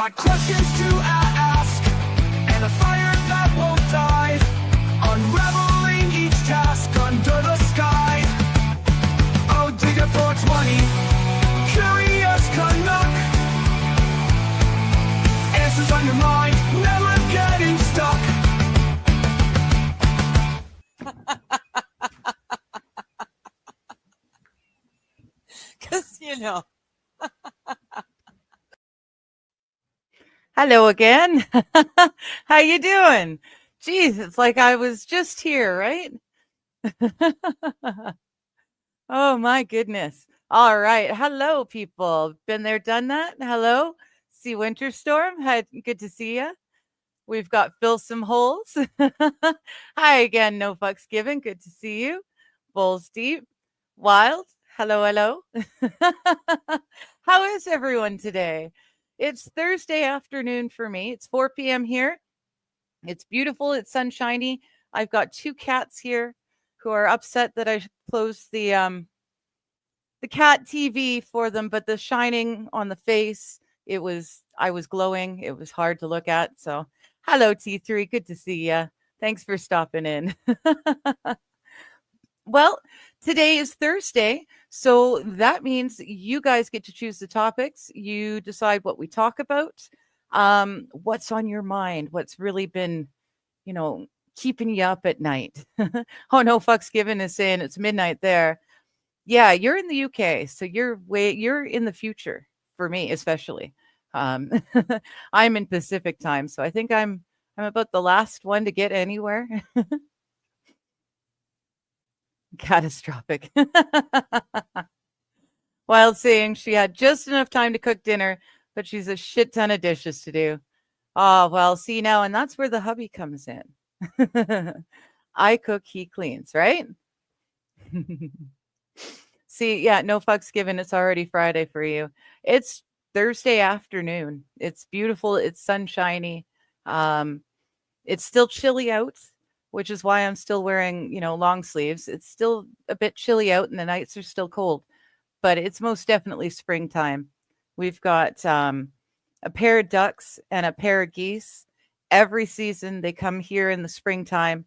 got questions to ask, and a fire that won't die, unraveling each task under the sky. Oh, Digger 420, curious Canuck, answers on your mind, never getting stuck. Because, hello again. How you doing? Geez, it's like I was just here, right? Oh, my goodness. All right. Hello, people. Been there, done that? Hello. See Winterstorm. Good to see you. We've got Fill Some Holes. Hi again. No Fucks Given. Good to see you. Bowls Deep. Wild. Hello, hello. How is everyone today? It's Thursday afternoon for me. It's 4 p.m. here. It's beautiful. It's sunshiny. I've got 2 cats here who are upset that I closed the cat TV for them, but the shining on the face, I was glowing. It was hard to look at. So, hello T3, good to see you. Thanks for stopping in. Well, today is Thursday, so that means you guys get to choose the topics. You decide what we talk about. What's on your mind? What's really been, keeping you up at night? Oh, no fucks given is saying it's midnight there. Yeah, you're in the UK, so you're in the future for me, especially. Um, I'm in Pacific time, so I think I'm about the last one to get anywhere. Catastrophic. Wild saying she had just enough time to cook dinner, but she's a shit ton of dishes to do. Oh, well, see now, and that's where the hubby comes in. I cook, he cleans, right? See, yeah, no fucks given. It's already Friday for you. It's Thursday afternoon. It's beautiful. It's sunshiny. It's still chilly out, which is why I'm still wearing, long sleeves. It's still a bit chilly out and the nights are still cold, but it's most definitely springtime. We've got a pair of ducks and a pair of geese. Every season they come here in the springtime.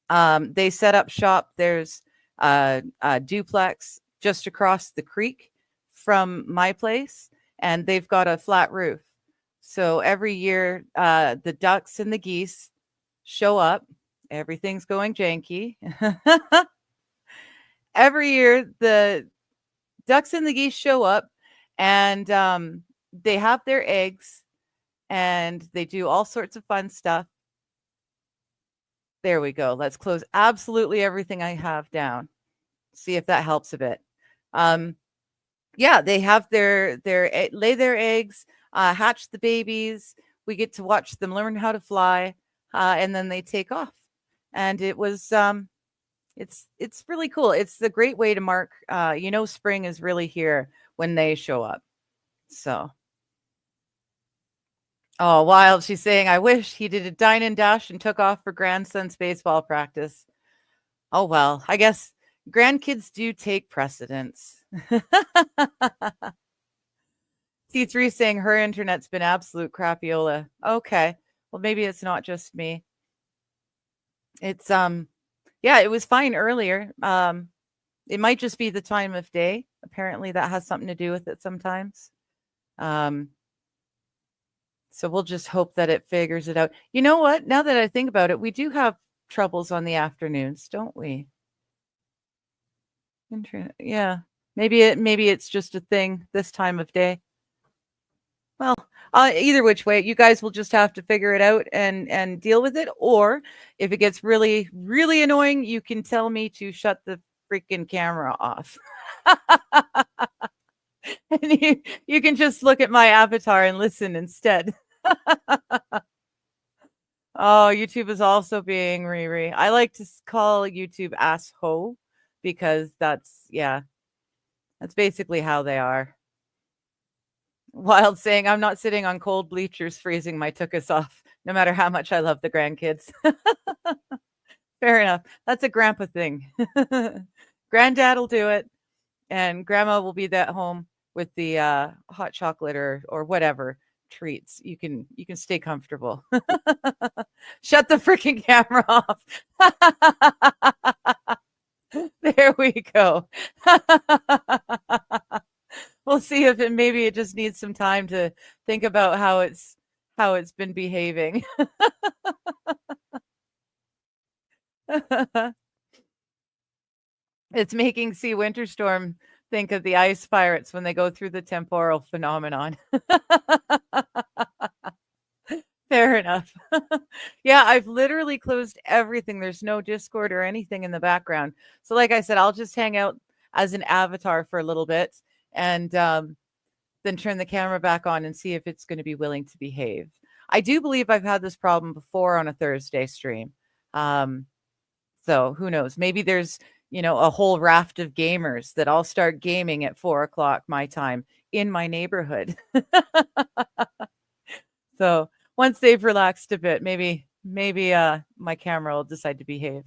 They set up shop. There's a duplex just across the creek from my place, and they've got a flat roof. So every year, the ducks and the geese show up. Everything's going janky. Every year, the ducks and the geese show up, and they have their eggs, and they do all sorts of fun stuff. There we go. Let's close absolutely everything I have down. See if that helps a bit. Yeah, they have their lay their eggs, hatch the babies. We get to watch them learn how to fly, and then they take off. And it was it's really cool. It's a great way to mark spring is really here when they show up. So oh, Wild, she's saying, I wish he did a dine and dash and took off for grandson's baseball practice. Oh well, I guess grandkids do take precedence. T3 saying her internet's been absolute crapiola. Okay. Well, maybe it's not just me. It's yeah, it was fine earlier. It might just be the time of day. Apparently that has something to do with it sometimes. So we'll just hope that it figures it out. You know what? Now that I think about it, we do have troubles on the afternoons, don't we? Yeah. Maybe it's just a thing this time of day. Well, either which way, you guys will just have to figure it out and deal with it. Or if it gets really, really annoying, you can tell me to shut the freaking camera off. And you can just look at my avatar and listen instead. Oh, YouTube is also being Riri. I like to call YouTube assho because that's basically how they are. Wild saying, I'm not sitting on cold bleachers freezing my tuchus off, no matter how much I love the grandkids. Fair enough. That's a grandpa thing. Granddad will do it, and grandma will be at home with the hot chocolate or whatever, treats. You can stay comfortable. Shut the freaking camera off. There we go. We'll see if maybe it just needs some time to think about how it's been behaving. It's making Sea Winterstorm think of the ice pirates when they go through the temporal phenomenon. Fair enough. Yeah, I've literally closed everything. There's no Discord or anything in the background. So like I said, I'll just hang out as an avatar for a little bit and then turn the camera back on and see if it's going to be willing to behave. I do believe I've had this problem before on a Thursday stream. So who knows? Maybe there's, a whole raft of gamers that all start gaming at 4:00 my time in my neighborhood. So once they've relaxed a bit, maybe my camera will decide to behave.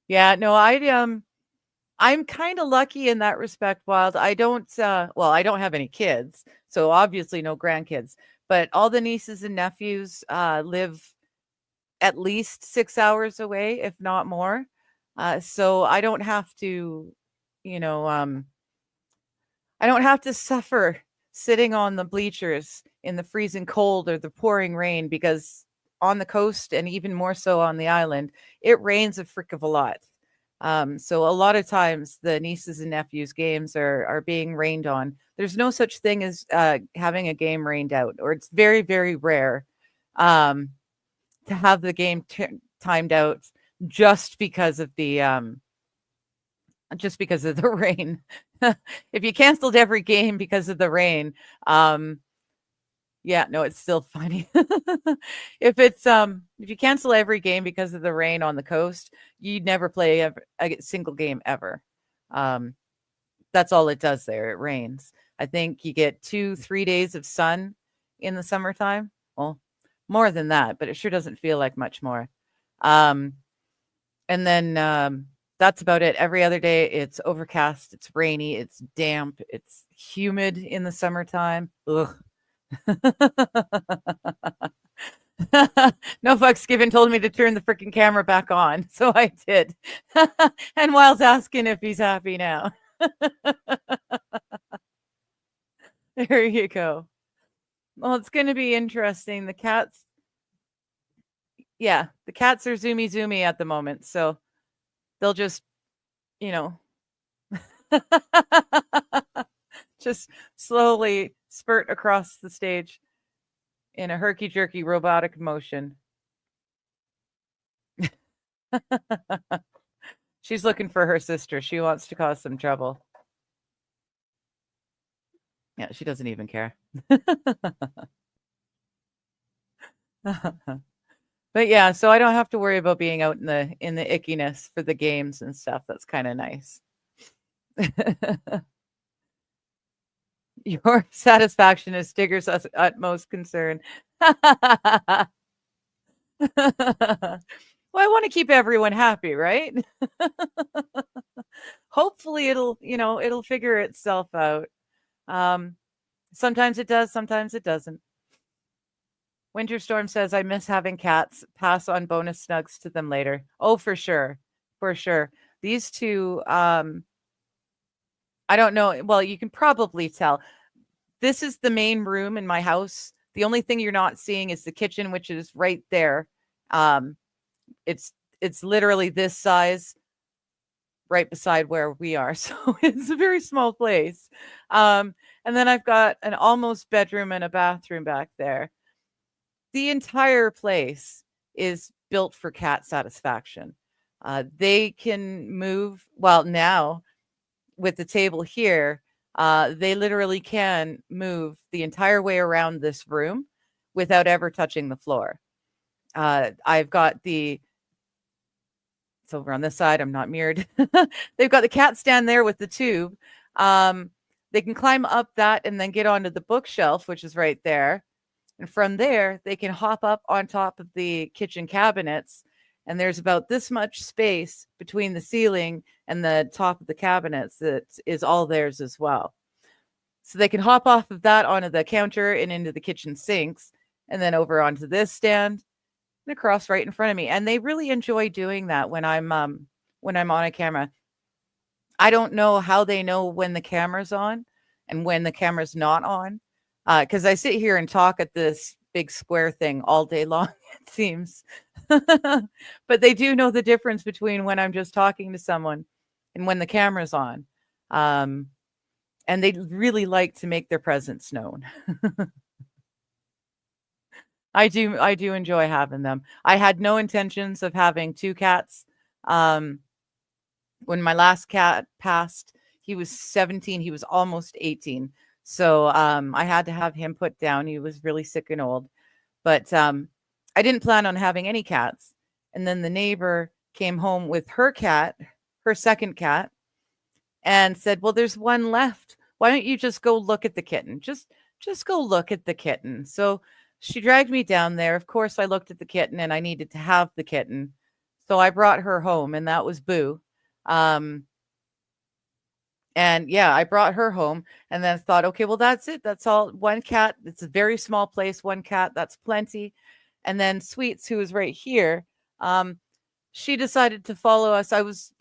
Yeah, no, I'm kind of lucky in that respect, Wild. I don't I don't have any kids, so obviously no grandkids, but all the nieces and nephews live at least 6 hours away, if not more. So I don't have to, I don't have to suffer sitting on the bleachers in the freezing cold or the pouring rain, because on the coast and even more so on the island, it rains a frick of a lot. So a lot of times the nieces and nephews games are being rained on. There's no such thing as having a game rained out, or it's very, very rare to have the game timed out just because of the rain. If you canceled every game because of the rain, yeah, no, it's still funny. If you cancel every game because of the rain on the coast, you'd never play a single game ever. That's all it does there. It rains. I think you get 2-3 days of sun in the summertime. Well, more than that, but it sure doesn't feel like much more. And then that's about it. Every other day, it's overcast, it's rainy, it's damp, it's humid in the summertime. Ugh. No fucks given told me to turn the freaking camera back on, so I did. And Wild's asking if he's happy now. There you go. Well, it's going to be interesting. The cats are zoomy at the moment, so they'll just, just slowly spurt across the stage in a herky-jerky robotic motion. She's looking for her sister. She wants to cause some trouble. Yeah, she doesn't even care. But yeah, so I don't have to worry about being out in the ickiness for the games and stuff. That's kind of nice. Your satisfaction is Stigger's utmost concern. Well, I want to keep everyone happy, right? Hopefully it'll figure itself out. Sometimes it does, sometimes it doesn't. Winterstorm says, I miss having cats. Pass on bonus snugs to them later. Oh, for sure. For sure. These two, I don't know. Well, you can probably tell. This is the main room in my house. The only thing you're not seeing is the kitchen, which is right there. It's literally this size right beside where we are. So it's a very small place. And then I've got an almost bedroom and a bathroom back there. The entire place is built for cat satisfaction. They can move. Well, now with the table here, they literally can move the entire way around this room without ever touching the floor. I've got it's over on this side. I'm not mirrored. They've got the cat stand there with the tube. They can climb up that and then get onto the bookshelf, which is right there. And from there, they can hop up on top of the kitchen cabinets. And there's about this much space between the ceiling and the top of the cabinets that is all theirs as well. So they can hop off of that onto the counter and into the kitchen sinks, and then over onto this stand and across right in front of me. And they really enjoy doing that when I'm on a camera. I don't know how they know when the camera's on and when the camera's not on, because I sit here and talk at this big square thing all day long, it seems. But they do know the difference between when I'm just talking to someone and when the camera's on. Um, and they really like to make their presence known. I do enjoy having them. I had no intentions of having 2 cats. Um, when my last cat passed, he was 17, he was almost 18. So, I had to have him put down. He was really sick and old. But, I didn't plan on having any cats. And then the neighbor came home with her cat, her second cat, and said, "Well, there's one left. Why don't you just go look at the kitten? Just go look at the kitten." So she dragged me down there. Of course, I looked at the kitten and I needed to have the kitten. So I brought her home and that was Boo. Um, and yeah, I brought her home and then thought, okay, well, that's it. That's all. One cat. It's a very small place. One cat. That's plenty. And then Sweets, who is right here, she decided to follow us.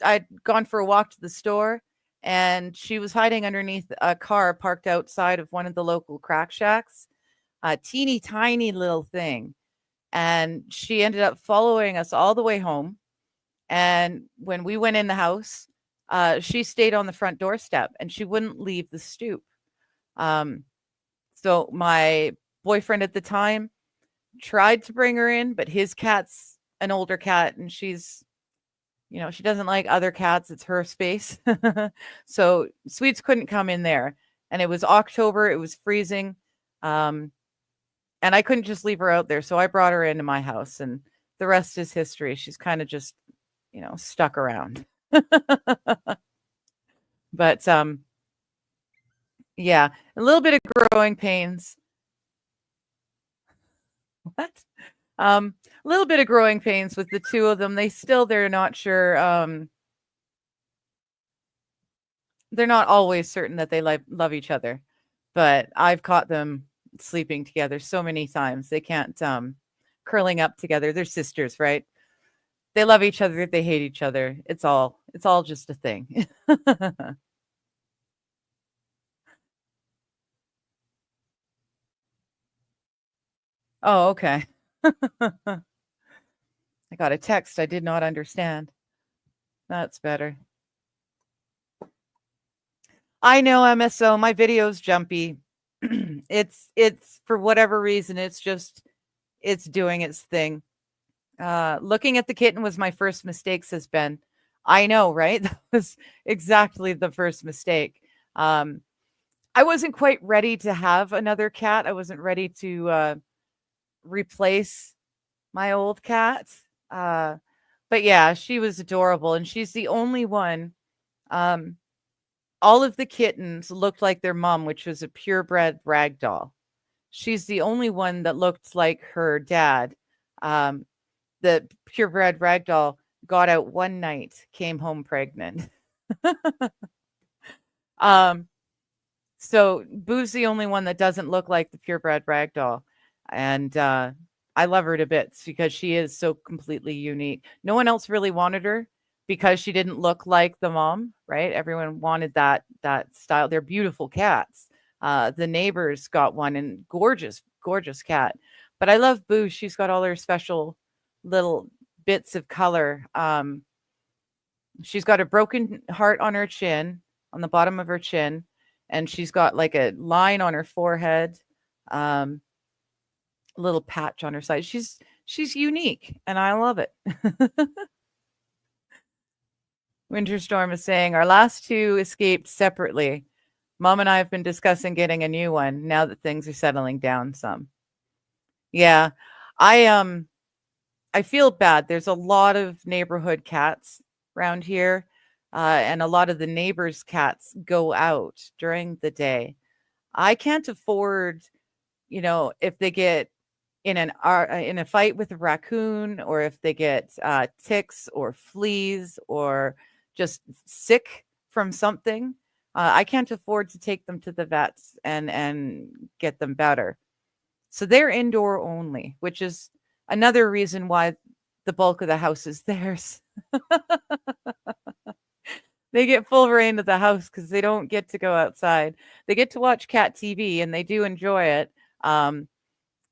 I'd gone for a walk to the store and she was hiding underneath a car parked outside of one of the local crack shacks, a teeny tiny little thing. And she ended up following us all the way home. And when we went in the house, she stayed on the front doorstep and she wouldn't leave the stoop. Um, so my boyfriend at the time tried to bring her in, but his cat's an older cat and she's, she doesn't like other cats. It's her space. So Sweets couldn't come in there. And it was October. It was freezing. And I couldn't just leave her out there. So I brought her into my house and the rest is history. She's kind of just, stuck around. But yeah, a little bit of growing pains. What? A little bit of growing pains with the two of them. They're not sure. They're not always certain that they love each other, but I've caught them sleeping together so many times. They can't curling up together. They're sisters, right? They love each other. They hate each other. It's all just a thing. Oh, okay. I got a text I did not understand. That's better. I know, MSO, my video's jumpy. It's for whatever reason, it's doing its thing. Looking at the kitten was my first mistake, says Ben. I know, right? That was exactly the first mistake. I wasn't quite ready to have another cat. I wasn't ready to replace my old cat. But yeah, she was adorable, and she's the only one. All of the kittens looked like their mom, which was a purebred ragdoll. She's the only one that looked like her dad. The purebred ragdoll got out one night, came home pregnant. So Boo's the only one that doesn't look like the purebred ragdoll. And I love her to bits because she is so completely unique. No one else really wanted her because she didn't look like the mom, right? Everyone wanted that style. They're beautiful cats. The neighbors got one and gorgeous, gorgeous cat. But I love Boo. She's got all her special little bits of color. She's got a broken heart on her chin, on the bottom of her chin, and she's got like a line on her forehead, a little patch on her side. She's unique, and I love it. Winterstorm is saying our last two escaped separately. Mom and I have been discussing getting a new one now that things are settling down some. Yeah, I feel bad. There's a lot of neighborhood cats around here, and a lot of the neighbors' cats go out during the day. I can't afford, if they get in a fight with a raccoon, or if they get ticks or fleas or just sick from something. I can't afford to take them to the vets and get them better. So they're indoor only, which is another reason why the bulk of the house is theirs. They get full reign of the house because they don't get to go outside. They get to watch cat TV and they do enjoy it. Um,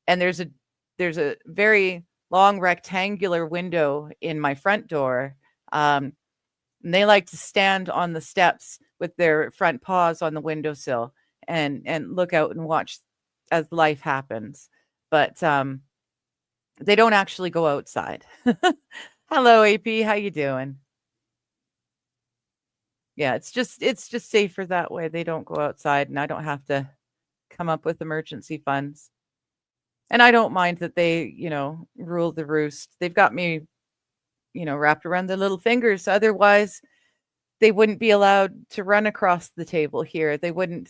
and there's a very long rectangular window in my front door. And they like to stand on the steps with their front paws on the windowsill and look out and watch as life happens. But they don't actually go outside. Hello, AP. How you doing? Yeah, it's just safer that way. They don't go outside, and I don't have to come up with emergency funds. And I don't mind that they, rule the roost. They've got me, wrapped around their little fingers. Otherwise, they wouldn't be allowed to run across the table here. They wouldn't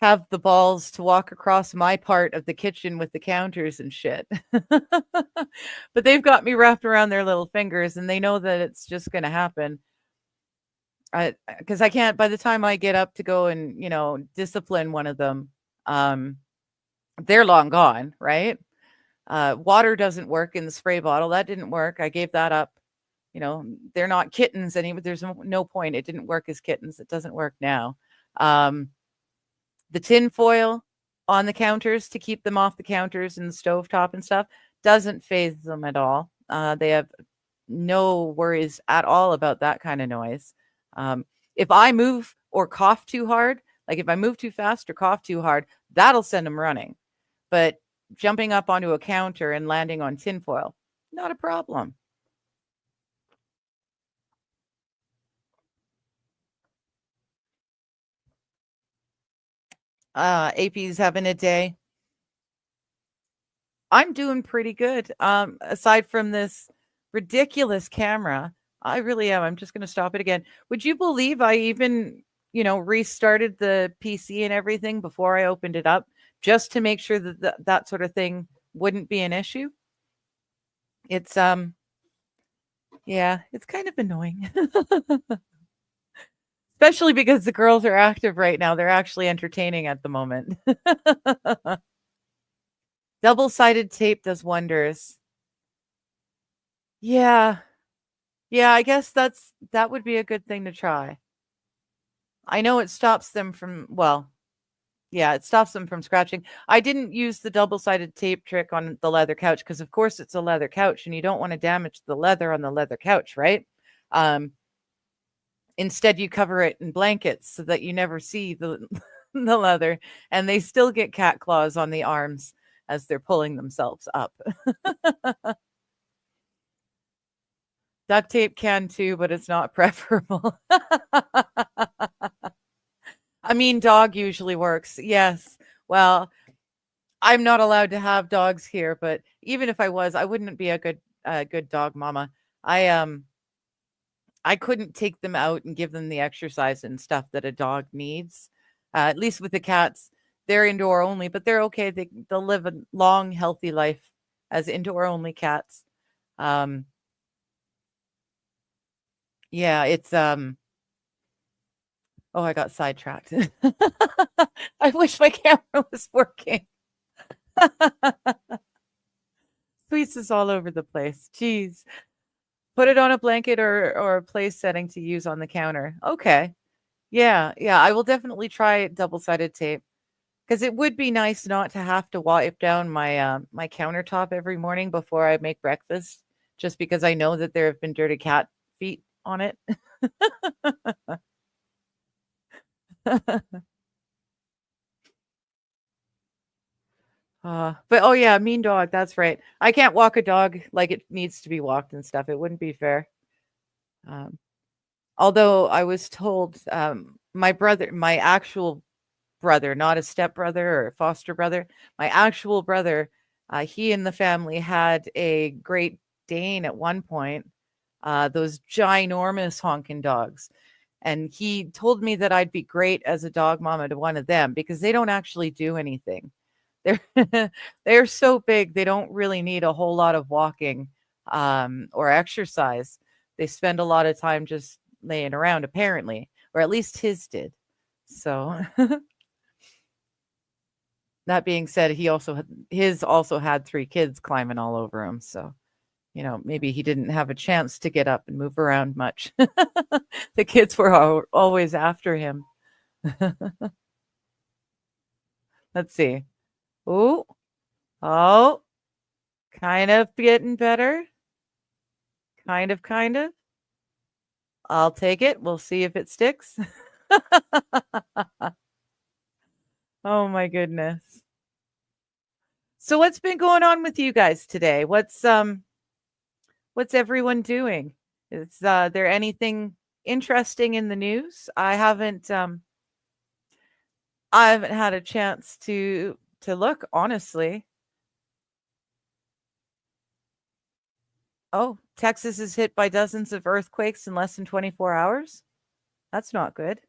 have the balls to walk across my part of the kitchen with the counters and shit. But they've got me wrapped around their little fingers and they know that it's just going to happen. Because I can't, by the time I get up to go and, discipline one of them, they're long gone, right? Water doesn't work in the spray bottle. That didn't work. I gave that up. They're not kittens anymore. There's no point. It didn't work as kittens. It doesn't work now. The tin foil on the counters to keep them off the counters and the stovetop and stuff doesn't faze them at all. They have no worries at all about that kind of noise. If I move or cough too hard, like if I move too fast or cough too hard, that'll send them running. But jumping up onto a counter and landing on tinfoil, not a problem. AP's having a day. I'm doing pretty good. Aside from this ridiculous camera, I really am. I'm just going to stop it again. Would you believe I even, restarted the PC and everything before I opened it up just to make sure that that sort of thing wouldn't be an issue? It's yeah, it's kind of annoying. Especially because the girls are active right now. They're actually entertaining at the moment. Double-sided tape does wonders. Yeah. Yeah, I guess that would be a good thing to try. I know it stops them from, well, yeah, it stops them from scratching. I didn't use the double-sided tape trick on the leather couch because, of course, it's a leather couch and you don't want to damage the leather on the leather couch, right? Instead, you cover it in blankets so that you never see the the leather, and they still get cat claws on the arms as they're pulling themselves up. Duct tape can too, but it's not preferable. I mean, dog usually works. Yes. Well, I'm not allowed to have dogs here, but even if I was, I wouldn't be a good dog mama. I couldn't take them out and give them the exercise and stuff that a dog needs. At least with the cats, they're indoor only, but they're okay. They'll live a long, healthy life as indoor only cats. Yeah, it's oh, I got sidetracked. I wish my camera was working. Tweets all over the place. Jeez. Put it on a blanket or a place setting to use on the counter. Okay. Yeah, yeah, I will definitely try double-sided tape because it would be nice not to have to wipe down my countertop every morning before I make breakfast, just because I know that there have been dirty cat feet on it. But oh yeah, mean dog. That's right. I can't walk a dog like it needs to be walked and stuff. It wouldn't be fair. Um, although I was told my actual brother, not a stepbrother or a foster brother, my actual brother, he and the family had a Great Dane at one point, those ginormous honking dogs. And he told me that I'd be great as a dog mama to one of them because they don't actually do anything. They're they're so big, they don't really need a whole lot of walking or exercise. They spend a lot of time just laying around, apparently, or at least his did. So that being said, his also had 3 kids climbing all over him. So, maybe he didn't have a chance to get up and move around much. The kids were always after him. Let's see. Oh, oh, kind of getting better. Kind of. I'll take it. We'll see if it sticks. Oh my goodness. So what's been going on with you guys today? What's everyone doing? Is there anything interesting in the news? I haven't had a chance to look, honestly. Oh, Texas is hit by dozens of earthquakes in less than 24 hours. That's not good.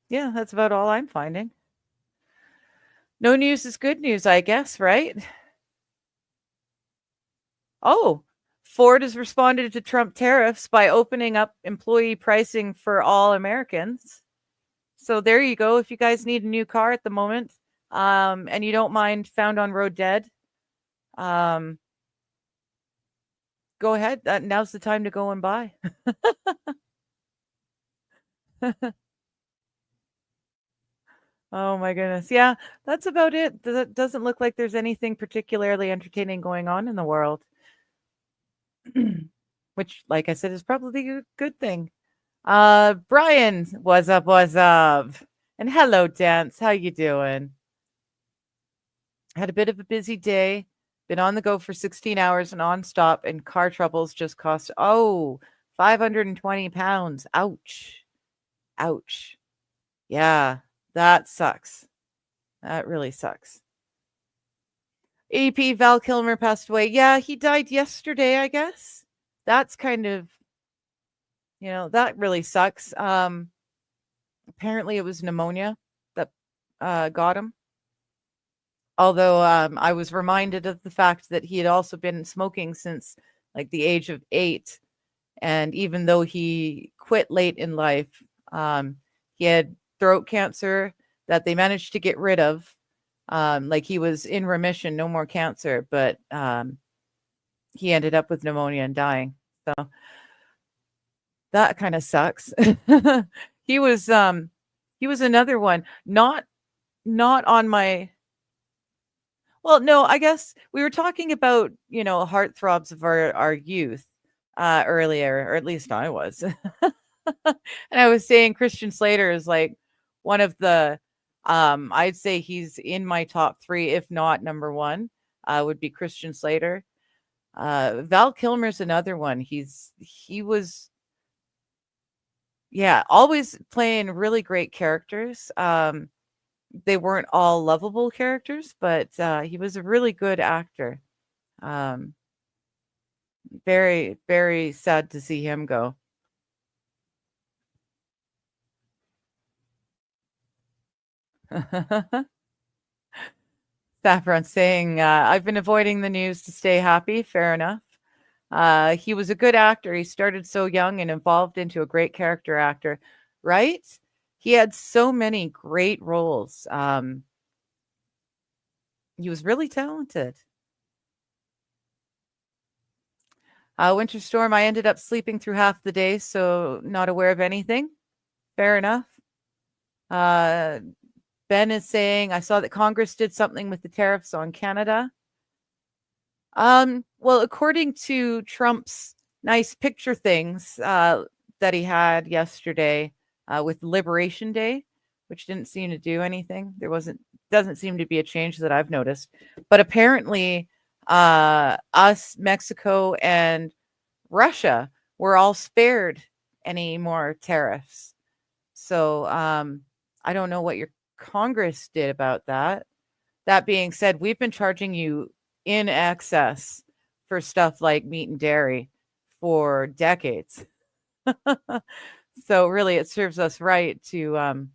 Yeah, that's about all I'm finding. No news is good news, I guess, right? Oh, Ford has responded to Trump tariffs by opening up employee pricing for all Americans. So there you go. If you guys need a new car at the moment, and you don't mind found on road dead, go ahead. Now's the time to go and buy. Oh my goodness. Yeah, that's about it. That doesn't look like there's anything particularly entertaining going on in the world. Which, like I said, is probably a good thing. Brian, what's up? And hello, Dance. How you doing? Had a bit of a busy day. Been on the go for 16 hours nonstop, and car troubles just cost 520 pounds. Ouch. Ouch. Yeah, that sucks. That really sucks. AP Val Kilmer passed away. Yeah, he died yesterday, I guess. That's kind of, that really sucks. Apparently it was pneumonia that got him. Although I was reminded of the fact that he had also been smoking since like the age of 8. And even though he quit late in life, he had throat cancer that they managed to get rid of. Like he was in remission, no more cancer, but he ended up with pneumonia and dying. So that kind of sucks. He was another one, not on my. Well, no, I guess we were talking about, heartthrobs of our youth earlier, or at least I was. And I was saying Christian Slater is like one of the, I'd say he's in my top 3, if not number 1, would be Christian Slater. Val Kilmer's another one. He was, yeah, always playing really great characters. They weren't all lovable characters, but he was a really good actor. Very, very sad to see him go. Saffron saying, I've been avoiding the news to stay happy. Fair enough. He was a good actor. He started so young and evolved into a great character actor, right? He had so many great roles. He was really talented. Winter Storm, I ended up sleeping through half the day, so not aware of anything. Fair enough. Ben is saying, I saw that Congress did something with the tariffs on Canada. Well, according to Trump's nice picture things that he had yesterday with Liberation Day, which didn't seem to do anything. Doesn't seem to be a change that I've noticed. But apparently, us, Mexico, and Russia were all spared any more tariffs. So I don't know what your Congress did about that. That being said, we've been charging you in excess for stuff like meat and dairy for decades. So really, it serves us right to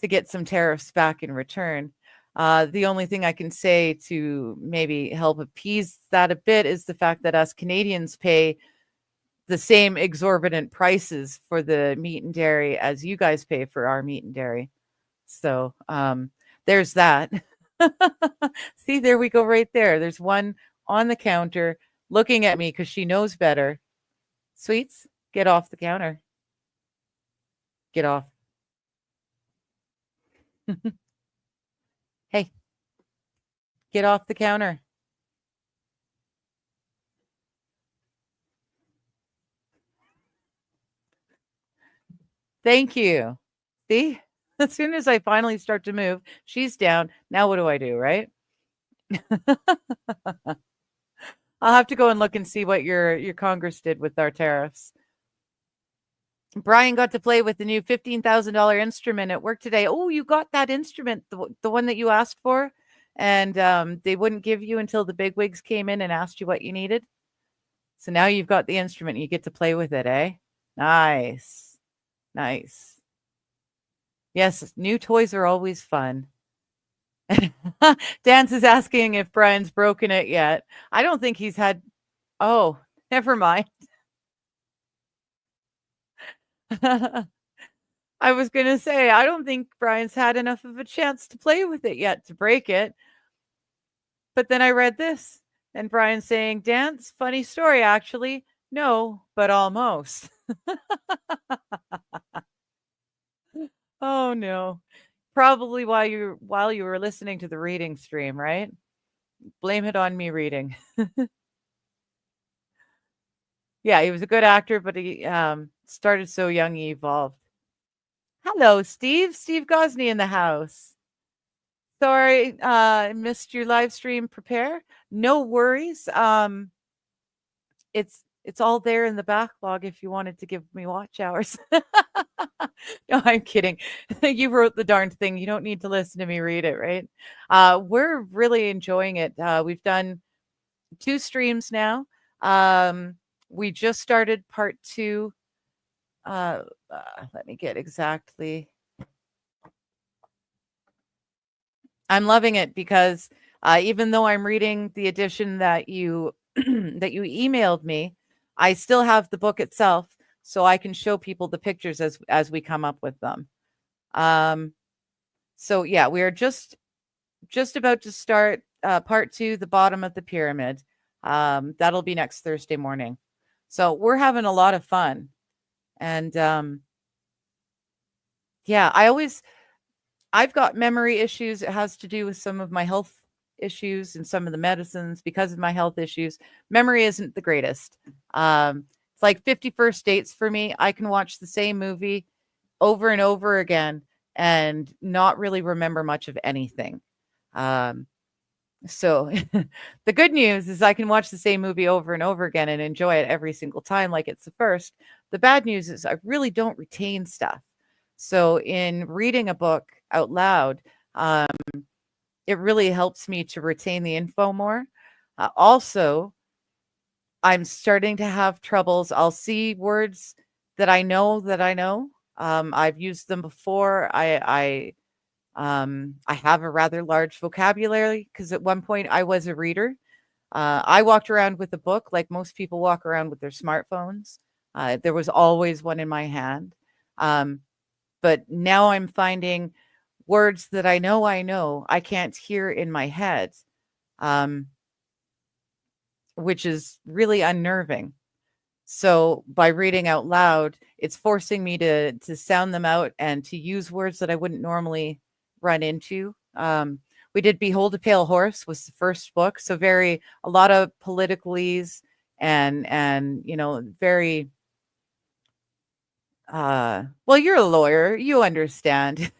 get some tariffs back in return. The only thing I can say to maybe help appease that a bit is the fact that us Canadians pay the same exorbitant prices for the meat and dairy as you guys pay for our meat and dairy. So there's that. See, there we go right there. There's one on the counter looking at me because she knows better. Sweets, get off the counter. Get off. Hey, get off the counter. Thank you. See, as soon as I finally start to move, she's down. Now what do I do, right? I'll have to go and look and see what your Congress did with our tariffs. Brian got to play with the new $15,000 instrument at work today. Oh, you got that instrument, the one that you asked for, and they wouldn't give you until the bigwigs came in and asked you what you needed. So now you've got the instrument and you get to play with it, eh? Nice. Nice. Yes, new toys are always fun. Dance is asking if Brian's broken it yet. I don't think he's had. Oh, never mind. I was going to say, I don't think Brian's had enough of a chance to play with it yet to break it. But then I read this, and Brian saying, Dance, funny story, actually. No, but almost. Oh, no. Probably while you were listening to the reading stream, right? Blame it on me reading. Yeah, he was a good actor, but he started so young he evolved. Hello, Steve. Steve Gosney in the house. Sorry, I missed your live stream. Prepare. No worries. It's all there in the backlog if you wanted to give me watch hours. No, I'm kidding. You wrote the darned thing. You don't need to listen to me read it, right? We're really enjoying it. We've done 2 streams now. We just started part 2. Let me get exactly. I'm loving it because even though I'm reading the edition that you that you emailed me, I still have the book itself, so I can show people the pictures as we come up with them. So yeah, we are just about to start part 2, the bottom of the pyramid. That'll be next Thursday morning. So we're having a lot of fun. And yeah, I've got memory issues. It has to do with some of my health issues and some of the medicines because of my health issues. Memory isn't the greatest. It's like 51st Dates for me. I can watch the same movie over and over again and not really remember much of anything. So the good news is I can watch the same movie over and over again and enjoy it every single time like it's the first. The bad news is I really don't retain stuff. So in reading a book out loud, it really helps me to retain the info more. Also, I'm starting to have troubles. I'll see words that I know. I've used them before. I have a rather large vocabulary because at one point I was a reader. I walked around with a book like most people walk around with their smartphones. There was always one in my hand. But now I'm finding words that I know I can't hear in my head, which is really unnerving. So by reading out loud, it's forcing me to sound them out and to use words that I wouldn't normally run into. We did Behold a Pale Horse was the first book. So a lot of politicalese and very, well, you're a lawyer, you understand.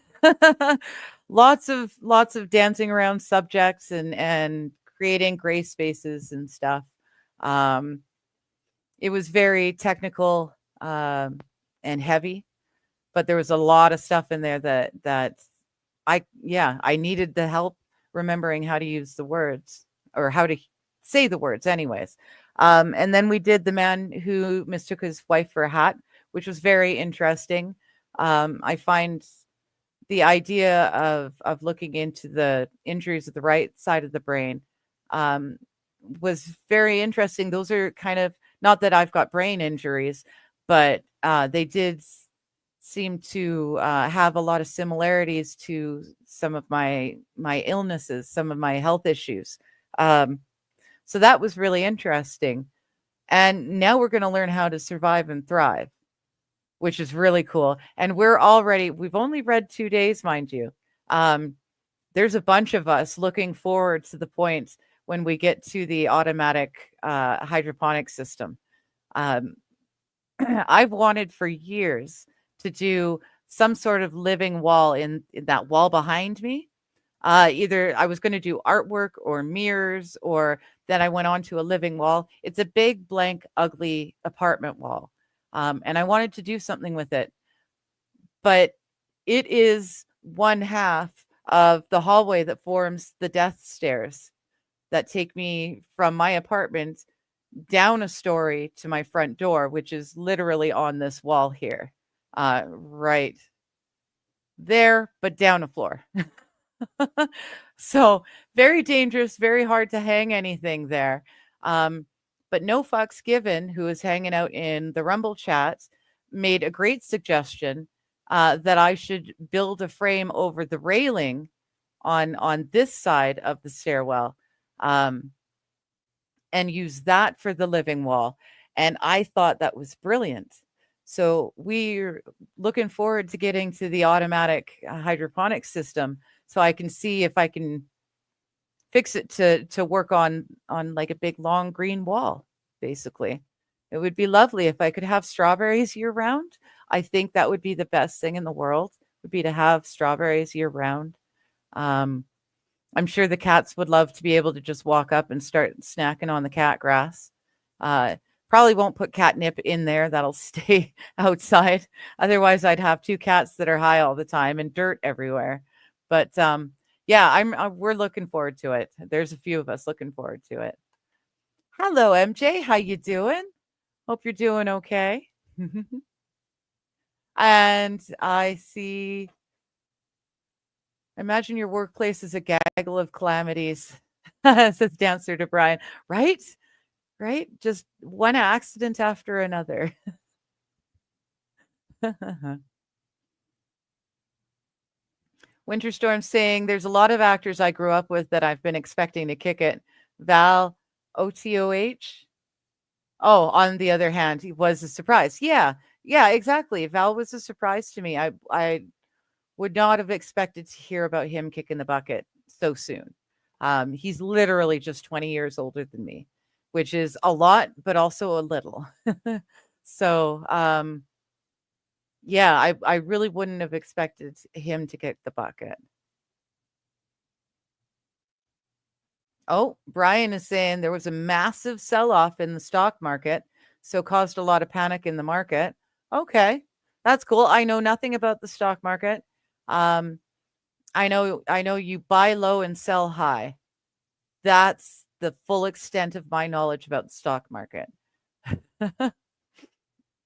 lots of dancing around subjects and creating gray spaces and stuff. It was very technical and heavy, but there was a lot of stuff in there that I needed the help remembering how to use the words or how to say the words anyways. And then we did The Man Who Mistook His Wife for a Hat, which was very interesting. I find the idea of looking into the injuries of the right side of the brain was very interesting. Those are kind of Not that I've got brain injuries, but they did seem to have a lot of similarities to some of my illnesses, some of my health issues. So that was really interesting. And now we're going to learn how to survive and thrive, which is really cool. And we've only read 2 days, mind you. There's a bunch of us looking forward to the point when we get to the automatic hydroponic system. I've wanted for years to do some sort of living wall in that wall behind me. Either I was going to do artwork or mirrors, or then I went on to a living wall. It's a big, blank, ugly apartment wall. And I wanted to do something with it. But it is one half of the hallway that forms the death stairs that take me from my apartment down a story to my front door, which is literally on this wall here. Right there, but down a floor. So very dangerous, very hard to hang anything there. But No Fucks Given, who is hanging out in the Rumble chats, made a great suggestion that I should build a frame over the railing on this side of the stairwell, and use that for the living wall. And I thought that was brilliant. So we're looking forward to getting to the automatic hydroponic system, so I can see if I can fix it to work on like a big long green wall. Basically, it would be lovely if I could have strawberries year round. I think that would be the best thing in the world, would be to have strawberries year round. I'm sure the cats would love to be able to just walk up and start snacking on the cat grass. Probably won't put catnip in there. That'll stay outside. Otherwise, I'd have 2 cats that are high all the time and dirt everywhere. But yeah, we're looking forward to it. There's a few of us looking forward to it. Hello, MJ. How you doing? Hope you're doing okay. And I see. Imagine your workplace is a gaggle of calamities, says Dancer to Brian. Right? Right? Just one accident after another. Winterstorm saying there's a lot of actors I grew up with that I've been expecting to kick it. Val OTOH. Oh, on the other hand, he was a surprise. Yeah, exactly. Val was a surprise to me. I would not have expected to hear about him kicking the bucket so soon. He's literally just 20 years older than me, which is a lot, but also a little. So, yeah, I really wouldn't have expected him to kick the bucket. Oh, Brian is saying there was a massive sell-off in the stock market, so caused a lot of panic in the market. Okay, that's cool. I know nothing about the stock market. I know you buy low and sell high. That's the full extent of my knowledge about the stock market.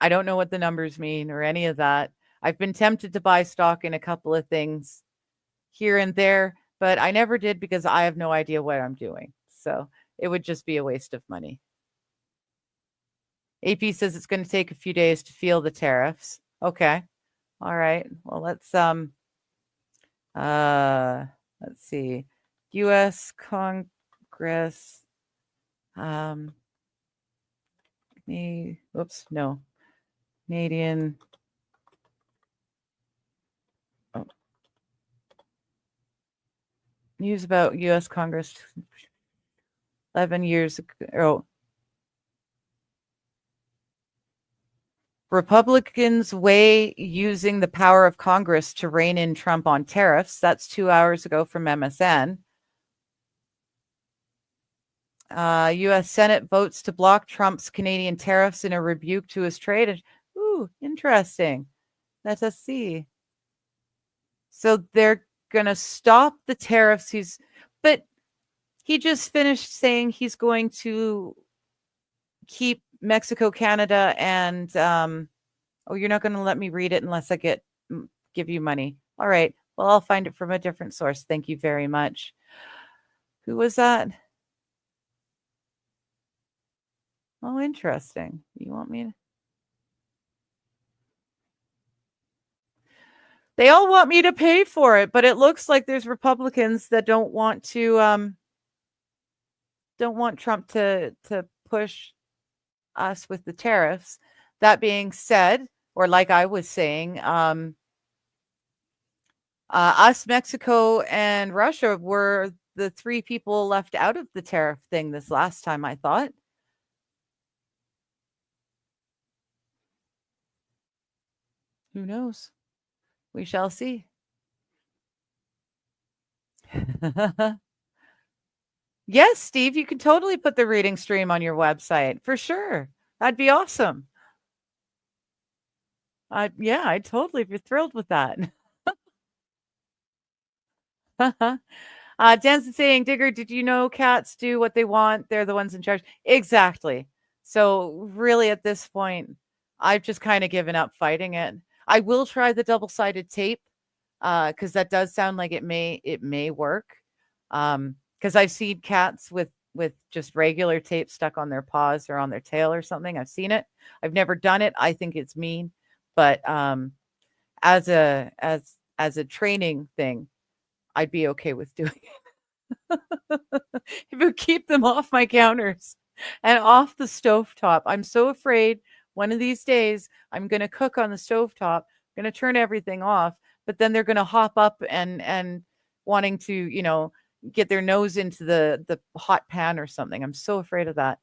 I don't know what the numbers mean or any of that. I've been tempted to buy stock in a couple of things here and there, but I never did because I have no idea what I'm doing. So it would just be a waste of money. AP says it's going to take a few days to feel the tariffs. Okay. All right. Well, let's see. US Congress. Oops, no. Canadian. Oh. News about US Congress 11 years ago. Republicans weigh using the power of Congress to rein in Trump on tariffs. That's 2 hours ago from MSN. U.S. Senate votes to block Trump's Canadian tariffs in a rebuke to his trade. Ooh, interesting. Let us see. So they're going to stop the tariffs. But he just finished saying he's going to keep Mexico, Canada, and oh, you're not going to let me read it unless I give you money. All right. Well, I'll find it from a different source. Thank you very much. Who was that? Oh, interesting. You want me to? They all want me to pay for it, but it looks like there's Republicans that don't want Trump to push us with the tariffs. That being said, or like I was saying, us, Mexico, and Russia were the three people left out of the tariff thing this last time, I thought. Who knows? We shall see. Yes, Steve, you can totally put the reading stream on your website for sure. That'd be awesome. Yeah, I'd totally be thrilled with that. Dan's saying, Digger, did you know cats do what they want? They're the ones in charge. Exactly. So really at this point, I've just kind of given up fighting it. I will try the double-sided tape because that does sound like it may work. Because I've seen cats with just regular tape stuck on their paws or on their tail or something. I've seen it. I've never done it. I think it's mean, but as a training thing, I'd be okay with doing it. It would keep them off my counters and off the stovetop. I'm so afraid one of these days I'm going to cook on the stovetop, going to turn everything off, but then they're going to hop up and wanting to, get their nose into the hot pan or something. I'm so afraid of that.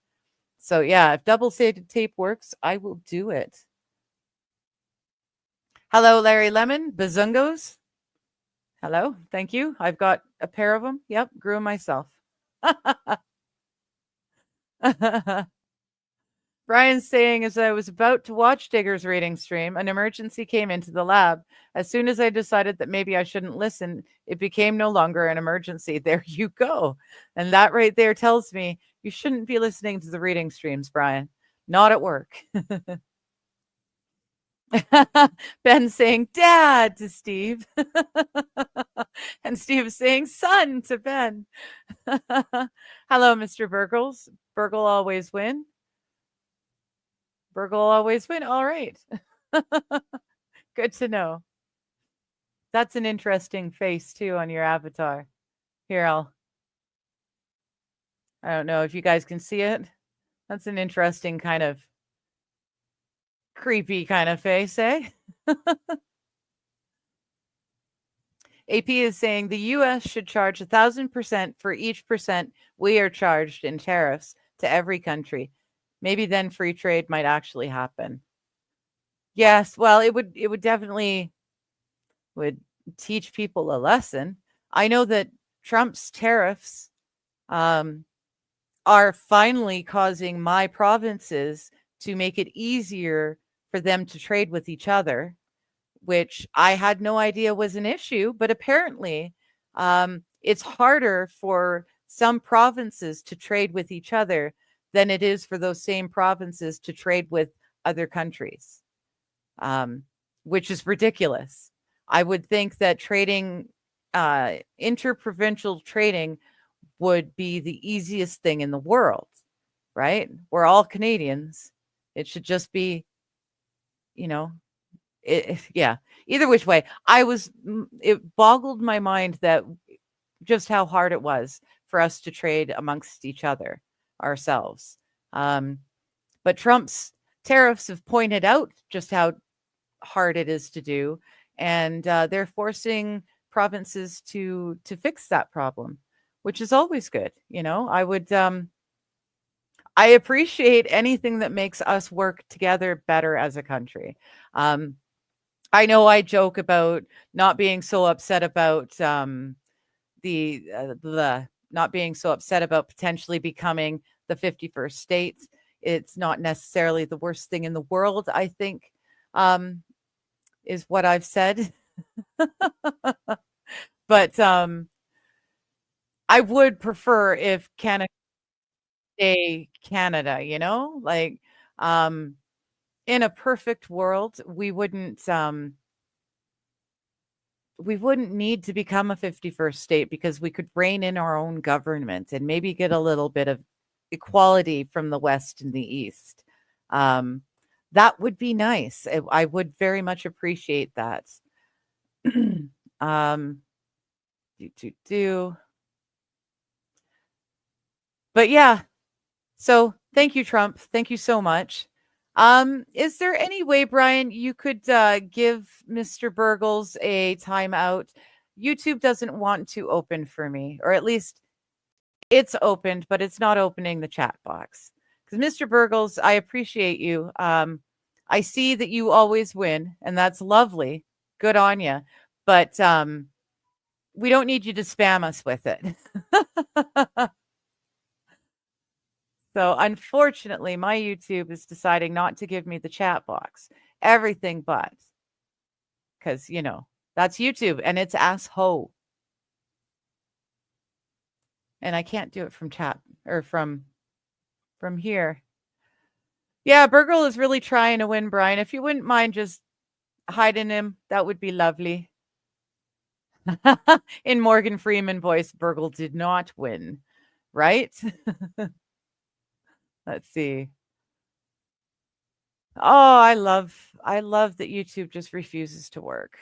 So yeah, if double-sided tape works, I will do it. Hello, Larry Lemon, Bazungos. Hello, thank you. I've got a pair of them. Yep, grew them myself. Brian's saying, as I was about to watch Digger's reading stream, an emergency came into the lab. As soon as I decided that maybe I shouldn't listen, it became no longer an emergency. There you go. And that right there tells me you shouldn't be listening to the reading streams, Brian. Not at work. Ben saying dad to Steve. And Steve saying son to Ben. Hello, Mr. Burgles. Burgle always win. Burgle always win. All right. Good to know. That's an interesting face too on your avatar. Here, I don't know if you guys can see it. That's an interesting kind of creepy kind of face, eh? AP is saying the US should charge 1,000% for each percent we are charged in tariffs to every country. Maybe then free trade might actually happen. Yes, well, it would definitely would teach people a lesson. I know that Trump's tariffs are finally causing my provinces to make it easier for them to trade with each other, which I had no idea was an issue, but apparently it's harder for some provinces to trade with each other than it is for those same provinces to trade with other countries, which is ridiculous. I would think that trading, interprovincial trading would be the easiest thing in the world, right? We're all Canadians. It should just be, yeah, either which way. It boggled my mind that just how hard it was for us to trade amongst each other ourselves. But Trump's tariffs have pointed out just how hard it is to do, and they're forcing provinces to fix that problem, which is always good. I appreciate anything that makes us work together better as a country. I know I joke about not being so upset about the not being so upset about potentially becoming the 51st state. It's not necessarily the worst thing in the world, I think, is what I've said. But I would prefer if Canada stay Canada, in a perfect world, we wouldn't need to become a 51st state because we could rein in our own government and maybe get a little bit of equality from the West and the East. That would be nice. I would very much appreciate that. um, do. But yeah, so thank you, Trump. Thank you so much. Is there any way, Brian, you could give Mr. Burgles a timeout? YouTube doesn't want to open for me, or at least it's opened, but it's not opening the chat box. Because Mr. Burgles, I appreciate you. I see that you always win, and that's lovely. Good on you. But we don't need you to spam us with it. So unfortunately, my YouTube is deciding not to give me the chat box. Everything but. Because, you know, that's YouTube and it's asshole. And I can't do it from chat or from here. Yeah, Burgle is really trying to win, Brian. If you wouldn't mind just hiding him, that would be lovely. In Morgan Freeman voice, Burgle did not win, right? Let's see. Oh, I love that YouTube just refuses to work.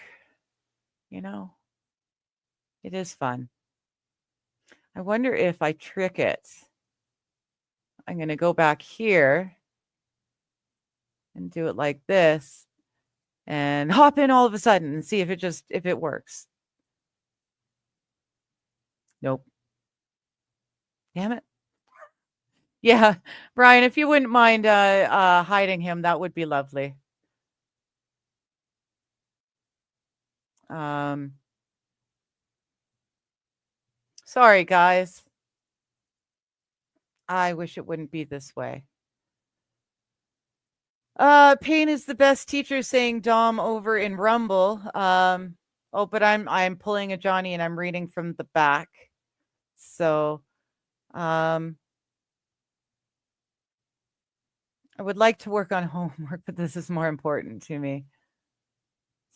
You know, it is fun. I wonder if I trick it. I'm going to go back here and do it like this and hop in all of a sudden and see if it works. Nope. Damn it. Yeah, Brian, if you wouldn't mind hiding him, that would be lovely. Sorry, guys. I wish it wouldn't be this way. Pain is the best teacher, saying Dom over in Rumble. Oh, but I'm pulling a Johnny and I'm reading from the back. So, I would like to work on homework, but this is more important to me.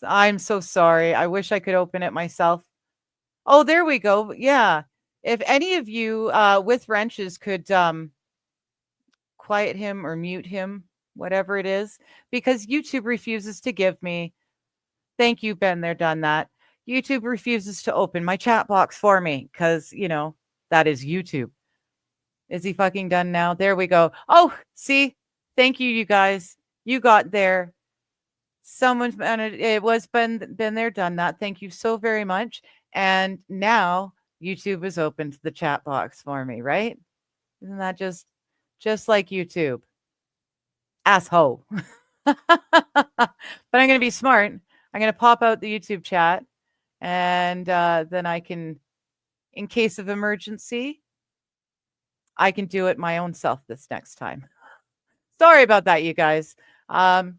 So I'm so sorry. I wish I could open it myself. Oh, there we go. Yeah. If any of you with wrenches could quiet him or mute him, whatever it is, because YouTube refuses to give me. Thank you, Ben. They're done that. YouTube refuses to open my chat box for me because, you know, that is YouTube. Is he fucking done now? There we go. Oh, see? Thank you, you guys. You got there. Someone's it was been there, done that. Thank you so very much. And now YouTube has opened the chat box for me, right? Isn't that just like YouTube? Asshole. But I'm going to be smart. I'm going to pop out the YouTube chat and then I can, in case of emergency, I can do it my own self this next time. Sorry about that, you guys. I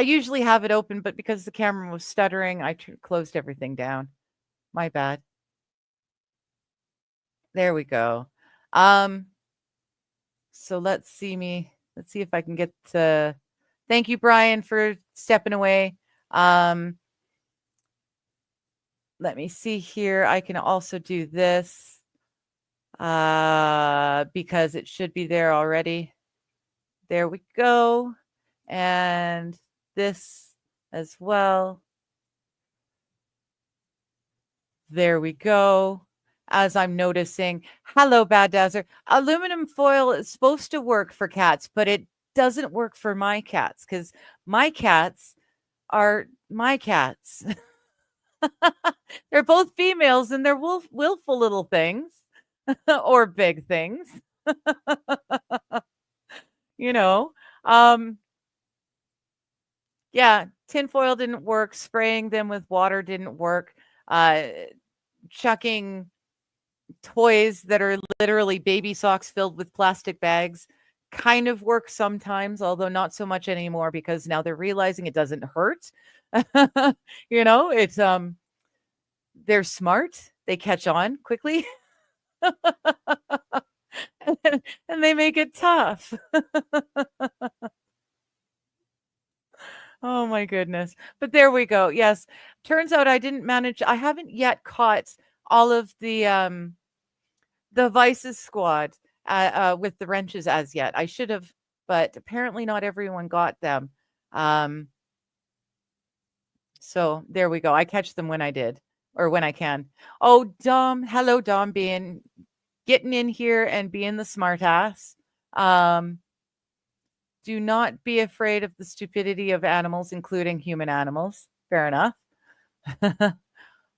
usually have it open, but because the camera was stuttering, I closed everything down. My bad. There we go. So let's see if I can get to. Thank you, Brian, for stepping away. Let me see here. I can also do this because it should be there already. There we go. And this as well. There we go. As I'm noticing, hello, Bad Dazzler. Aluminum foil is supposed to work for cats, but it doesn't work for my cats because my cats are my cats. They're both females and they're willful little things or big things. You know, yeah, tinfoil didn't work. Spraying them with water didn't work. Chucking toys that are literally baby socks filled with plastic bags kind of works sometimes, although not so much anymore because now they're realizing it doesn't hurt. You know, it's they're smart. They catch on quickly. And they make it tough. Oh my goodness. But there we go. Yes. Turns out I haven't yet caught all of the Vices squad. with the wrenches as yet. I should have, but apparently not everyone got them. So there we go. I catch them when I did, or when I can. Oh, Dom. Hello, Dom, getting in here and being the smartass. Do not be afraid of the stupidity of animals, including human animals. Fair enough.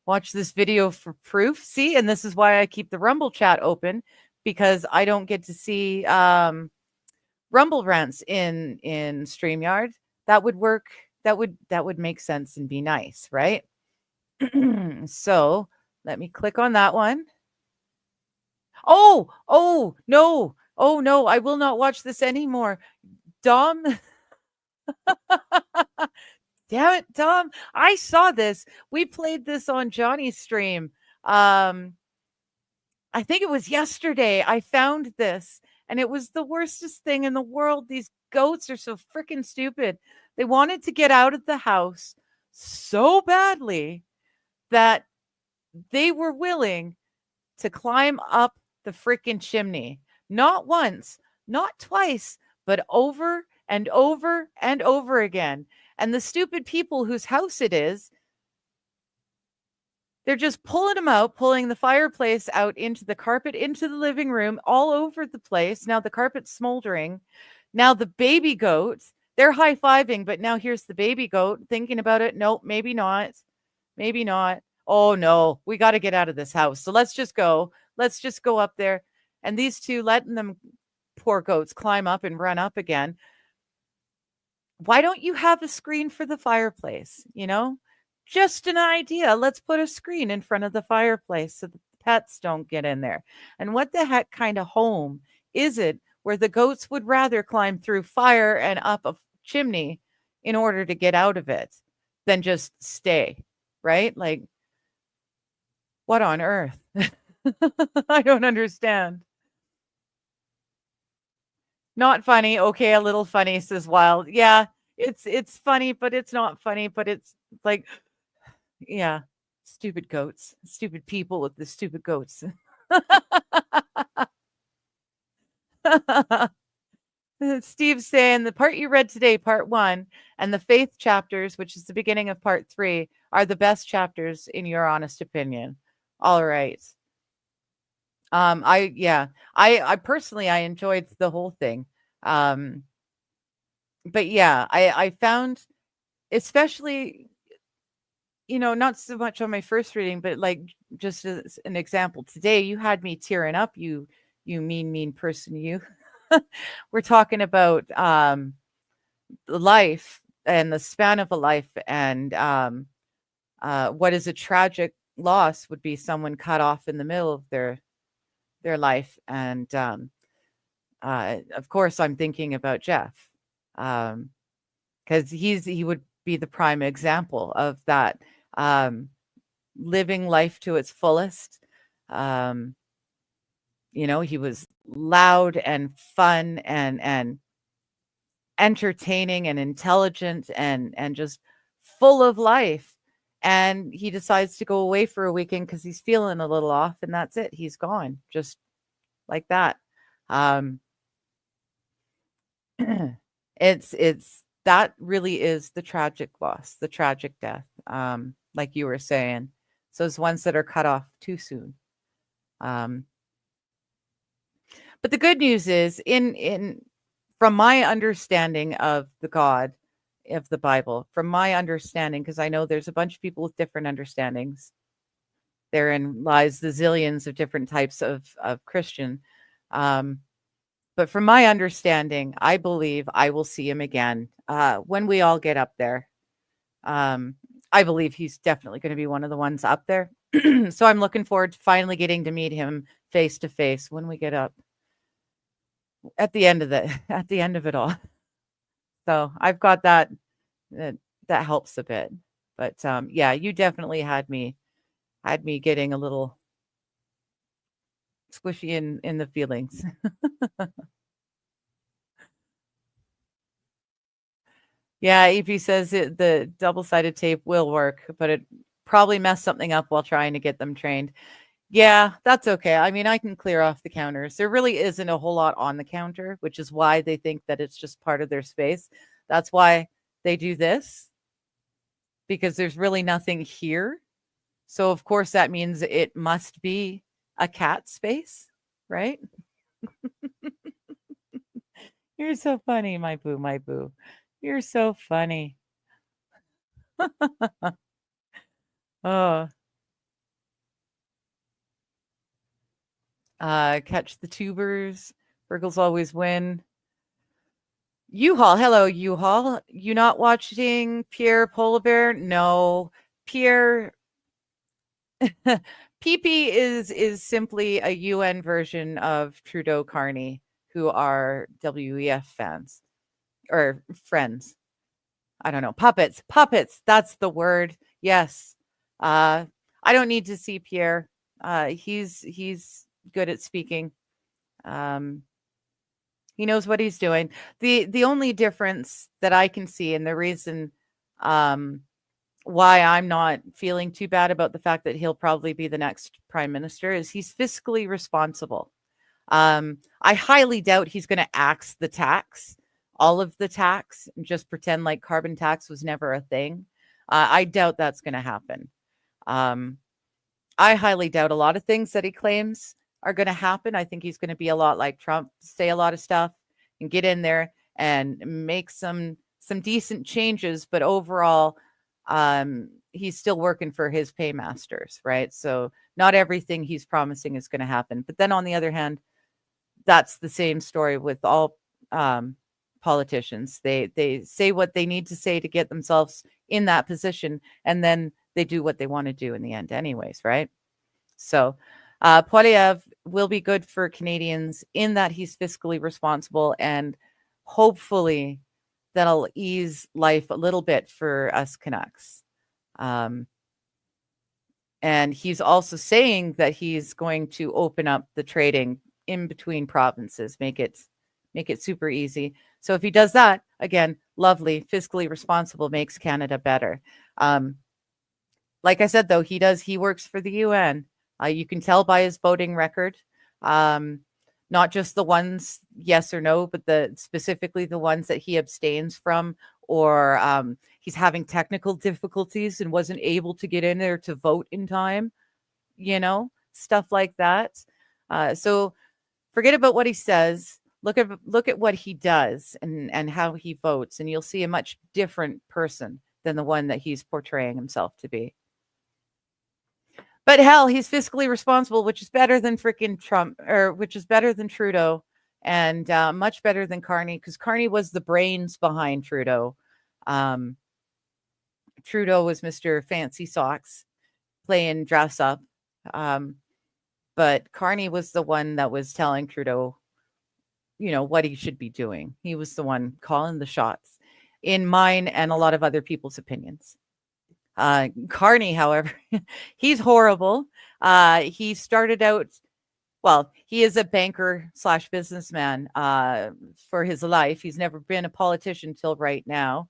Watch this video for proof. See, and this is why I keep the Rumble chat open, because I don't get to see Rumble rants in StreamYard. That would work. That would make sense and be nice, right? So let me click on that one. Oh no. Oh no, I will not watch this anymore. Dom. Damn it, Dom. I saw this. We played this on Johnny's stream. I think it was yesterday. I found this, and it was the worstest thing in the world. These goats are so freaking stupid. They wanted to get out of the house so badly that they were willing to climb up the freaking chimney. Not once, not twice, but over and over and over again. And the stupid people whose house it is, they're just pulling them out, pulling the fireplace out into the carpet, into the living room, all over the place. Now the carpet's smoldering. Now the baby goats, they're high-fiving, but now here's the baby goat thinking about it. Nope, maybe not. Maybe not. Oh no, we got to get out of this house. So let's just go. Let's just go up there. And these two letting them, poor goats, climb up and run up again. Why don't you have a screen for the fireplace? You know, just an idea. Let's put a screen in front of the fireplace so that the pets don't get in there. And what the heck kind of home is it where the goats would rather climb through fire and up a chimney in order to get out of it than just stay, right? Like, what on earth? I don't understand. Not funny. Okay, a little funny, says Wild. Yeah, it's funny, but it's not funny, but it's like, yeah, stupid goats, stupid people with the stupid goats. Steve's saying the part you read today, part 1, and the faith chapters, which is the beginning of part 3, are the best chapters in your honest opinion. All right. I personally, I enjoyed the whole thing. But yeah, I found, especially, not so much on my first reading, but like just as an example, today you had me tearing up, you mean person, you. We're talking about life and the span of a life, and what is a tragic loss would be someone cut off in the middle of their life. And of course I'm thinking about Jeff, because he would be the prime example of that, living life to its fullest. He was loud and fun and entertaining and intelligent and just full of life. And he decides to go away for a weekend because he's feeling a little off, and that's it. He's gone, just like that. It's that really is the tragic loss, the tragic death, like you were saying. So it's ones that are cut off too soon. But the good news is, from my understanding of the God of the Bible, from my understanding, because I know there's a bunch of people with different understandings. Therein lies the zillions of different types of Christian. But from my understanding, I believe I will see him again when we all get up there. I believe he's definitely going to be one of the ones up there. So I'm looking forward to finally getting to meet him face to face when we get up at the end of it all. So I've got that helps a bit. But yeah, you definitely had me getting a little squishy in the feelings. Yeah, EP says the double-sided tape will work, but it probably messed something up while trying to get them trained. Yeah, that's okay. I mean, I can clear off the counters. There really isn't a whole lot on the counter, which is why they think that it's just part of their space. That's why they do this, because there's really nothing here. So, of course, that means it must be a cat space, right? You're so funny, my boo, my boo. You're so funny. Oh, catch the tubers. Burgles always win. U-Haul, hello, U-Haul. You not watching Pierre Polar Bear? No, Pierre. PP is simply a UN version of Trudeau Carney, who are WEF fans or friends. I don't know. Puppets. Puppets. That's the word. Yes. I don't need to see Pierre. He's good at speaking. Um, he knows what he's doing. The only difference that I can see, and the reason um, why I'm not feeling too bad about the fact that he'll probably be the next prime minister, is he's fiscally responsible. I highly doubt he's going to axe the tax, all of the tax, and just pretend like carbon tax was never a thing. I doubt that's going to happen. Um, I highly doubt a lot of things that he claims are going to happen. I think he's going to be a lot like Trump, say a lot of stuff and get in there and make some decent changes, but overall, he's still working for his paymasters, right? So not everything he's promising is going to happen. But then on the other hand, that's the same story with all politicians. They say what they need to say to get themselves in that position, and then they do what they want to do in the end, anyways, right? So Poilievre will be good for Canadians in that he's fiscally responsible, and hopefully that'll ease life a little bit for us Canucks. And he's also saying that he's going to open up the trading in between provinces, make it super easy. So if he does that, again, lovely, fiscally responsible, makes Canada better. Like I said, though, he works for the UN. You can tell by his voting record, not just the ones yes or no, but specifically the ones that he abstains from, or he's having technical difficulties and wasn't able to get in there to vote in time, stuff like that. So forget about what he says. Look at what he does and how he votes, and you'll see a much different person than the one that he's portraying himself to be. But hell, he's fiscally responsible, which is better than freaking Trump, or which is better than Trudeau, and much better than Carney, because Carney was the brains behind Trudeau. Trudeau was Mr. Fancy Socks, playing dress up. But Carney was the one that was telling Trudeau, what he should be doing. He was the one calling the shots, in mine and a lot of other people's opinions. Carney, however, he's horrible. He started out, well, he is a banker / businessman for his life. He's never been a politician till right now.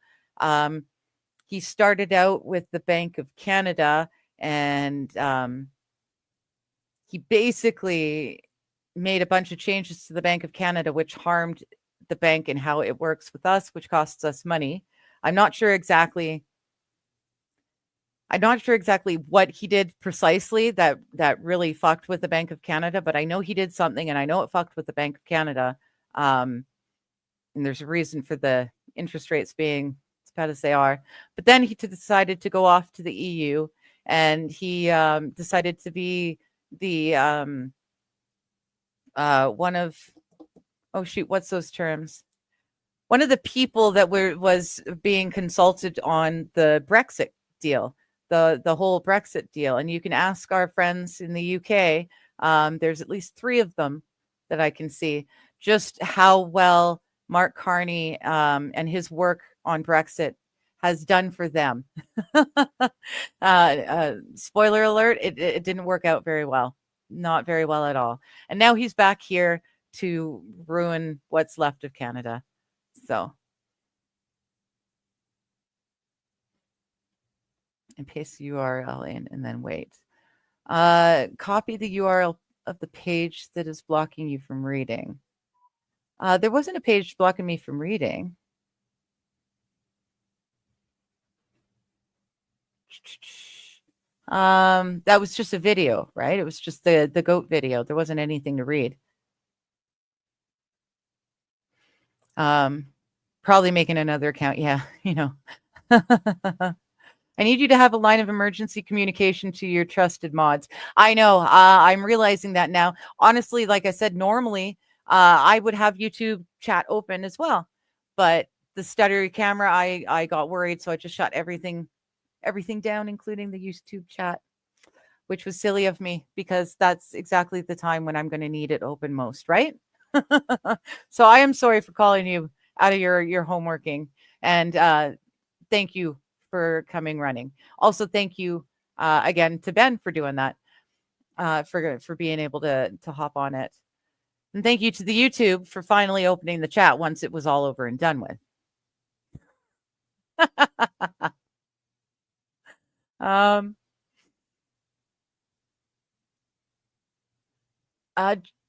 He started out with the Bank of Canada, and he basically made a bunch of changes to the Bank of Canada, which harmed the bank and how it works with us, which costs us money. I'm not sure exactly what he did precisely that really fucked with the Bank of Canada, but I know he did something, and I know it fucked with the Bank of Canada. And there's a reason for the interest rates being as bad as they are. But then he decided to go off to the EU, and he decided to be the one of, oh shoot, what's those terms? One of the people that was being consulted on the Brexit deal. The whole Brexit deal. And you can ask our friends in the UK, there's at least 3 of them that I can see, just how well Mark Carney and his work on Brexit has done for them. Spoiler alert, it didn't work out very well. Not very well at all. And now he's back here to ruin what's left of Canada. So, and paste the URL in and then wait. Copy the URL of the page that is blocking you from reading. There wasn't a page blocking me from reading. That was just a video, right? It was just the goat video. There wasn't anything to read. Probably making another account. Yeah, you know. I need you to have a line of emergency communication to your trusted mods. I know. I'm realizing that now. Honestly, like I said, normally I would have YouTube chat open as well, but the stuttery camera, I got worried, so I just shut everything down, including the YouTube chat, which was silly of me because that's exactly the time when I'm going to need it open most, right? So I am sorry for calling you out of your homeworking, and thank you for coming running. Also, thank you again to Ben for doing that, for being able to hop on it, and thank you to the YouTube for finally opening the chat once it was all over and done with.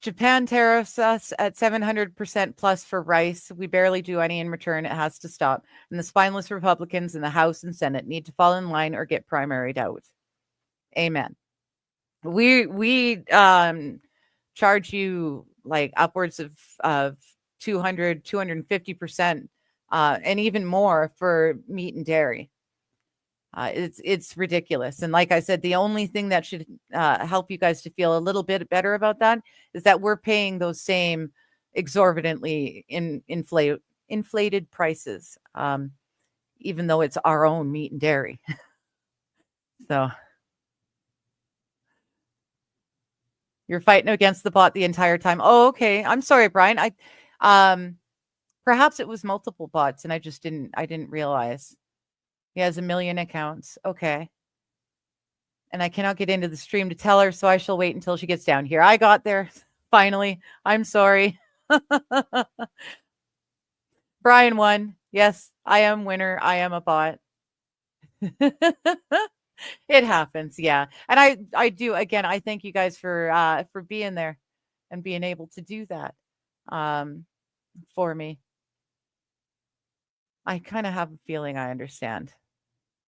Japan tariffs us at 700% plus for rice. We barely do any in return. It has to stop. And the spineless Republicans in the House and Senate need to fall in line or get primaried out. Amen. We charge you like upwards of 200, 250%, and even more for meat and dairy. It's ridiculous. And like I said, the only thing that should help you guys to feel a little bit better about that is that we're paying those same exorbitantly inflated prices, even though it's our own meat and dairy. So you're fighting against the bot the entire time. Oh, okay. I'm sorry, Brian. Perhaps it was multiple bots and I didn't realize. He has 1 million accounts. Okay. And I cannot get into the stream to tell her, so I shall wait until she gets down here. I got there. Finally. I'm sorry. Brian won. Yes, I am winner. I am a bot. It happens. Yeah. And I do, again, I thank you guys for being there and being able to do that for me. I kind of have a feeling I understand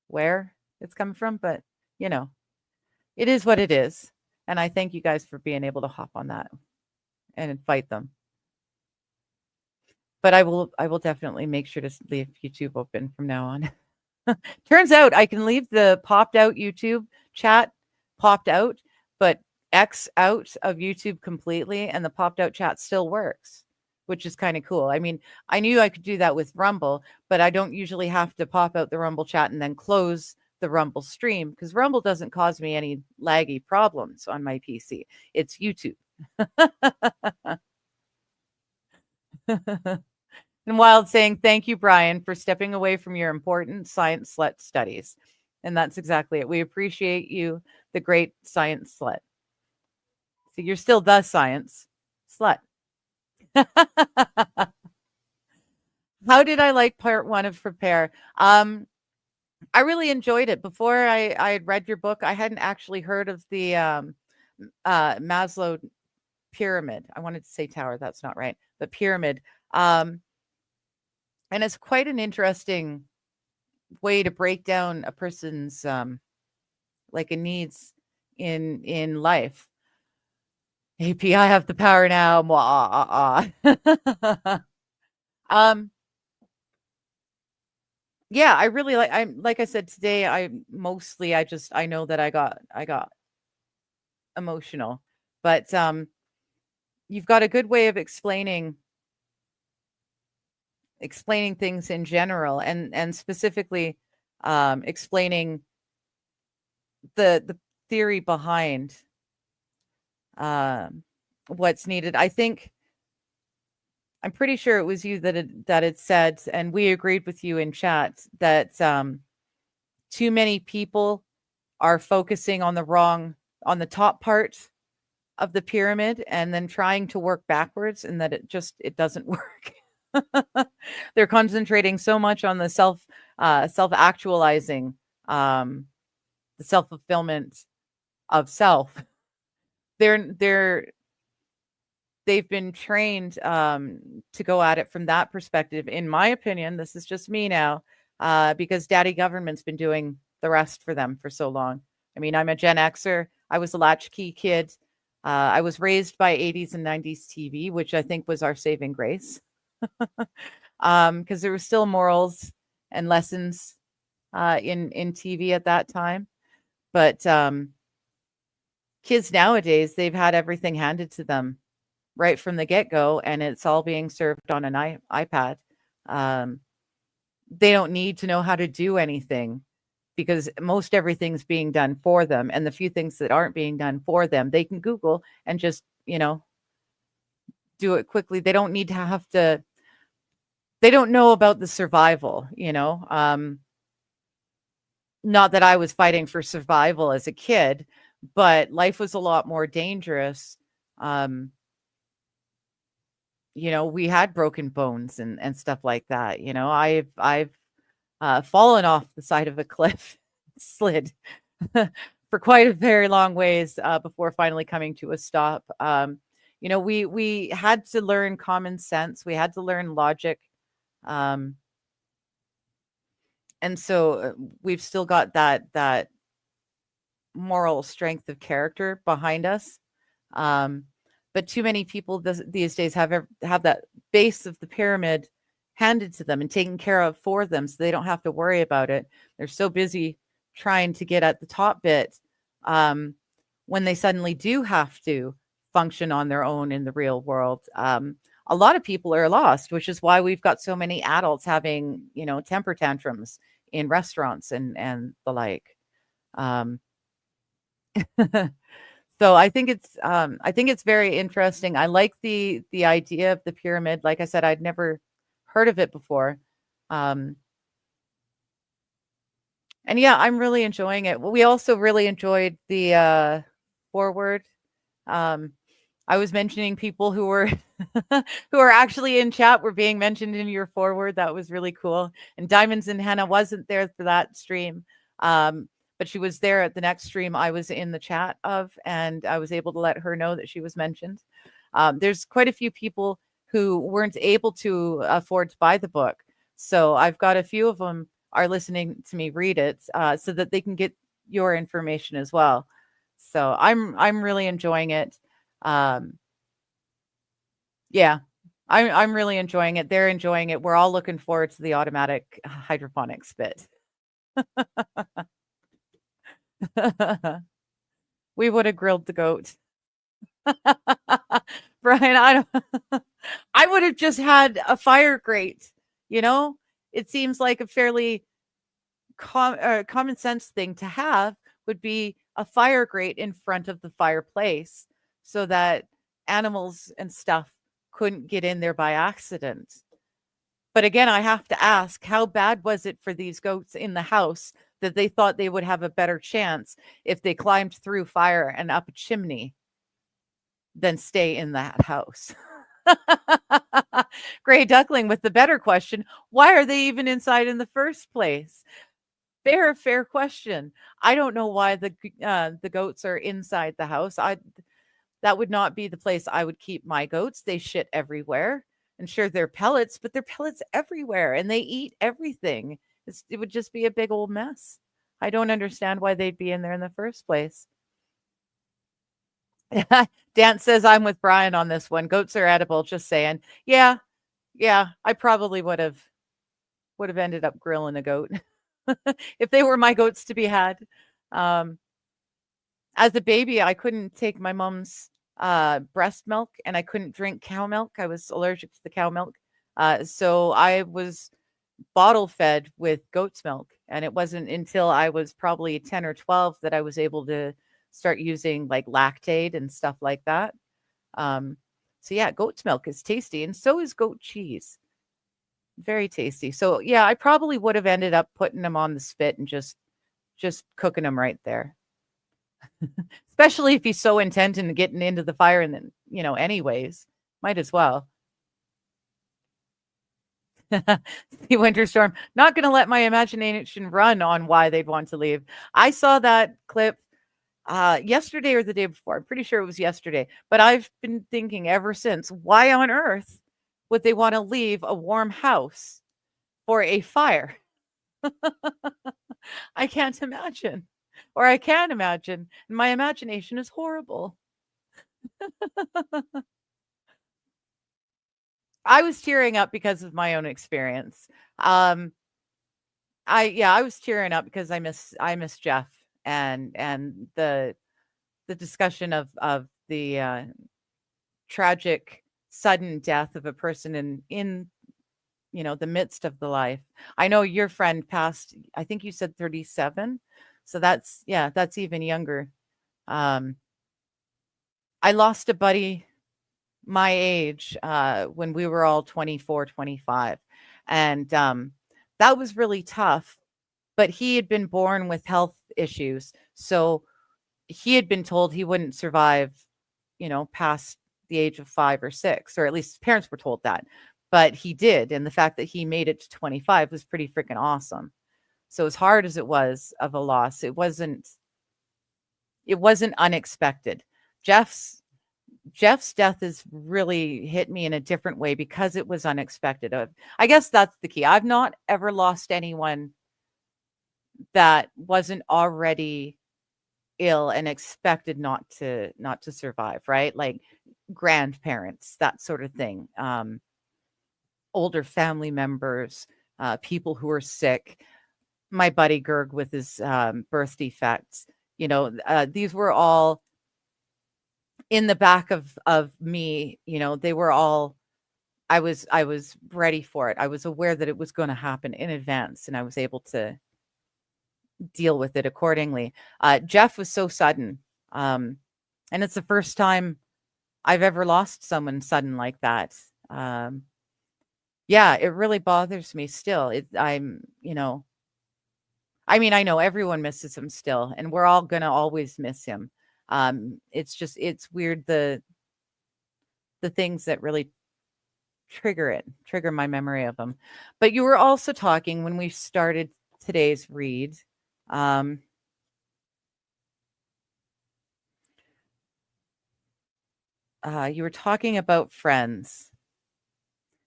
where it's coming from, but you know, it is what it is. And I thank you guys for being able to hop on that and fight them. But I will definitely make sure to leave YouTube open from now on. Turns out I can leave the popped out YouTube chat popped out, but X out of YouTube completely, and the popped out chat still works, which is kind of cool. I mean, I knew I could do that with Rumble, but I don't usually have to pop out the Rumble chat and then close the Rumble stream because Rumble doesn't cause me any laggy problems on my PC. It's YouTube. And Wild saying, thank you, Brian, for stepping away from your important science slut studies. And that's exactly it. We appreciate you, the great science slut. So you're still the science slut. How did I like part 1 of Prepare? I really enjoyed it. Before I had read your book, I hadn't actually heard of the Maslow pyramid. I wanted to say tower. That's not right. The pyramid. And it's quite an interesting way to break down a person's like a needs in life. AP, I have the power now. Yeah, I really like I said today, I know that I got emotional. But you've got a good way of explaining things in general and specifically explaining the theory behind what's needed. I'm pretty sure it was you that it said, and we agreed with you in chat, that too many people are focusing on the top part of the pyramid and then trying to work backwards, and that it doesn't work. They're concentrating so much on the self-actualizing, the self-fulfillment of self. They're they've been trained to go at it from that perspective. In my opinion, this is just me now, because daddy government's been doing the rest for them for so long. I mean, I'm a Gen Xer. I was a latchkey kid. I was raised by 80s and 90s TV, which I think was our saving grace, because there were still morals and lessons in TV at that time. But kids nowadays, they've had everything handed to them right from the get-go, and it's all being served on an iPad. They don't need to know how to do anything because most everything's being done for them, and the few things that aren't being done for them, they can Google and just, do it quickly. They don't need to have to they don't know about the survival, not that I was fighting for survival as a kid, but life was a lot more dangerous. We had broken bones and stuff like that. I've fallen off the side of a cliff, slid for quite a very long ways before finally coming to a stop. We had to learn common sense. We had to learn logic. And so we've still got that moral strength of character behind us. But too many people these days have that base of the pyramid handed to them and taken care of for them, so they don't have to worry about it. They're so busy trying to get at the top bit, when they suddenly do have to function on their own in the real world. A lot of people are lost, which is why we've got so many adults having, temper tantrums in restaurants and the like. So I think it's very interesting. I like the idea of the pyramid. Like I said, I'd never heard of it before. And yeah, I'm really enjoying it. We also really enjoyed the forward. I was mentioning people who were who are actually in chat were being mentioned in your forward. That was really cool. And Diamonds and Henna wasn't there for that stream. But she was there at the next stream I was in the chat of, and I was able to let her know that she was mentioned. There's quite a few people who weren't able to afford to buy the book. So I've got a few of them are listening to me read it so that they can get your information as well. So I'm really enjoying it. Yeah, I'm really enjoying it. They're enjoying it. We're all looking forward to the automatic hydroponic spit. We would have grilled the goat. Brian, I would have just had a fire grate, It seems like a fairly common sense thing to have would be a fire grate in front of the fireplace so that animals and stuff couldn't get in there by accident. But again, I have to ask, how bad was it for these goats in the house that they thought they would have a better chance if they climbed through fire and up a chimney than stay in that house? Gray Duckling with the better question. Why are they even inside in the first place? Fair question. I don't know why the goats are inside the house. That would not be the place I would keep my goats. They shit everywhere. And sure, they're pellets, but they're pellets everywhere and they eat everything. It would just be a big old mess. I don't understand why they'd be in there in the first place. Dan says I'm with Brian on this one. Goats are edible, just saying. Yeah, I probably would have ended up grilling a goat if they were my goats to be had. As a baby, I couldn't take my mom's breast milk and I couldn't drink cow milk. I was allergic to the cow milk. So I was bottle fed with goat's milk. And it wasn't until I was probably 10 or 12 that I was able to start using like Lactaid and stuff like that. So yeah, goat's milk is tasty. And so is goat cheese. Very tasty. So yeah, I probably would have ended up putting them on the spit and just cooking them right there. Especially if he's so intent in getting into the fire and then, anyways, might as well. See, Winterstorm, not going to let my imagination run on why they'd want to leave. I saw that clip yesterday or the day before. I'm pretty sure it was yesterday. But I've been thinking ever since, why on earth would they want to leave a warm house for a fire? I can't imagine. Or I can imagine. And my imagination is horrible. I was tearing up because of my own experience. I was tearing up because I miss Jeff and the discussion of the tragic sudden death of a person in the midst of the life. I know your friend passed, I think you said 37. So that's even younger. I lost a buddy my age when we were all 24, 25. And that was really tough. But he had been born with health issues. So he had been told he wouldn't survive, past the age of 5 or 6, or at least his parents were told that. But he did. And the fact that he made it to 25 was pretty freaking awesome. So as hard as it was of a loss, it wasn't unexpected. Jeff's death has really hit me in a different way because it was unexpected. I guess that's the key. I've not ever lost anyone that wasn't already ill and expected not to survive, right? Like grandparents, that sort of thing. Older family members, people who are sick. My buddy Gerg with his birth defects. These were all in the back of me. They were all. I was ready for it. I was aware that it was going to happen in advance, and I was able to deal with it accordingly. Jeff was so sudden, and it's the first time I've ever lost someone sudden like that. Yeah, it really bothers me still. I know everyone misses him still, and we're all gonna always miss him. It's weird the things that really trigger my memory of him. But you were also talking when we started today's read. You were talking about friends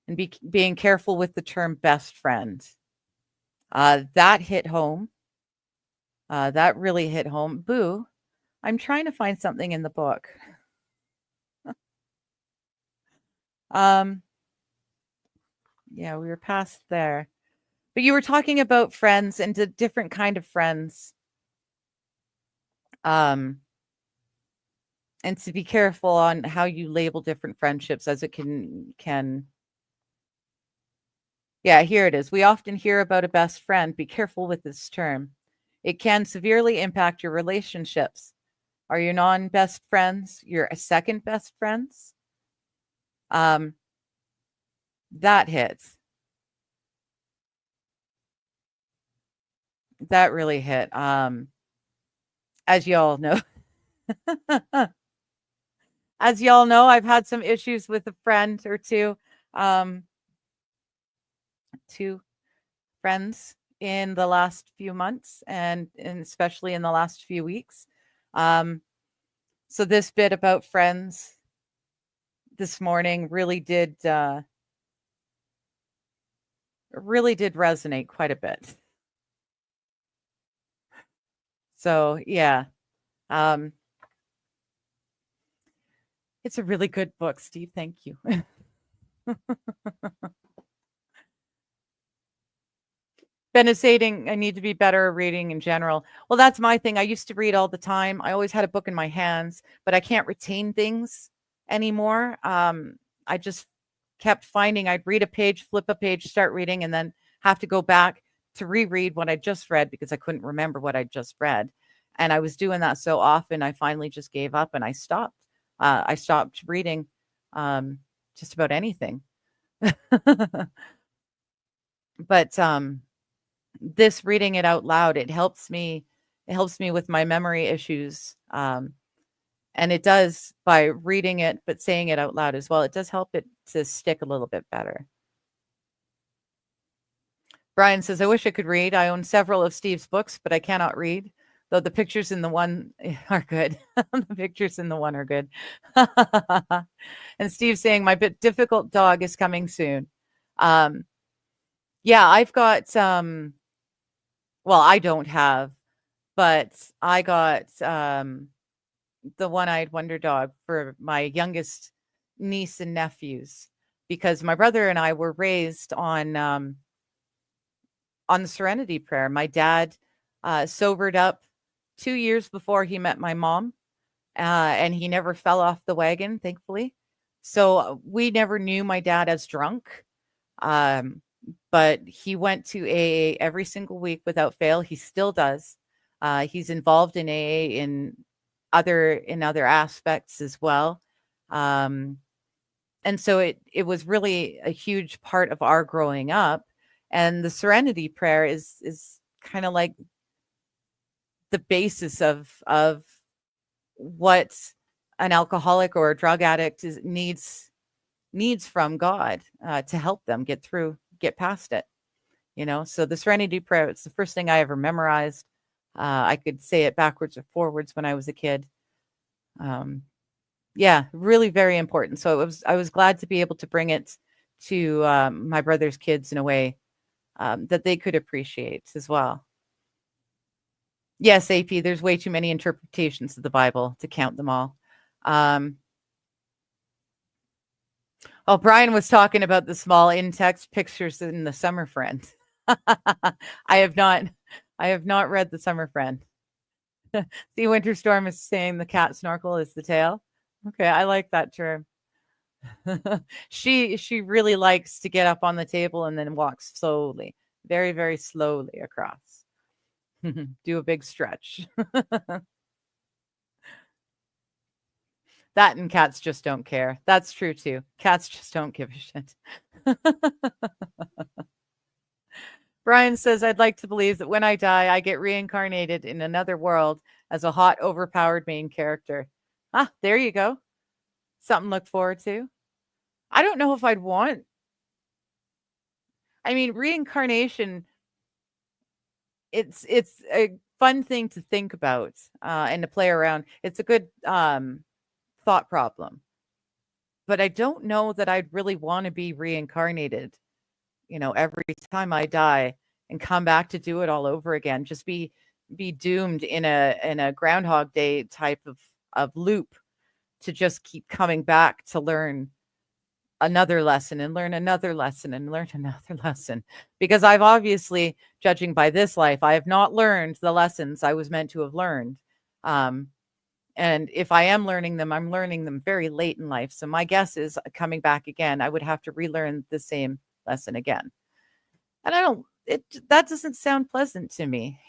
and being careful with the term best friend. That hit home. That really hit home. Boo, I'm trying to find something in the book. Yeah, we were past there. But you were talking about friends and the different kind of friends. And to be careful on how you label different friendships, as it can. Yeah, here it is. We often hear about a best friend. Be careful with this term. It can severely impact your relationships. Are your non-best friends your second best friends? That hits. That really hit. As y'all know, I've had some issues with a friend or two. Two friends in the last few months and especially in the last few weeks. So this bit about friends this morning really did resonate quite a bit. So yeah, it's a really good book, Steve. Thank you. Ben is saying I need to be better at reading in general. Well, that's my thing. I used to read all the time. I always had a book in my hands, but I can't retain things anymore. I just kept finding I'd read a page, flip a page, start reading, and then have to go back to reread what I just read because I couldn't remember what I just read. And I was doing that so often, I finally just gave up and I stopped. I stopped reading just about anything. But this reading it out loud, it helps me with my memory issues. And it does by reading it, but saying it out loud as well. It does help it to stick a little bit better. Brian says, I wish I could read. I own several of Steve's books, but I cannot read. Though the pictures in the one are good. The pictures in the one are good. And Steve's saying my bit difficult dog is coming soon. Yeah, I've got well, I don't have, but I got the one-eyed wonder dog for my youngest niece and nephews because my brother and I were raised on the Serenity Prayer. My dad sobered up 2 years before he met my mom, and he never fell off the wagon, thankfully. So we never knew my dad as drunk. But he went to AA every single week without fail. He still does. He's involved in AA in other aspects as well. And so it was really a huge part of our growing up. And the Serenity Prayer is kind of like the basis of what an alcoholic or a drug addict needs from God to help them get past it. So the Serenity Prayer, it's the first thing I ever memorized. I could say it backwards or forwards when I was a kid. Yeah, really very important. So I was glad to be able to bring it to my brother's kids in a way that they could appreciate as well. Yes, AP, there's way too many interpretations of the Bible to count them all. Oh, Brian was talking about the small in-text pictures in the Summer Friend. I have not read the Summer Friend. See, Winter Storm is saying the cat snorkel is the tail. Okay, I like that term. She really likes to get up on the table and then walk slowly, very, very slowly across. Do a big stretch. That and cats just don't care. That's true too. Cats just don't give a shit. Brian says, I'd like to believe that when I die, I get reincarnated in another world as a hot, overpowered main character. Ah, there you go. Something to look forward to. I don't know if I'd want. I mean, reincarnation, it's a fun thing to think about and to play around. It's a good thought problem. But I don't know that I'd really want to be reincarnated, every time I die and come back to do it all over again. Just be doomed in a Groundhog Day type of loop to just keep coming back to learn another lesson and learn another lesson and learn another lesson. Because I've obviously, judging by this life, I have not learned the lessons I was meant to have learned. And if I am learning them, I'm learning them very late in life. So my guess is coming back again, I would have to relearn the same lesson again. And that doesn't sound pleasant to me,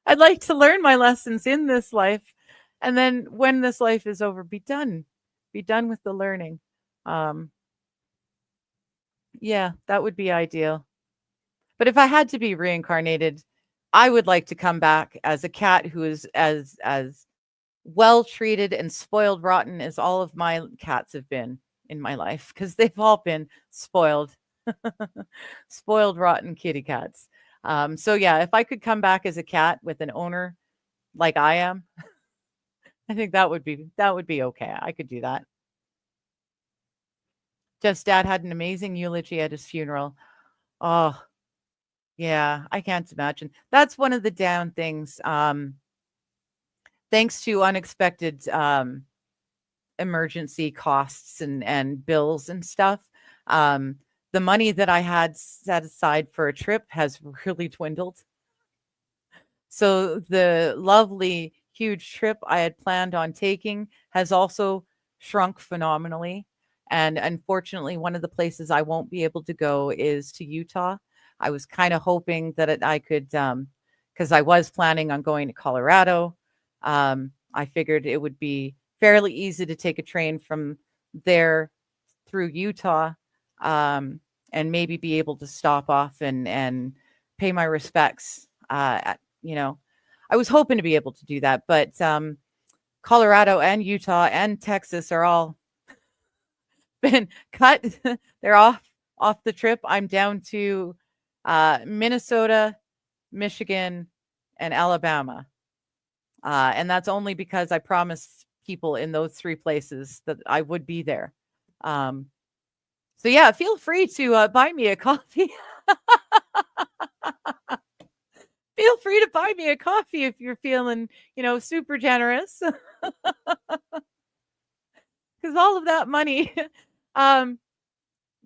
I'd like to learn my lessons in this life. And then when this life is over, be done with the learning. Yeah, that would be ideal. But if I had to be reincarnated, I would like to come back as a cat who is as well treated and spoiled rotten as all of my cats have been in my life, because they've all been spoiled rotten kitty cats. So yeah, if I could come back as a cat with an owner like I am, I think that would be okay. I could do that. Jeff's dad had an amazing eulogy at his funeral. Oh, yeah, I can't imagine. That's one of the down things. Thanks to unexpected emergency costs and bills and stuff, the money that I had set aside for a trip has really dwindled. So the lovely, huge trip I had planned on taking has also shrunk phenomenally. And unfortunately, one of the places I won't be able to go is to Utah. I was kind of hoping that I could, because I was planning on going to Colorado. I figured it would be fairly easy to take a train from there through Utah, and maybe be able to stop off and pay my respects. I was hoping to be able to do that, but Colorado and Utah and Texas are all been cut. They're off the trip. I'm down to Minnesota, Michigan, and Alabama. And that's only because I promised people in those 3 places that I would be there. So yeah, feel free to buy me a coffee. Feel free to buy me a coffee if you're feeling, super generous. Because all of that money,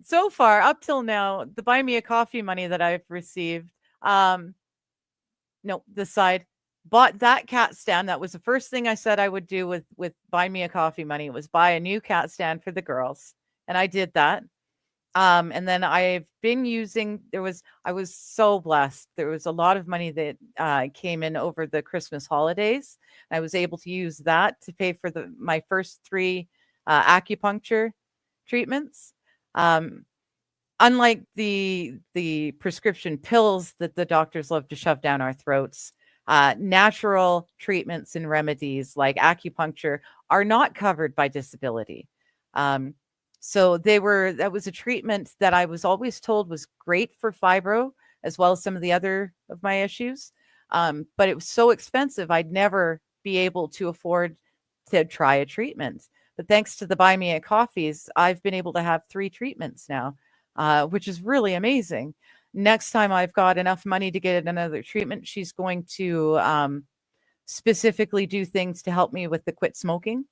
so far up till now, the buy me a coffee money that I've received, no, this side, bought that cat stand. That was the first thing I said I would do with buy me a coffee money, was buy a new cat stand for the girls, and I did that. And then I've been using, I was so blessed. There was a lot of money that came in over the Christmas holidays. I was able to use that to pay for my first 3 acupuncture treatments. Unlike the prescription pills that the doctors love to shove down our throats, natural treatments and remedies like acupuncture are not covered by disability. So that was a treatment that I was always told was great for fibro, as well as some of the other of my issues. But it was so expensive, I'd never be able to afford to try a treatment. But thanks to the Buy Me a Coffees, I've been able to have 3 treatments now, which is really amazing. Next time I've got enough money to get another treatment, she's going to specifically do things to help me with the quit smoking.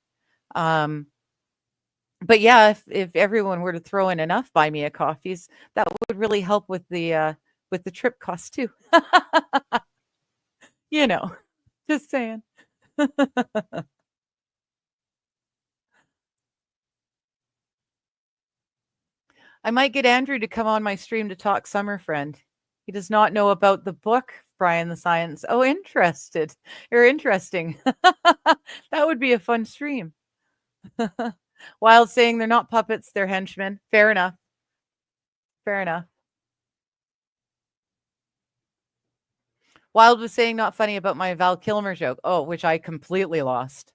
But yeah, if everyone were to throw in enough Buy Me a Coffees, that would really help with the trip cost too. Just saying. I might get Andrew to come on my stream to talk Summer Friend. He does not know about the book, Brian the Science. Oh, interesting. That would be a fun stream. Wild saying they're not puppets, they're henchmen. Fair enough. Wild was saying not funny about my Val Kilmer joke. Oh, which I completely lost.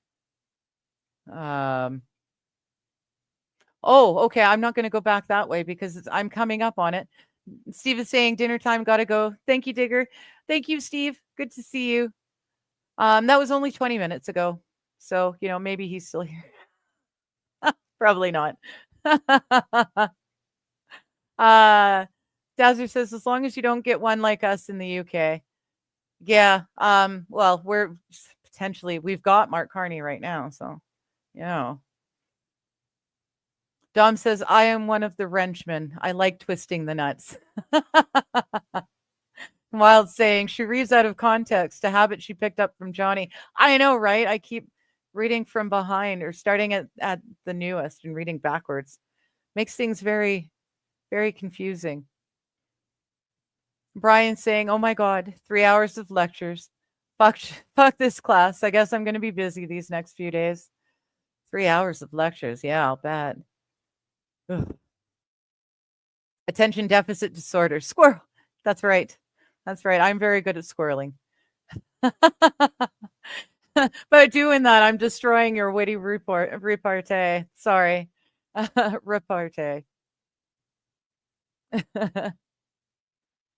Oh, okay. I'm not going to go back that way because I'm coming up on it. Steve is saying dinner time, gotta go. Thank you, Digger. Thank you, Steve. Good to see you. That was only 20 minutes ago. So, maybe he's still here. Probably not. Dazzler says, as long as you don't get one like us in the UK. Yeah. Well, we've got Mark Carney right now. So, Dom says, I am one of the wrenchmen. I like twisting the nuts. Wild saying, she reads out of context, a habit she picked up from Johnny. I know, right? I keep reading from behind or starting at the newest and reading backwards. Makes things very, very confusing. Brian saying, oh my God, 3 hours of lectures. Fuck this class. I guess I'm going to be busy these next few days. 3 hours of lectures. Yeah, I'll bet. Ugh. Attention deficit disorder. Squirrel. That's right. I'm very good at squirreling. By doing that, I'm destroying your witty repartee. Sorry. Repartee.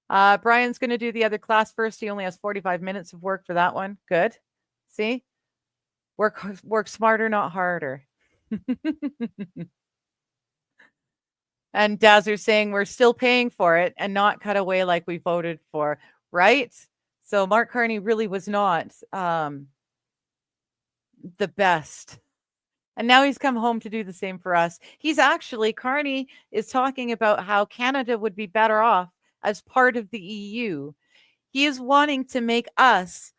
Brian's going to do the other class first. He only has 45 minutes of work for that one. Good. See? Work smarter, not harder. And Dazzer's saying we're still paying for it and not cut away like we voted for, right? So Mark Carney really was not the best. And now he's come home to do the same for us. Carney is talking about how Canada would be better off as part of the EU. He is wanting to make us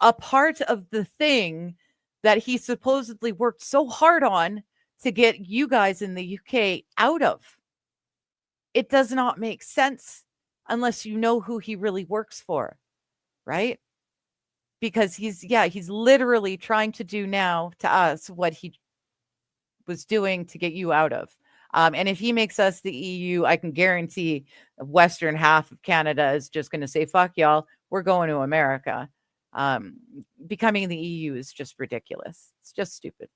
a part of the thing that he supposedly worked so hard on to get you guys in the UK out of. It does not make sense unless you know who he really works for, right? Because he's literally trying to do now to us what he was doing to get you out of. And if he makes us the EU, I can guarantee the western half of Canada is just going to say, fuck y'all, we're going to America. Becoming the EU is just ridiculous. It's just stupid.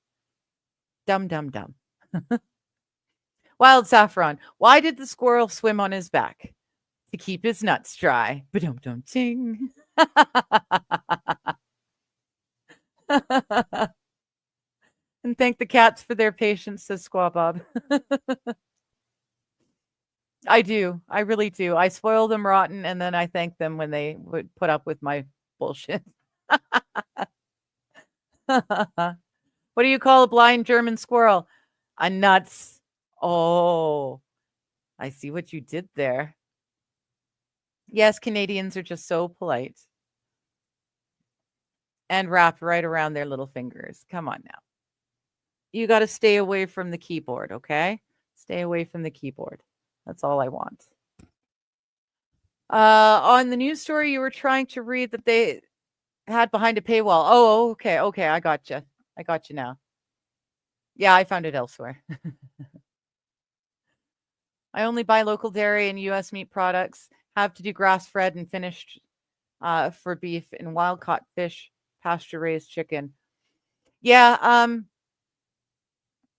Dumb. Wild Saffron, why did the squirrel swim on his back? to keep his nuts dry. Ba-dum-dum-ting. And thank the cats for their patience, says Squaw Bob. I do. I really do. I spoil them rotten, and then I thank them when they would put up with my bullshit. What do you call a blind German squirrel? A nuts. Oh, I see what you did there. Yes, Canadians are just so polite and wrapped right around their little fingers. Come on now. You got to stay away from the keyboard, okay? Stay away from the keyboard. That's all I want. On the news story you were trying to read that they had behind a paywall. Oh, okay. Okay. I got you. I got you now. Yeah, I found it elsewhere. I only buy local dairy and U.S. meat products. Have to do grass-fed and finished for beef and wild-caught fish, pasture-raised chicken. Yeah,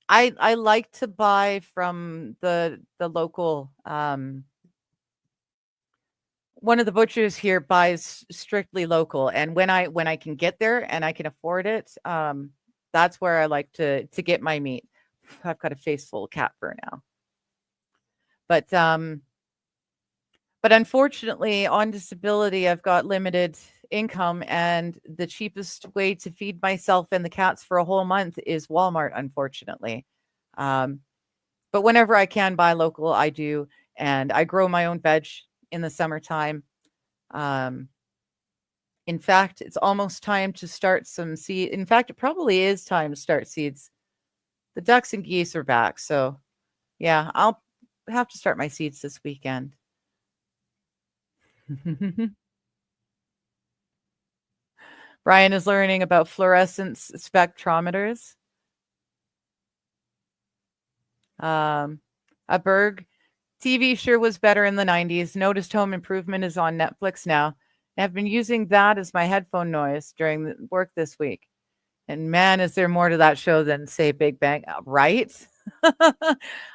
I like to buy from the local. One of the butchers here buys strictly local, and when I can get there and I can afford it, that's where I like to get my meat. I've got a face full of cat fur now. But unfortunately, on disability, I've got limited income, and the cheapest way to feed myself and the cats for a whole month is Walmart, unfortunately. But whenever I can buy local, I do, and I grow my own veg in the summertime. In fact, it's almost time to start some seed. In fact, it probably is time to start seeds. The ducks and geese are back, so yeah, I'll have to start my seeds this weekend. Brian is learning about fluorescence spectrometers. A Berg TV sure was better in the 90s. Noticed Home Improvement is on Netflix now. I've been using that as my headphone noise during the work this week. And man, is there more to that show than, say, Big Bang, right?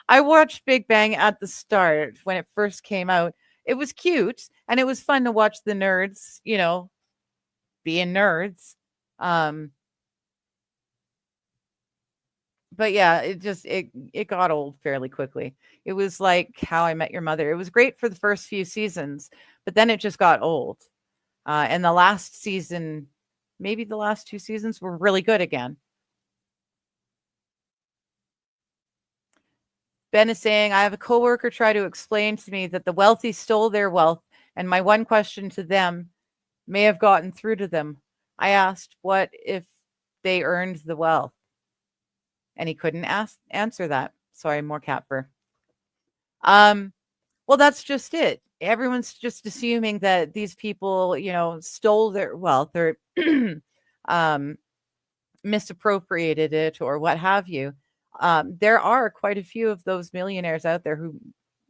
I watched Big Bang at the start when it first came out. It was cute, and it was fun to watch the nerds, being nerds. But yeah, it got old fairly quickly. It was like How I Met Your Mother. It was great for the first few seasons, but then it just got old. And the last season, maybe the last 2 seasons, were really good again. Ben is saying, I have a coworker try to explain to me that the wealthy stole their wealth, and my one question to them may have gotten through to them. I asked, what if they earned the wealth? And he couldn't answer that. Sorry, more cat fur. Well, that's just it. Everyone's just assuming that these people, stole their wealth or misappropriated it or what have you. There are quite a few of those millionaires out there who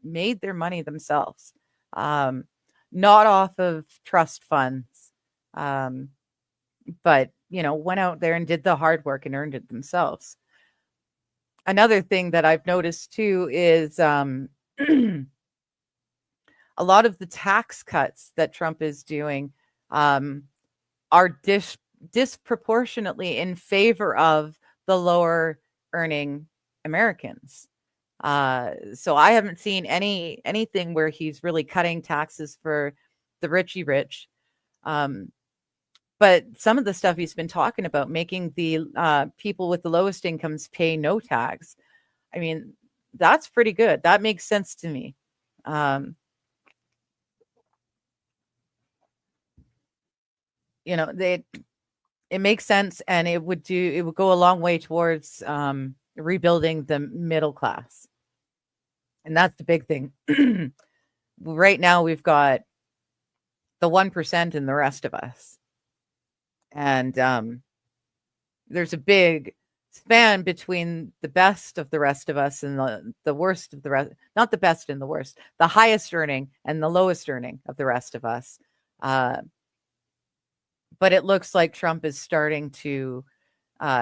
made their money themselves, not off of trust funds, but, went out there and did the hard work and earned it themselves. Another thing that I've noticed too is a lot of the tax cuts that Trump is doing are disproportionately in favor of the lower earning Americans. So I haven't seen anything where he's really cutting taxes for the richy rich. But some of the stuff he's been talking about, making the people with the lowest incomes pay no tax. I mean, that's pretty good. That makes sense to me. It makes sense, and it would go a long way towards rebuilding the middle class. And that's the big thing. Right now, we've got the 1% and the rest of us. And there's a big span between the best of the rest of us and the worst of the rest. Not the best and the worst, the highest earning and the lowest earning of the rest of us. But it looks like Trump is starting to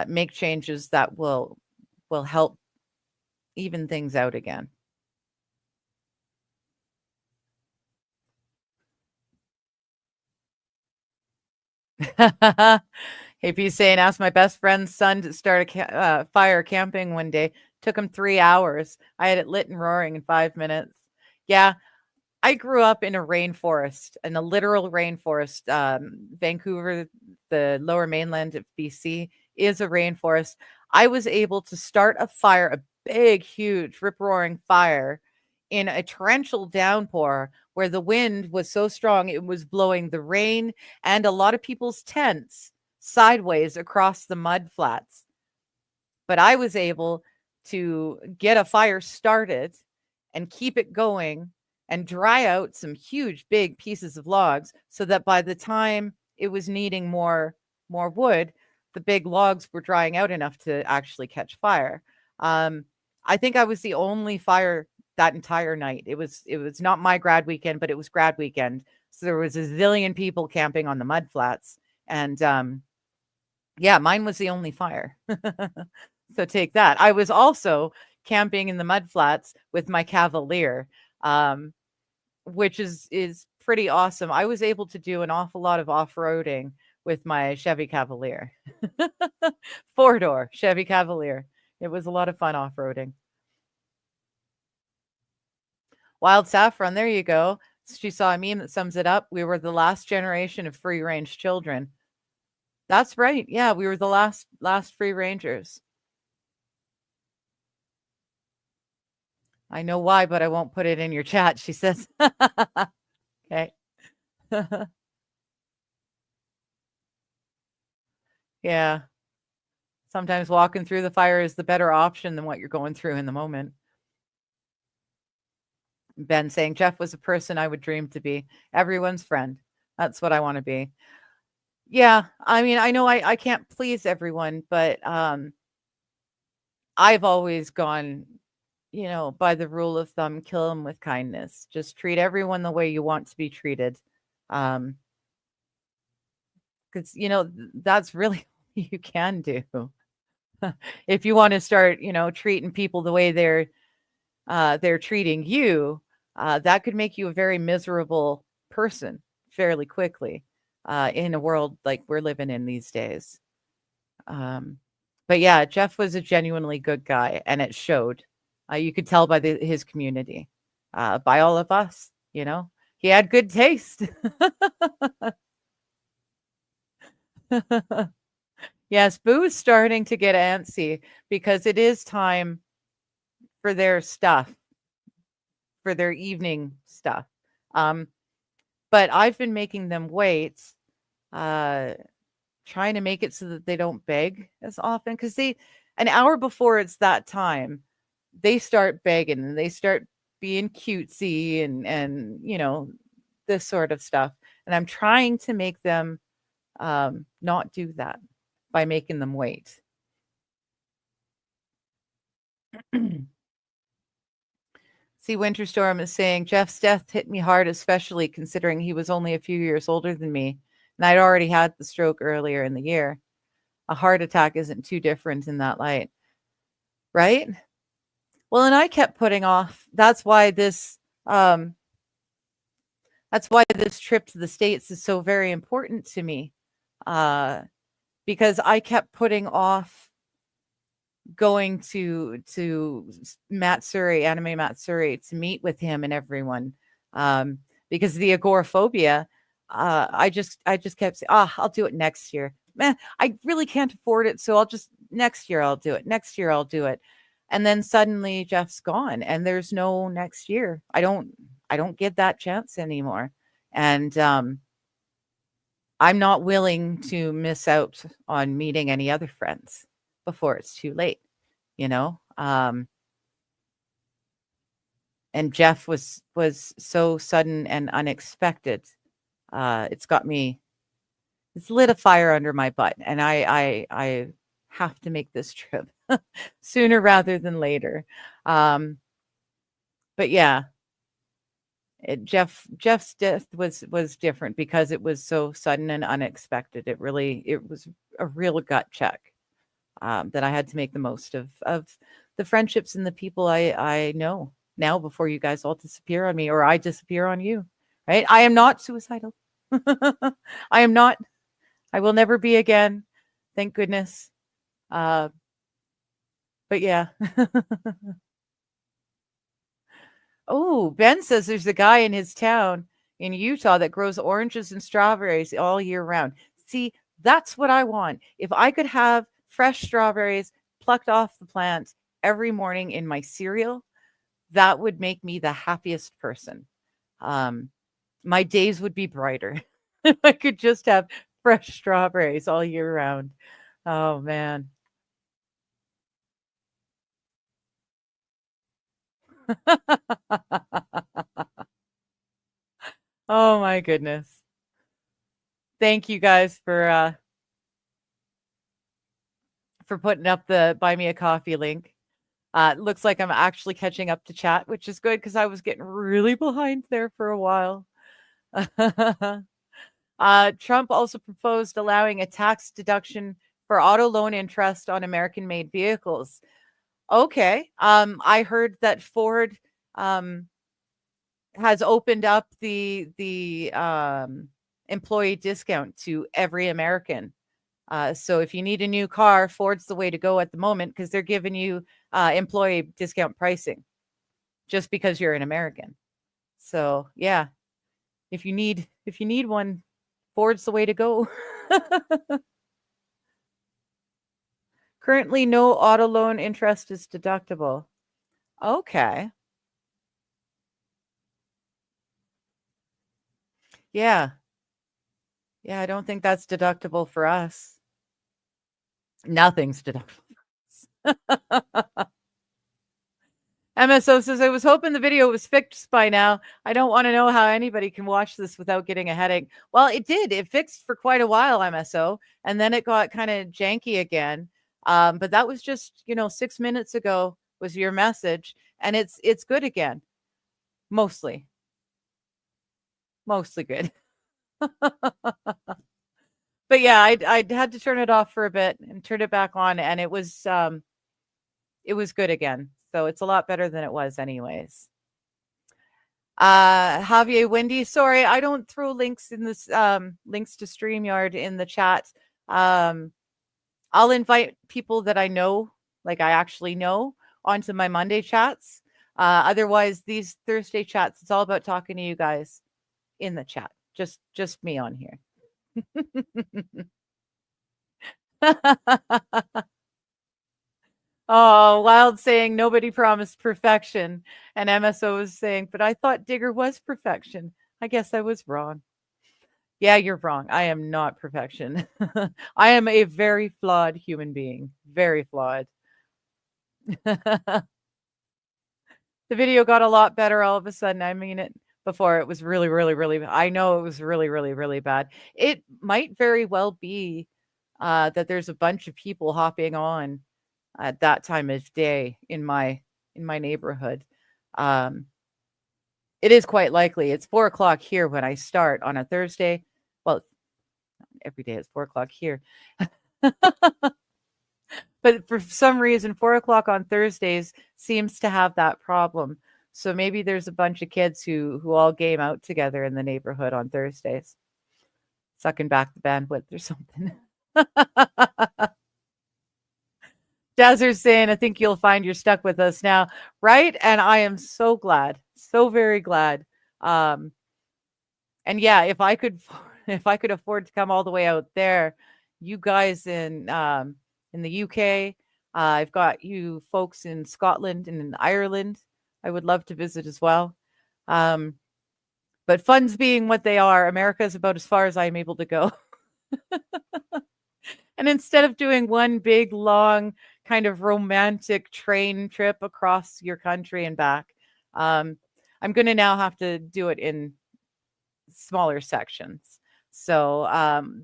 make changes that will help even things out again. Hey, P saying, asked my best friend's son to start a fire camping one day. Took him 3 hours. I had it lit and roaring in 5 minutes. Yeah, I grew up in a rainforest, in a literal rainforest. Vancouver, the lower mainland of BC, is a rainforest. I was able to start a fire, a big, huge, rip roaring fire in a torrential downpour where the wind was so strong it was blowing the rain and a lot of people's tents sideways across the mud flats. But I was able to get a fire started and keep it going and dry out some huge big pieces of logs so that by the time it was needing more wood, the big logs were drying out enough to actually catch fire. I think I was the only fire that entire night. It was not my grad weekend, but it was grad weekend. So there was a zillion people camping on the mud flats. And yeah, mine was the only fire. So take that. I was also camping in the mud flats with my Cavalier, which is pretty awesome. I was able to do an awful lot of off-roading with my Chevy Cavalier. 4-door Chevy Cavalier. It was a lot of fun off-roading. Wild Saffron, there you go. She saw a meme that sums it up. We were the last generation of free-range children. That's right. Yeah, we were the last free rangers. I know why, but I won't put it in your chat, she says. Okay. Yeah. Sometimes walking through the fire is the better option than what you're going through in the moment. Ben saying, Jeff was a person I would dream to be. Everyone's friend. That's what I want to be. Yeah. I mean, I know I can't please everyone, but I've always gone, by the rule of thumb, kill them with kindness. Just treat everyone the way you want to be treated. Because, that's really all you can do. If you want to start, treating people the way they're treating you, that could make you a very miserable person fairly quickly in a world like we're living in these days. But yeah, Jeff was a genuinely good guy, and it showed. You could tell by his community, by all of us. He had good taste. Yes, Boo's starting to get antsy because it is time for their stuff, for their evening stuff. But I've been making them wait, trying to make it so that they don't beg as often, because an hour before it's that time, they start begging and they start being cutesy and this sort of stuff. And I'm trying to make them not do that by making them wait. See, Winterstorm is saying, Jeff's death hit me hard, especially considering he was only a few years older than me, and I'd already had the stroke earlier in the year. A heart attack isn't too different in that light, right? Well, and I kept putting off. That's why this trip to the States is so very important to me, because I kept putting off going to Matsuri, Anime Matsuri, to meet with him and everyone, because the agoraphobia. I just kept saying, I'll do it next year. Man, I really can't afford it, so next year I'll do it. Next year I'll do it. And then suddenly Jeff's gone and there's no next year. I don't get that chance anymore. And I'm not willing to miss out on meeting any other friends before it's too late, and Jeff was so sudden and unexpected. It's lit a fire under my butt, and I have to make this trip sooner rather than later. But yeah, Jeff's death was different because it was so sudden and unexpected. It was a real gut check. That I had to make the most of the friendships and the people I know now before you guys all disappear on me, or I disappear on you, right? I am not suicidal. I am not I will never be again. Thank goodness. But yeah. Oh, Ben says there's a guy in his town in Utah that grows oranges and strawberries all year round. See, that's what I want. If I could have fresh strawberries plucked off the plant every morning in my cereal, that would make me the happiest person. Um, my days would be brighter if I could just have fresh strawberries all year round. Oh man. Oh my goodness. Thank you guys for putting up the buy me a coffee link. It looks like I'm actually catching up to chat, which is good because I was getting really behind there for a while. Trump also proposed allowing a tax deduction for auto loan interest on American-made vehicles. Okay. I heard that Ford has opened up the employee discount to every American. So if you need a new car, Ford's the way to go at the moment because they're giving you employee discount pricing just because you're an American. So yeah, if you need one, Ford's the way to go. Currently, no auto loan interest is deductible. Okay. Yeah. Yeah, I don't think that's deductible for us. Nothing's deductible. MSO says, I was hoping the video was fixed by now. I don't want to know how anybody can watch this without getting a headache. Well, it did. It fixed for quite a while, MSO, and then it got kind of janky again. But that was just, 6 minutes ago was your message, and it's good again. Mostly good. But yeah, I had to turn it off for a bit and turn it back on, and it was good again. So it's a lot better than it was anyways. Javier Wendy, sorry, I don't throw links in this links to StreamYard in the chat. I'll invite people that I know, like I actually know, onto my Monday chats. Otherwise, these Thursday chats, it's all about talking to you guys in the chat. Just me on here. Oh, Wild saying nobody promised perfection. And MSO is saying, but I thought Digger was perfection. I guess I was wrong. Yeah, you're wrong. I am not perfection. I am a very flawed human being. Very flawed. The video got a lot better all of a sudden. I mean, before it was really, really, really, I know it was really, really, really bad. It might very well be that there's a bunch of people hopping on at that time of day in my neighborhood. It is quite likely. It's 4:00 here when I start on a Thursday. Well, every day it's 4:00 here. But for some reason, 4:00 on Thursdays seems to have that problem. So maybe there's a bunch of kids who all game out together in the neighborhood on Thursdays, sucking back the bandwidth or something. Dazzer's saying, I think you'll find you're stuck with us now, right? And I am so glad, so very glad. And yeah, if I could afford to come all the way out there, you guys in the UK, I've got you folks in Scotland and in Ireland. I would love to visit as well. But funds being what they are, America is about as far as I'm able to go. And instead of doing one big, long, kind of romantic train trip across your country and back, I'm going to now have to do it in smaller sections. So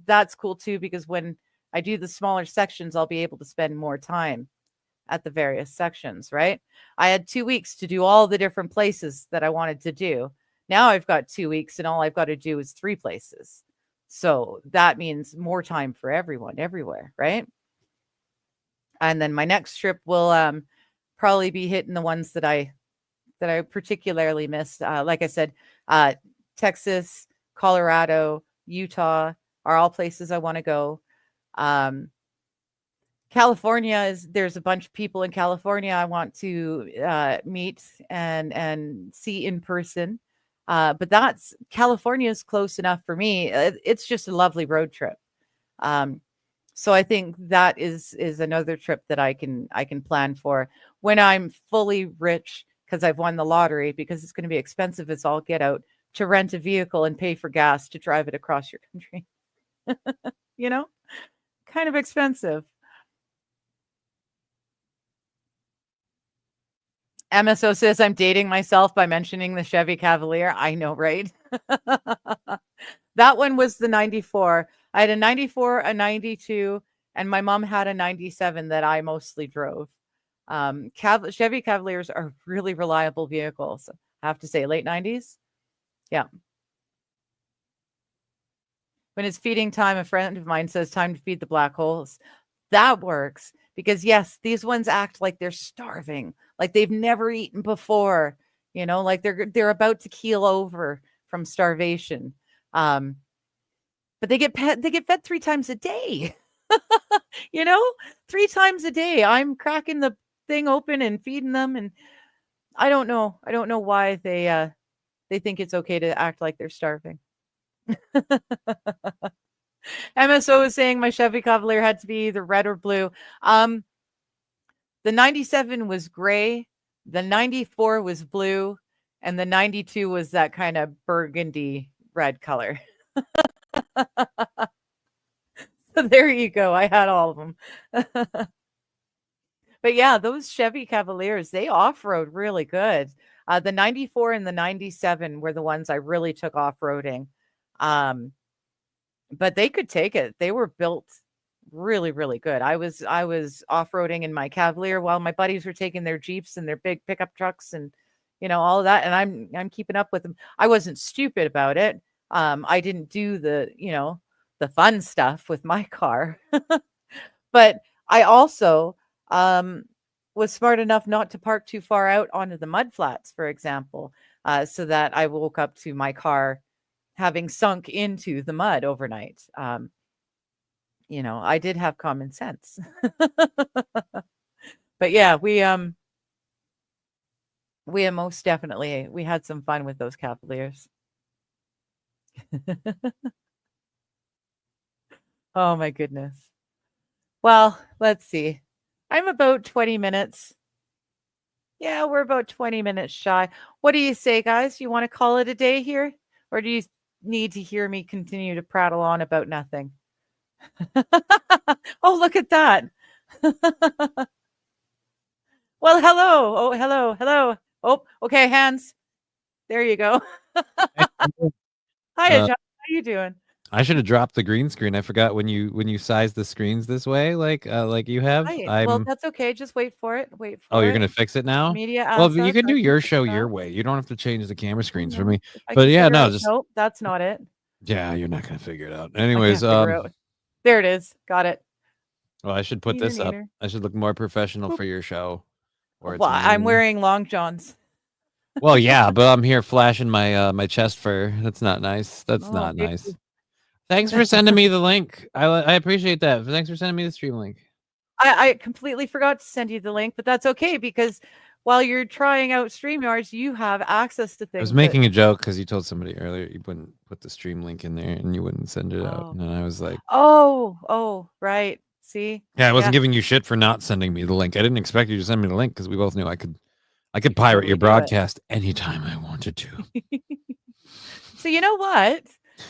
that's cool too, because when I do the smaller sections, I'll be able to spend more time at the various sections, right? I had 2 weeks to do all the different places that I wanted to do. Now I've got 2 weeks and all I've got to do is 3 places. So that means more time for everyone, everywhere, right? And then my next trip will probably be hitting the ones that I particularly missed. Like I said, Texas, Colorado, Utah, are all places I want to go. California there's a bunch of people in California I want to meet and see in person. But California is close enough for me. It's just a lovely road trip. So I think that is another trip that I can plan for when I'm fully rich, because I've won the lottery, because it's going to be expensive as all get out to rent a vehicle and pay for gas to drive it across your country. You know, kind of expensive. MSO says I'm dating myself by mentioning the Chevy Cavalier. I know, right? That one was the 94. I had a 94, a 92, and my mom had a 97 that I mostly drove. Chevy Cavaliers are really reliable vehicles. I have to say, late 90s. Yeah. When it's feeding time, a friend of mine says time to feed the black holes. That works because, yes, these ones act like they're starving, like they've never eaten before, like they're about to keel over from starvation. But they get fed 3 times a day. 3 times a day. I'm cracking the thing open and feeding them, and I don't know why they think it's okay to act like they're starving. MSO is saying my Chevy Cavalier had to be either red or blue. The 97 was gray, the 94 was blue, and the 92 was that kind of burgundy red color. So there you go. I had all of them. But yeah, those Chevy Cavaliers, they off-road really good. The 94 and the 97 were the ones I really took off-roading. But they could take it. They were built really, really good. I was off-roading in my Cavalier while my buddies were taking their Jeeps and their big pickup trucks and all of that. And I'm keeping up with them. I wasn't stupid about it. I didn't do the fun stuff with my car. But I also was smart enough not to park too far out onto the mud flats, for example, so that I woke up to my car having sunk into the mud overnight. I did have common sense. But yeah, we most definitely, we had some fun with those Cavaliers. Oh my goodness. Well, let's see. I'm about 20 minutes. Yeah, we're about 20 minutes shy. What do you say, guys? You want to call it a day here? Or do you need to hear me continue to prattle on about nothing? Oh, look at that. Well, hello. Oh, hello. Oh, okay, hands. There you go. Hi, John. How you doing? I should have dropped the green screen. I forgot when you size the screens this way, like you have. Right. Well, that's okay. Just wait for it. Oh, you're gonna fix it now? Media Well, assets, you can do I your can show fix your that. way. You don't have to change the camera screens for me. I But can yeah, figure no, out- just Nope, that's not it. yeah, you're not gonna figure it out. I can't Anyways, figure out. There it is. Got it. well, I should put Neener, this up. neener. I should look more professional Boop. for your show. Or Well, I'm wearing long johns. Well, yeah, but I'm here flashing my my chest fur. That's not nice. That's Oh, not baby. nice. Thanks for sending me the link. I appreciate that. Thanks for sending me the stream link. I completely forgot to send you the link, but that's okay because while you're trying out StreamYards, you have access to things. I was making a joke because you told somebody earlier you wouldn't put the stream link in there and you wouldn't send it out. Oh. And then I was like, Oh, right. See? yeah, I wasn't Yeah. giving you shit for not sending me the link. I didn't expect you to send me the link because we both knew I could pirate your totally do it. broadcast anytime I wanted to. So you know what?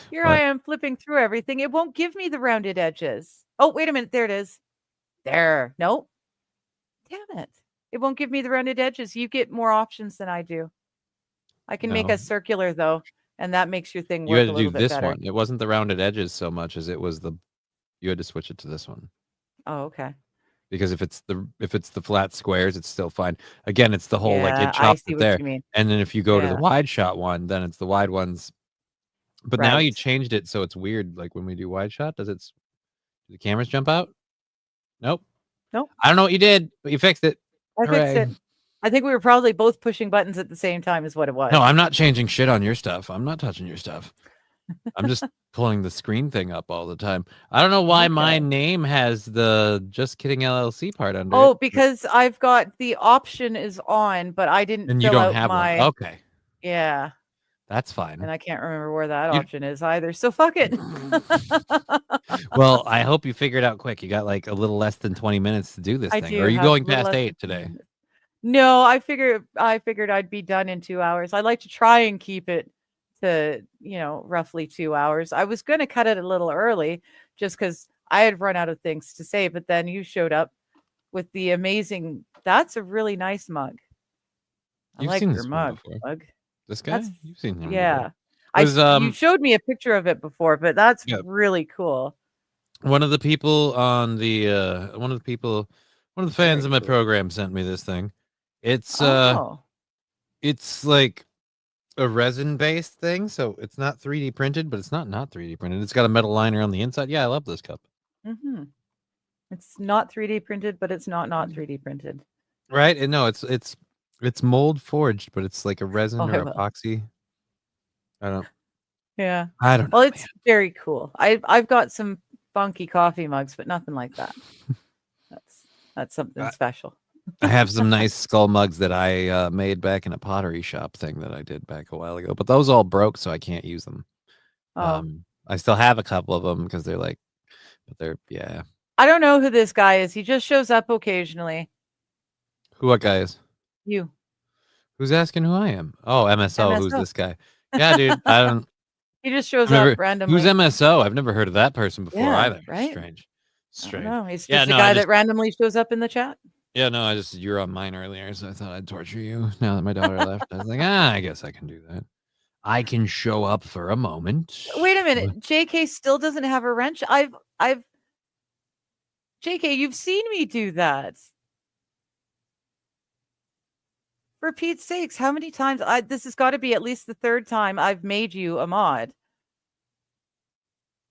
Here What? I am flipping through everything. It won't give me the rounded edges. Oh, wait a minute. There it is. There. Nope. Damn it. It won't give me the rounded edges. You get more options than I do. I can make No. a circular though, and that makes your thing You work had a to little do bit this better. one. It wasn't the rounded edges so much as it was you had to switch it to this one. Oh, okay. Because if it's the flat squares, it's still fine. Again, it's the whole like Yeah, it I chops see it what there. you mean. And then if you go to the Yeah. wide shot one, then it's the wide ones. But now you Right. changed it so it's weird. Like when we do wide shot, do the cameras jump out? Nope. Nope. I don't know what you did, but you fixed it. I fixed Hooray. it. I think we were probably both pushing buttons at the same time is what it was. No, I'm not changing shit on your stuff. I'm not touching your stuff. I'm just pulling the screen thing up all the time. I don't know why my Okay. name has the Just Kidding LLC part under it. Oh, because I've got the option is on, but I didn't And you fill don't out have one. my Okay, yeah, that's and fine. I can't remember where that You- option is either. So fuck it. Well, I hope you figure it out quick. You got like a little less than 20 minutes to do this I thing. Or do are you have a going little past less 8 than 20 today? minutes. No, I figured I'd be done in 2 hours. I like to try and keep it to, roughly 2 hours. I was gonna cut it a little early just because I had run out of things to say, but then you showed up with the amazing that's a really nice mug. I You've like seen your this one mug, before. mug. This guy? That's You've seen him before. yeah. Was You showed me a picture of it before, but that's Yeah. really cool. One of the people on the one of the fans Very of my cool. program sent me this thing. It's Oh, it's like a resin based thing, so it's not 3D printed, but it's not 3D printed. It's got a metal liner on the inside. Yeah, I love this cup. hmm it's not 3D printed, but it's not 3D printed. Right? And no, it's mold forged, but it's like a resin Oh, I or will. epoxy. I don't Yeah. know. Well, it's very cool. I've got some funky coffee mugs, but nothing like that. That's something I- special. I have some nice skull mugs that I made back in a pottery shop thing that I did back a while ago, but those all broke, so I can't use them. Oh, I still have a couple of them because yeah. I don't know who this guy is. He just shows up occasionally. What guy is? You. Who's asking who I am? Oh, MSO. Who's MSO. this guy? Yeah, dude. I don't. He just shows I've never- up randomly. Who's MSO? I've never heard of that person before Yeah, either. right? Strange. I don't know. He's Yeah, just no, the I guy just- that randomly shows up in the chat. Yeah, no, you were on mine earlier, so I thought I'd torture you. Now that my daughter left, I was like, I guess I can do that. I can show up for a moment. Wait a minute. JK still doesn't have a wrench. JK, you've seen me do that. For Pete's sakes, how many times this has got to be at least the third time I've made you a mod.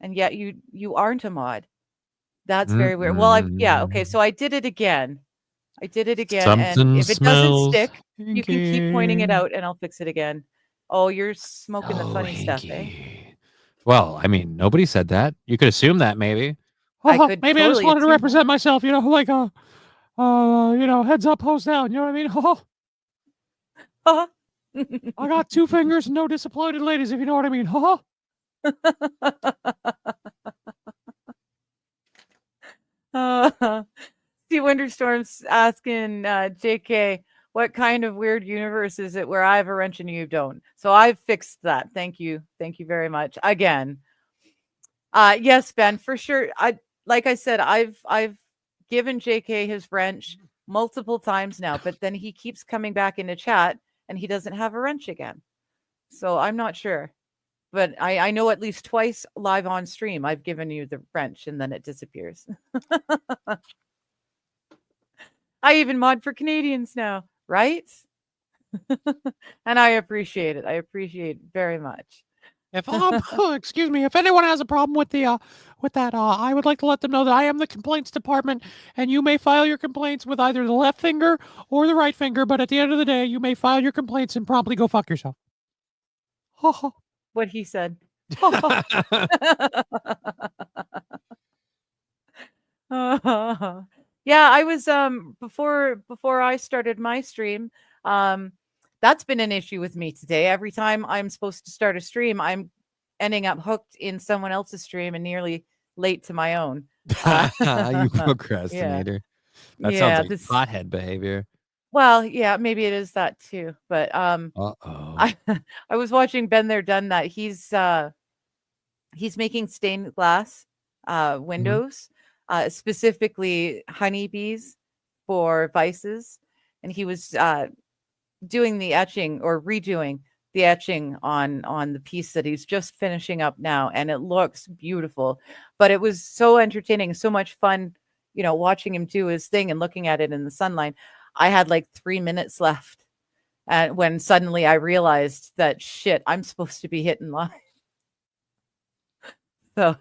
And yet you aren't a mod. That's very weird. Well, okay, so I did it again. And if it doesn't stick, you can keep pointing it out and I'll fix it again. Oh, you're smoking the funny stuff, eh? Well, I mean, nobody said that. You could assume that maybe. I could Maybe I just totally wanted to assume represent myself, like a, heads up, hose down. You know what I mean? that. I got 2 fingers and no disappointed ladies, if you know what I mean. See, Winterstorm's asking JK, what kind of weird universe is it where I have a wrench and you don't? So I've fixed that. Thank you very much again. Yes, Ben, for sure. Like I said, I've given JK his wrench multiple times now, but then he keeps coming back into chat and he doesn't have a wrench again. So I'm not sure. But I know at least twice live on stream I've given you the wrench and then it disappears. I even mod for Canadians now, right? And I appreciate it. I appreciate it very much. If excuse me, if anyone has a problem with the with that, I would like to let them know that I am the complaints department, and you may file your complaints with either the left finger or the right finger. But at the end of the day, you may file your complaints and promptly go fuck yourself. What he said. Yeah, I was before I started my stream, that's been an issue with me today. Every time I'm supposed to start a stream, I'm ending up hooked in someone else's stream and nearly late to my own. You procrastinator. That Yeah, sounds like pothead behavior. Well, yeah, maybe it is that too. But Uh-oh. I was watching Ben there done that. He's making stained glass windows, specifically honeybees for vices, and he was doing the etching or redoing the etching on the piece that he's just finishing up now, and it looks beautiful. But it was so entertaining, so much fun, watching him do his thing and looking at it in the sunlight. I had like 3 minutes left, and when suddenly I realized that shit, I'm supposed to be hitting live. So,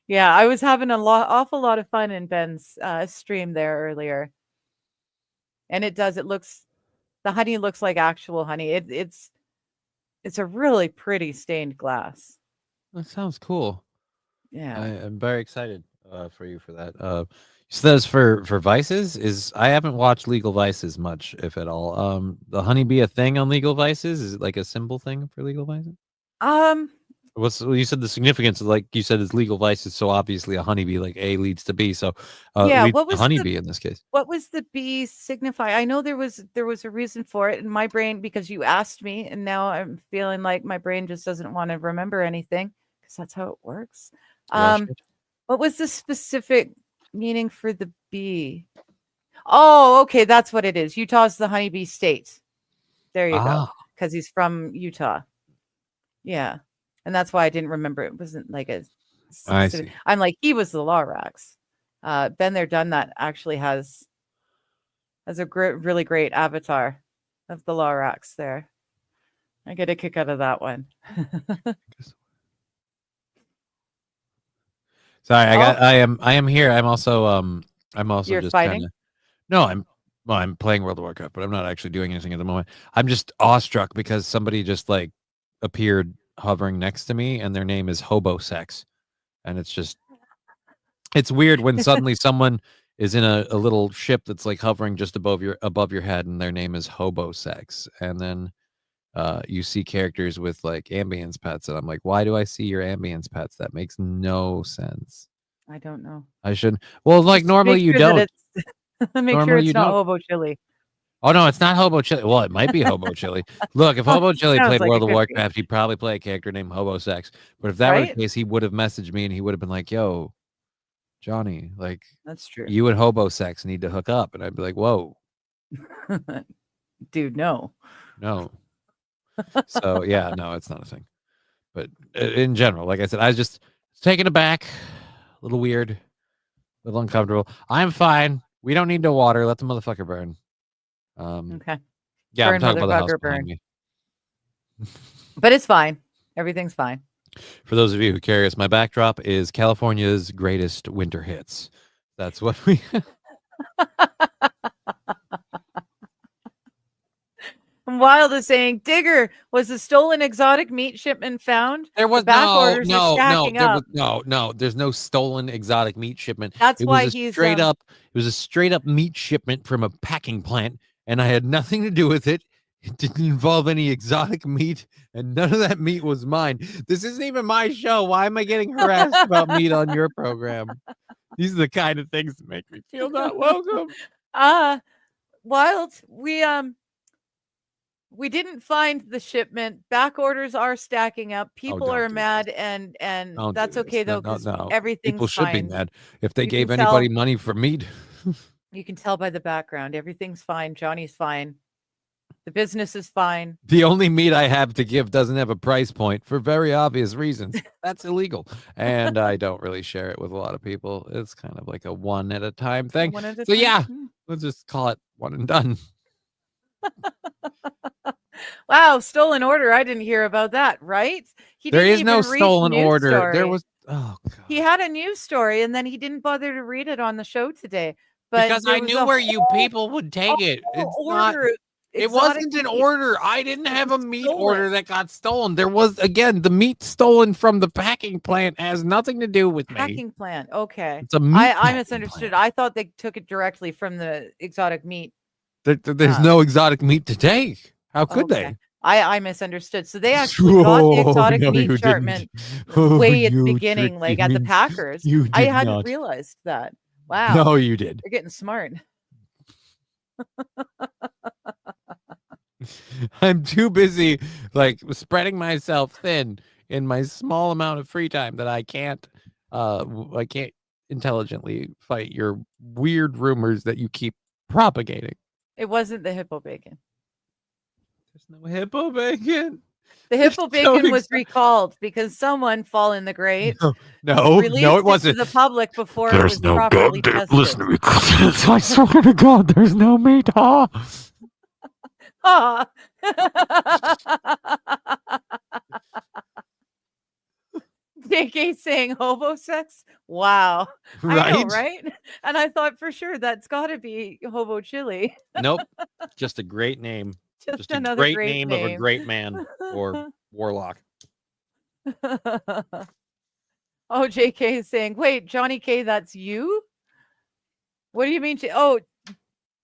yeah, I was having awful lot of fun in Ben's stream there earlier, and the honey looks like actual honey. It's a really pretty stained glass. That sounds cool. Yeah. I'm very excited for you for that. So that's for Vices. I haven't watched Legal Vices much, if at all. The honeybee a thing on Legal Vices? Is it like a symbol thing for Legal Vices? Um, You said the significance of, like you said, is Legal Vices, so obviously a honeybee, like A leads to B, so yeah, leads what to was honeybee in this case. the B signify? I know there was a reason for it in my brain because you asked me, and now I'm feeling like my brain just doesn't want to remember anything because that's how it works. Well, Um, shit. what was the specific meaning for the bee? Oh, okay, that's what it is. Utah's the honeybee state. There you go. Ah, Because he's from Utah. Yeah. And that's why I didn't remember. It wasn't like a I specific. see. I'm like, he was the Lorax. Been There, Done That actually has a really great avatar of the Lorax there. I get a kick out of that one. Sorry, Oh. I am here. I'm also You're just fighting? kinda No, I'm playing World of Warcraft, but I'm not actually doing anything at the moment. I'm just awestruck because somebody just like appeared hovering next to me and their name is Hobo Sex. And it's weird when suddenly someone is in a little ship that's like hovering just above your head and their name is Hobo Sex. And then you see characters with like ambience pets, and I'm like, why do I see your ambience pets? That makes no sense. I don't know. I shouldn't. Well, like Just normally make you sure that don't. make sure Normally it's you not don't. Hobo Chili. Oh no, it's not Hobo Chili. Well, it might be Hobo Chili. Look, if Hobo Chili Sounds played like World it of could be. Warcraft, he'd probably play a character named Hobo Sex. But if that were the Right? case, he would have messaged me and he would have been like, "Yo, Johnny, like That's true. you and Hobo Sex need to hook up," and I'd be like, "Whoa, Dude, no. no." So yeah, no, it's not a thing. But in general, like I said, I was just taken aback, a little weird, a little uncomfortable. I'm fine. We don't need no water. Let the motherfucker burn. Okay. Yeah, I'm Burn, talking about the house motherfucker, behind burn. me. But it's fine. Everything's fine. For those of you who are curious, my backdrop is California's greatest winter hits. That's what we. Wild is saying, Digger, was the stolen exotic meat shipment found? There was back no, orders are no, no. stacking There was up. no. There's no stolen exotic meat shipment. That's It was why a he's straight up. It was a straight up meat shipment from a packing plant, and I had nothing to do with it. It didn't involve any exotic meat, and none of that meat was mine. This isn't even my show. Why am I getting harassed about meat on your program? These are the kind of things that make me feel not welcome. Wild, we didn't find the shipment. Back orders are stacking up. People don't are do mad, this. and Don't do that's this. okay though, No, because no. everything's People should fine. be mad if they You gave can anybody tell- money for meat. You can tell by the background. Everything's fine. Johnny's fine. The business is fine. The only meat I have to give doesn't have a price point for very obvious reasons. That's illegal. And I don't really share it with a lot of people. It's kind of like a one at a time thing. One at a So time. yeah, let's just call it one and done. Wow, stolen order. I didn't hear about that, right? There didn't is no even read the stolen news order. There story. was oh god. He had a news story and then he didn't bother to read it on the show today. But Because there I was knew a where you whole- people would take it. whole It's not order, it exotic wasn't an meat. order. I didn't have a was meat stolen. order that got stolen. There was, again, the meat stolen from the packing plant has nothing to do with me. Packing plant. Okay. It's a meat I packing misunderstood. plant. I thought they took it directly from the exotic meat. There's no exotic meat to take. How could Okay. they? I misunderstood. So they actually got the exotic no, meat you shipment didn't. Oh, way at the you beginning, like tricked at the me. Packers. You I did hadn't not. realized that. Wow. No, you did. You're getting smart. I'm too busy like spreading myself thin in my small amount of free time that I can't intelligently fight your weird rumors that you keep propagating. It wasn't the hippo bacon. There's no hippo bacon. The hippo There's no bacon was exa- recalled because someone fall in the grave. No, released no, it it wasn't. to the public before it was properly tested. I swear to God, there's no meat. Ah. Ah. JK saying hobo sex? Wow. I know, right? And I thought for sure that's got to be hobo chili. Nope. Just a great name. Just a another great name of a great man or warlock. Oh, JK is saying, wait, Johnny K, that's you? What do you mean? Oh,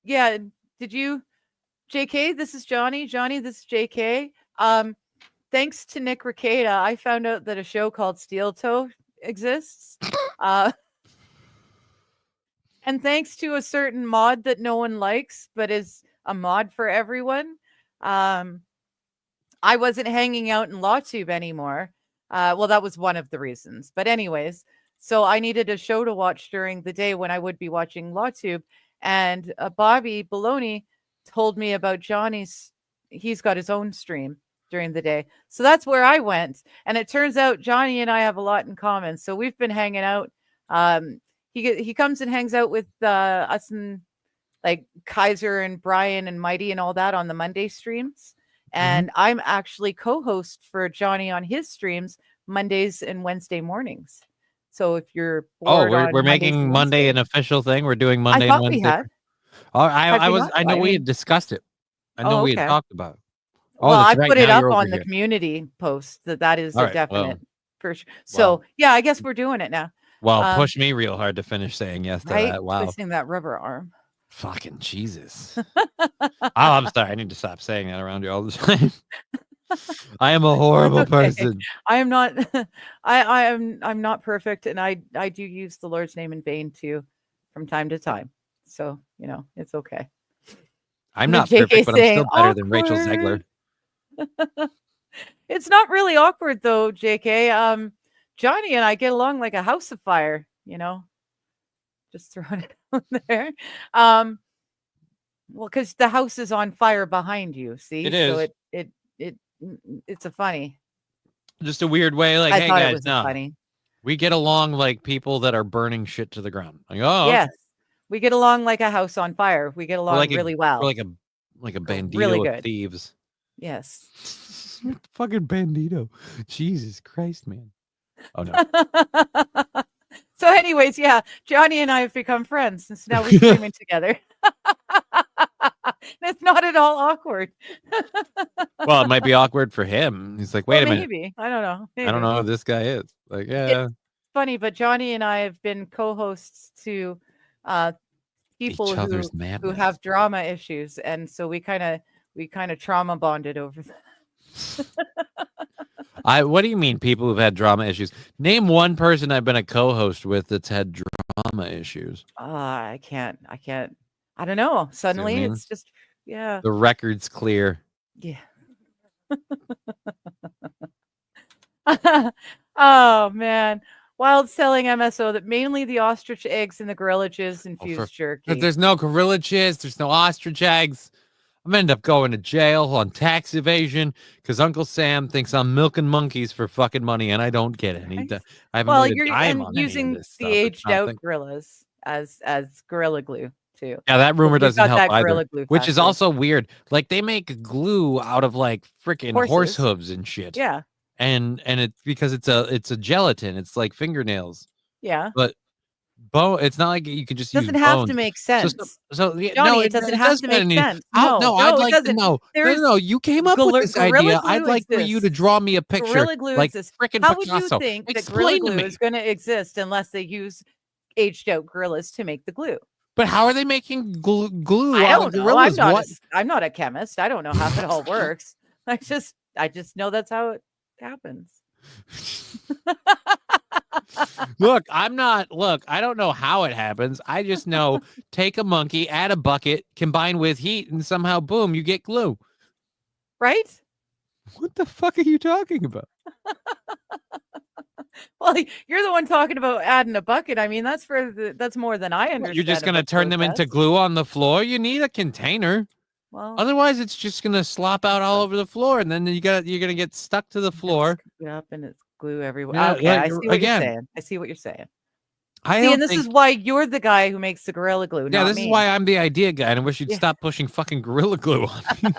yeah. Did you, JK? This is Johnny. Johnny, this is JK. Thanks to Nick Ricada, I found out that a show called Steel Toe exists. And thanks to a certain mod that no one likes, but is a mod for everyone, I wasn't hanging out in LawTube anymore. Well, that was one of the reasons. But anyways, so I needed a show to watch during the day when I would be watching LawTube. And Bobby Baloney told me about Johnny's. He's got his own stream during the day. So that's where I went. And it turns out Johnny and I have a lot in common. So we've been hanging out. He comes and hangs out with us and like Kaiser and Brian and Mighty and all that on the Monday streams. And I'm actually co-host for Johnny on his streams Mondays and Wednesday mornings. So if you're bored on we're Mondays making and Monday Wednesdays- an official thing. We're doing Monday I thought and we Wednesday. had. Oh, Had I we was. not? I know I we mean- had discussed it. I know Oh, we had okay. talked about it. Oh, Well, I that's right. put it Now up you're over on the here. community post that is All a right, well, definite for sure. So yeah, I guess we're doing it now. Well, push me real hard to finish saying yes to Right? that. Wow. Twisting that rubber arm. Fucking Jesus. Oh, I'm sorry. I need to stop saying that around you all the time. I am a horrible okay. person. I am not I'm not perfect, and I do use the Lord's name in vain too from time to time. So, you know, it's okay. I'm The not JK perfect, but I'm saying, still better than Rachel Zegler. It's not really awkward though, JK. Johnny and I get along like a house of fire, you know. Just throwing it out there. Well, because the house is on fire behind you, see? It So is. it's a funny. Just a weird way. Like, I hey thought it guys, was no, funny. we get along like people that are burning shit to the ground. Like, oh, Yes. We get along like a house on fire. We get we're along like really a, well. we're like a bandito really of good. thieves. Yes. Fucking bandito. Jesus Christ, man. Oh no. So anyways, yeah, Johnny and I have become friends since now we're streaming together. It's not at all awkward. Well, it might be awkward for him. He's like, wait Well, a minute. maybe. I don't know. I don't Maybe. know who this guy is. Like, yeah. Funny, but Johnny and I have been co-hosts to people Each other's who madness. have drama issues, and so we kind of trauma bonded over that. What do you mean people who've had drama issues? Name one person I've been a co-host with that's had drama issues. I can't. I don't know. Suddenly, mean? it's just yeah. The record's clear. Yeah. Oh man. Wild selling MSO that mainly the ostrich eggs and the gorilla jizz infused jerky. But there's no gorilla jizz, there's no ostrich eggs. I'm gonna end up going to jail on tax evasion because Uncle Sam thinks I'm milking monkeys for fucking money, and I don't get any. Right. I haven't Well, made a you're dime and on any of using this the stuff. It's aged out nothing. gorillas as gorilla glue too. Yeah, that rumor We've doesn't got help that either. Gorilla Glue Which is factory. also weird. Like they make glue out of like freaking horse Horses. hooves and shit. Yeah. And it's because it's a gelatin. It's like fingernails. Yeah. But bone. It's not like you can just Doesn't use have bones. to make So, sense. yeah, Johnny, no, it doesn't it have does to matter make any- sense. How- No, I'd it like to doesn't. know. There's No, you came up with this Gorilla idea. I'd Glue like for you to exists. draw me a picture, Gorilla Glue like exists. freaking How would Picasso. you think that Explain Gorilla to Glue me. is going to exist unless they use aged out gorillas to make the glue? But how are they making glue I out of don't know. gorillas? What? I'm not a chemist. I don't know how it all works. I just know that's how it happens. Look, I don't know how it happens. I just know take a monkey, add a bucket, combine with heat, and somehow boom, you get glue. Right? What the fuck are you talking about? Well, you're the one talking about adding a bucket. I mean, that's more than I understand. You're just gonna about turn them into process. glue on the floor? You need a container. Well, Otherwise, it's just gonna slop out all over the floor, and then you're gonna get stuck to the floor. up and it's glue everywhere. Yeah, Okay, I like, see what again, you're saying. I see what you're saying. I See, don't and this think- is why you're the guy who makes the Gorilla Glue. Yeah, not this me. is why I'm the idea guy, and I wish you'd Yeah. stop pushing fucking Gorilla Glue on me.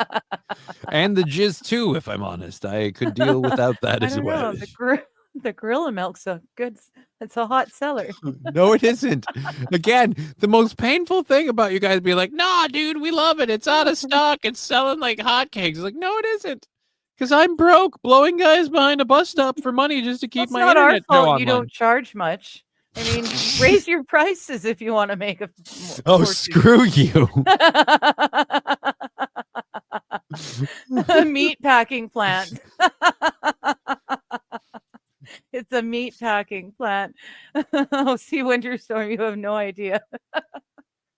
And the jizz too, if I'm honest. I could deal without that I as don't know. well. The gorilla milk's a good. It's a hot seller. No, it isn't. Again, the most painful thing about you guys being like, nah, dude, we love it. It's out of stock. It's selling like hotcakes. Like, no, it isn't. Because I'm broke, blowing guys behind a bus stop for money just to keep It's my not our internet show fault you online. don't charge much. I mean, raise your prices if you want to make a Oh, fortune. screw you. A meat packing plant. It's a meat packing plant. Oh, see, Winter Storm, you have no idea.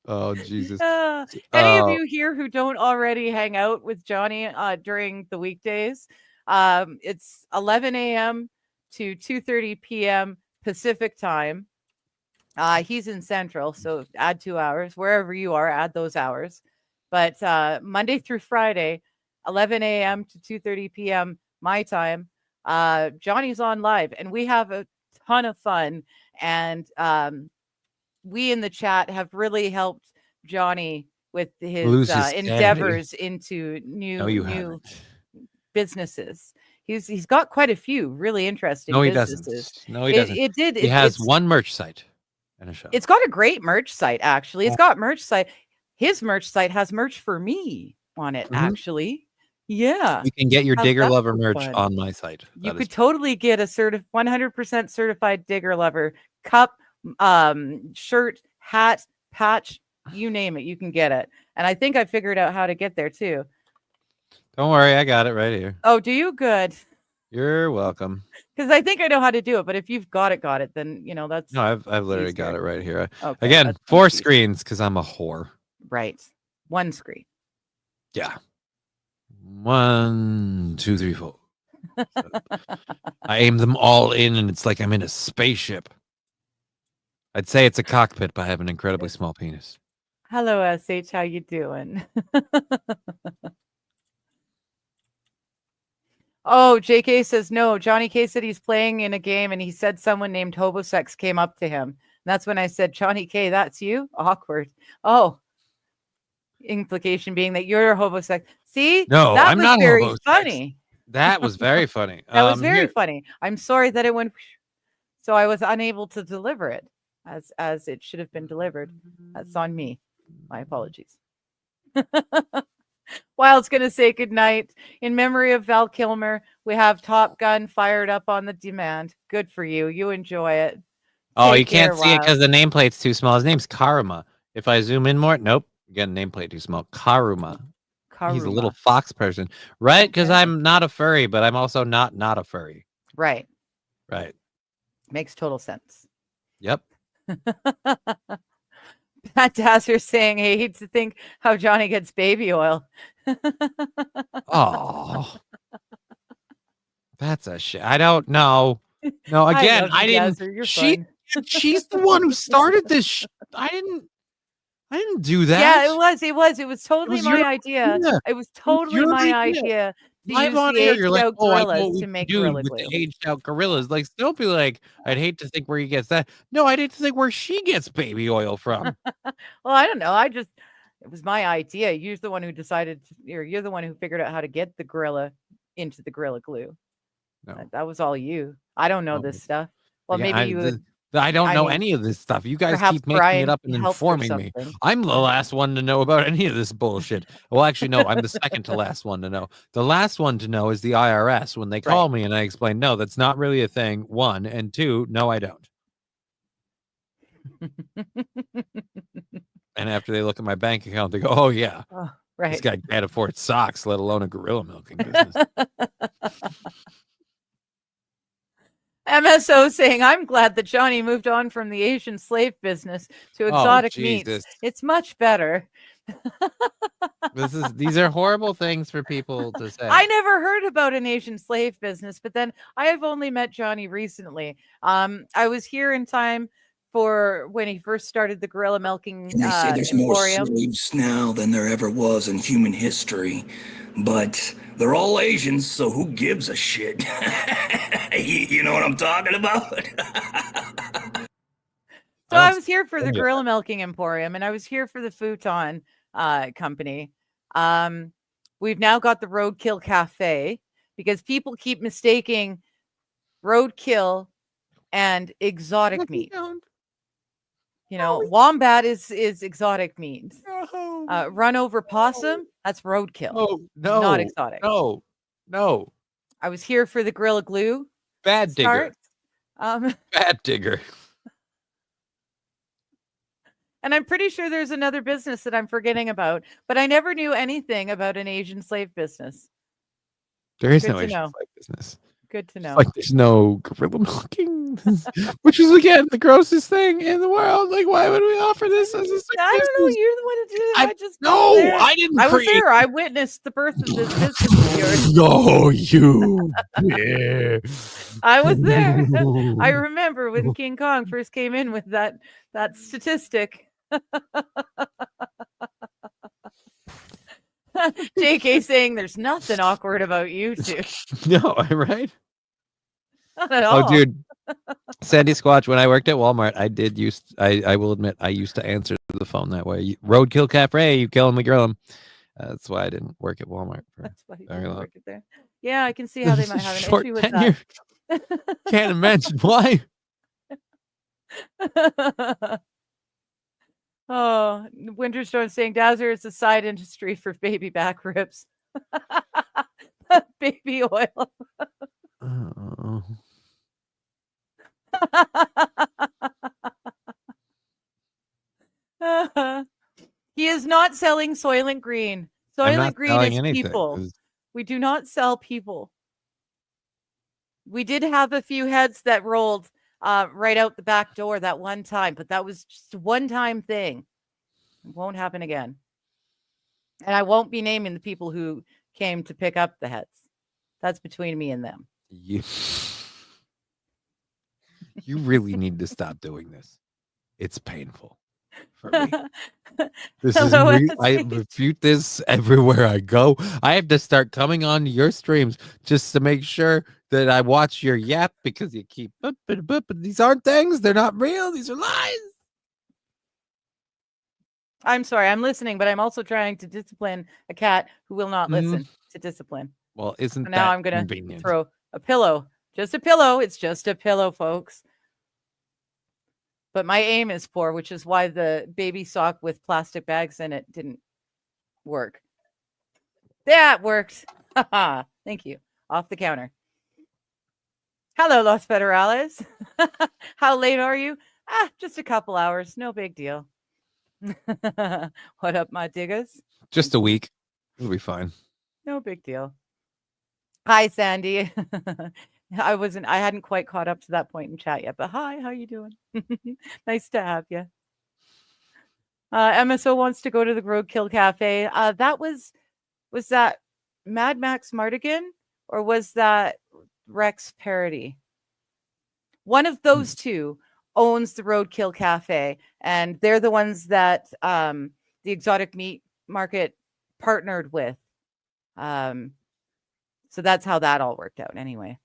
Oh, Jesus. Any of Oh. you here who don't already hang out with Johnny during the weekdays, it's 11 a.m. to 2:30 p.m. Pacific time. He's in Central, so add 2 hours. Wherever you are, add those hours. But Monday through Friday, 11 a.m. to 2:30 p.m. my time, Johnny's on live, and we have a ton of fun. And we in the chat have really helped Johnny with his Lose his sanity. endeavors into No, you new haven't. businesses. He's got quite a few really interesting No, he businesses. doesn't. No, he doesn't. It did. He has one merch site and a show. It's got a great merch site, actually. It's got merch site. His merch site has merch for me on it, actually. Yeah. You can get your How's Digger that Lover for merch fun? on my site. You That could is- totally get a 100% certified Digger Lover cup, shirt, hat, patch, you name it, you can get it. And I think I figured out how to get there too. Don't worry, I got it right here. Oh, do you? Good. You're welcome. Because I think I know how to do it. But if you've got it, then that's No, I've literally got easier. it right here. Okay, Again, that's 4 easy. screens because I'm a whore. Right. One screen. Yeah. 1, 2, 3, 4. I aim them all in, and it's like I'm in a spaceship. I'd say it's a cockpit, but I have an incredibly small penis. Hello, SH. How you doing? Oh, JK says no. Johnny K said he's playing in a game, and he said someone named Hobosex came up to him. And that's when I said, Johnny K, that's you? Awkward. Oh. Implication being that you're a Hobosex. See? No, that I'm was not very Hobosex. funny. That was very funny. That was very here- funny. I'm sorry that it went, so I was unable to deliver it as it should have been delivered. That's on me. My apologies. Wild's going to say goodnight. In memory of Val Kilmer, we have Top Gun fired up on the demand. Good for you. You enjoy it. Oh, Take you can't care, see it Wild. because the nameplate's too small. His name's Karuma. If I zoom in more, nope. Again, nameplate too small. Karuma. He's a little Karuma. fox person, right? Because Okay. I'm not a furry, but I'm also not a furry. Right. Right. Makes total sense. Yep. Pat Dasser saying, hey, I hate to think how Johnny gets baby oil. Oh, that's a shit. I don't know. No, I again, love you, I didn't. Dasser. You're She, fun. she's the one who started this. I didn't do that. Yeah, it was totally was my your idea. idea. It was totally your my idea. idea to Live use on the air, you're like, aged-out oh, I know gorillas what we to can make do Gorilla with Glue. the aged out gorillas. Like, don't be like, I'd hate to think where he gets that. No, I'd hate to think where she gets baby oil from. Well, I don't know. It was my idea. You're the one who decided, or you're the one who figured out how to get the gorilla into the Gorilla Glue. No. That was all you. I don't know No. this stuff. Well, Again, maybe you would. I don't I know mean, any of this stuff. You guys Perhaps keep making Brian it up and helped or informing me. something. I'm the last one to know about any of this bullshit. Well, actually, no, I'm the second to last one to know. The last one to know is the IRS when they call me and I explain, no, that's not really a thing. 1 and 2, no, I don't. And after they look at my bank account, they go, oh yeah, Oh, this right. guy can't afford socks, let alone a gorilla milking business. MSO saying, I'm glad that Johnny moved on from the Asian slave business to exotic meats. Jesus. It's much better. These are horrible things for people to say. I never heard about an Asian slave business, but then I have only met Johnny recently. I was here in time for when he first started the gorilla milking And they say there's more emporium. slaves now than there ever was in human history. But they're all Asians, so who gives a shit? You know what I'm talking about? So I was here for the Yeah. gorilla milking emporium, and I was here for the futon company. We've now got the Roadkill Cafe because people keep mistaking roadkill and exotic meat. You know, wombat is exotic meat. Run over possum, that's roadkill. Oh, no, Not exotic. No, No. I was here for the Gorilla Glue Bad digger. start. Um, Bad digger. and I'm pretty sure there's another business that I'm forgetting about, but I never knew anything about an Asian slave business. There is Good no to Asian know. slave business. Good to know. Like there's no gorilla milking, which is again the grossest thing in the world. Like, why would we offer this as a I don't know. business? You're the one who did it. I- I just was No, there. I didn't I was create. there. I witnessed the birth of this business of yours. No, you. Yeah. I was there. I remember when King Kong first came in with that statistic. JK saying there's nothing awkward about you two. No, right? Not at all. Oh, dude. Sandy Squatch, when I worked at Walmart, I will admit, I used to answer the phone that way. Roadkill Cafe, you kill him, we grill him. That's why I didn't work at Walmart. That's why you very didn't long. work it there. Yeah, I can see how they might have an Short issue with tenure. Can't imagine why. that. Oh, Winterstone saying Dazzler is a side industry for baby back ribs. Baby oil. Oh. He is not selling Soylent Green. I'm Soylent not Green selling is anything, people. 'cause- We do not sell people. We did have a few heads that rolled right out the back door that one time, but that was just a one-time thing. It won't happen again. And I won't be naming the people who came to pick up the heads. That's between me and them. You really need to stop doing this. It's painful for me. This is Hello, I SH. refute this everywhere I go. I have to start coming on your streams just to make sure that I watch your yap because you keep but these aren't things. They're not real. These are lies. I'm sorry, I'm listening, but I'm also trying to discipline a cat who will not listen to discipline. Well, isn't So now that I'm going to convenient? throw a pillow. Just a pillow. It's just a pillow, folks. But my aim is poor, which is why the baby sock with plastic bags in it didn't work. That worked. Thank you. Off the counter. Hello, Los Federales. How late are you? Just a couple hours. No big deal. What up, my diggers? Just a week. It'll be fine. No big deal. Hi, Sandy. I hadn't quite caught up to that point in chat yet, but hi, how you doing? Nice to have you. MSO wants to go to the Roadkill Cafe. That was that Mad Max Mardigan or was that Rex Parody? One of those two owns the Roadkill Cafe, and they're the ones that the exotic meat market partnered with. So that's how that all worked out anyway.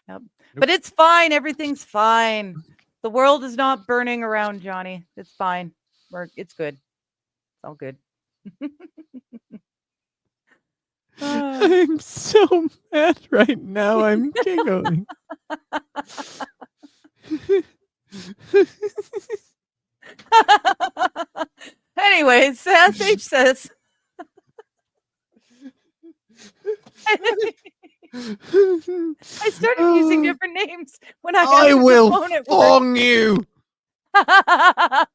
Yep. But it's fine. Everything's fine. The world is not burning around, Johnny. It's fine. It's good. It's all good. I'm so mad right now. I'm giggling. Anyways, SH says. I started using different names when I I answered the will phone at work. fong you. I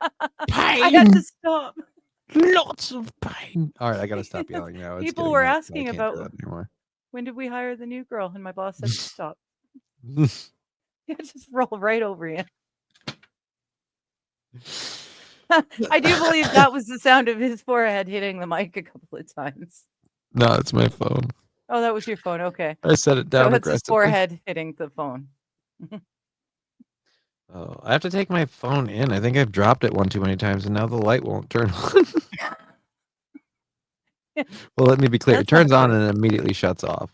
had to Pain. stop. Lots of pain. All right, I gotta stop yelling now. It's People getting were late, so I asking can't do about that anymore. when did we hire the new girl, and my boss said to stop. Yeah, just roll right over you. I do believe that was the sound of his forehead hitting the mic a couple of times. No, it's my phone. Oh, that was your phone. Okay. I set it So down it's his aggressively. forehead hitting the phone. Oh, I have to take my phone in. I think I've dropped it one too many times, and now the light won't turn on. Well, let me be clear. It That's not turns on good. and immediately shuts off.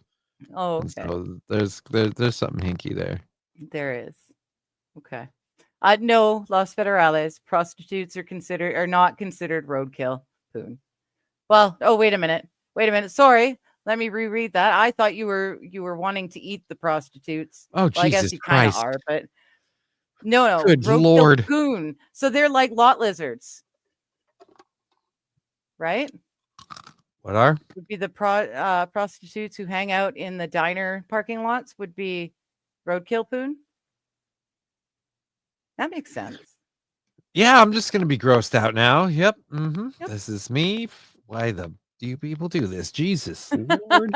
Oh, And okay. so there's something hinky there. There is. Okay. No, Los Federales, prostitutes are not considered roadkill. Poon. Well, oh, wait a minute. Sorry. Let me reread that. I thought you were wanting to eat the prostitutes. Oh, Well, I guess Jesus you kind of Christ. are, but no. Good roadkill Lord. Poon. So they're like lot lizards. Right? What are? Would be the prostitutes who hang out in the diner parking lots would be roadkill poon. That makes sense. Yeah, I'm just gonna be grossed out now. Yep. Yep. This is me. Why the do you people do this? Jesus Lord.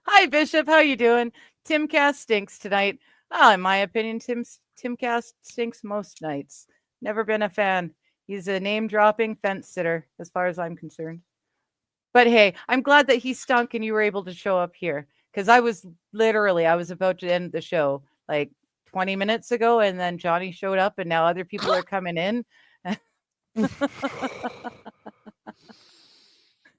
Hi, Bishop. How you doing? Timcast stinks tonight. Oh, in my opinion, Timcast stinks most nights. Never been a fan. He's a name-dropping fence sitter, as far as I'm concerned. But hey, I'm glad that he stunk and you were able to show up here. Because I was about to end the show like 20 minutes ago, and then Johnny showed up, and now other people are coming in.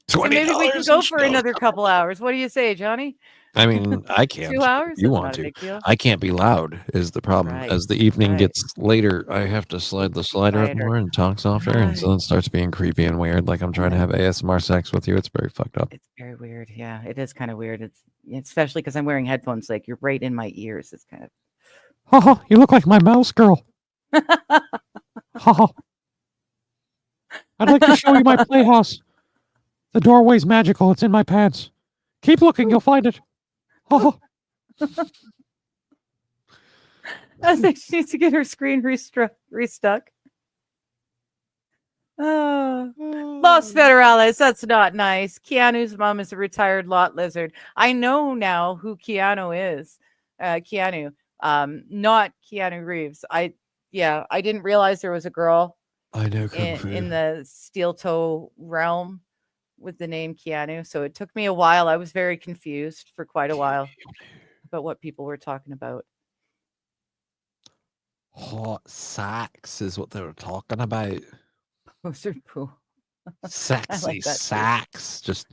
So maybe we can go for another couple hours. What do you say, Johnny? I mean, I can't. 2 hours? You That's want not a to? big deal. I can't be loud. Is the problem? Right, As the evening right. gets later, I have to slide the slider up Slider. more and talk softer, and so Right. it starts being creepy and weird. Like I'm trying to have ASMR sex with you. It's very fucked up. It's very weird. Yeah, it is kind of weird. It's especially because I'm wearing headphones. Like you're right in my ears. It's kind of. Haha, you look like my mouse girl. Haha. I'd like to show you my playhouse. The doorway's magical. It's in my pants. Keep looking, you'll find it. Haha. I think she needs to get her screen restuck. Los Federales, that's not nice. Keanu's mom is a retired lot lizard. I know now who Keanu is. Keanu, not Keanu Reeves. I didn't realize there was a girl I know. Kung Fu. in the steel toe realm with the name Keanu. So it took me a while. I was very confused for quite a while about what people were talking about. Hot sacks is what they were talking about. Wizard poo. Sexy that too. sacks, just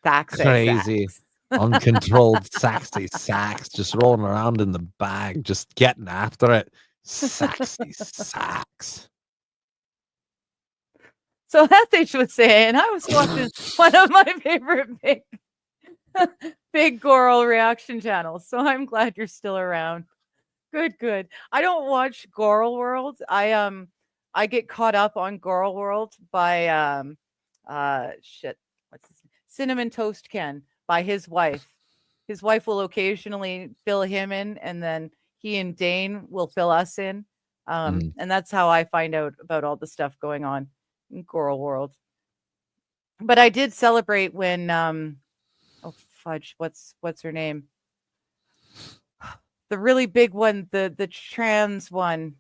Sacks. crazy, uncontrolled sexy sacks, just rolling around in the bag, just getting after it. Sexy sacks. So Hethish was saying, I was watching one of my favorite big Goral reaction channels. So I'm glad you're still around. Good. I don't watch Goral World. I get caught up on Goral World by what's his name? Cinnamon Toast Ken by his wife. His wife will occasionally fill him in, and then he and Dane will fill us in. And that's how I find out about all the stuff going on in Goral World. But I did celebrate when oh fudge, what's her name? The really big one, the trans one.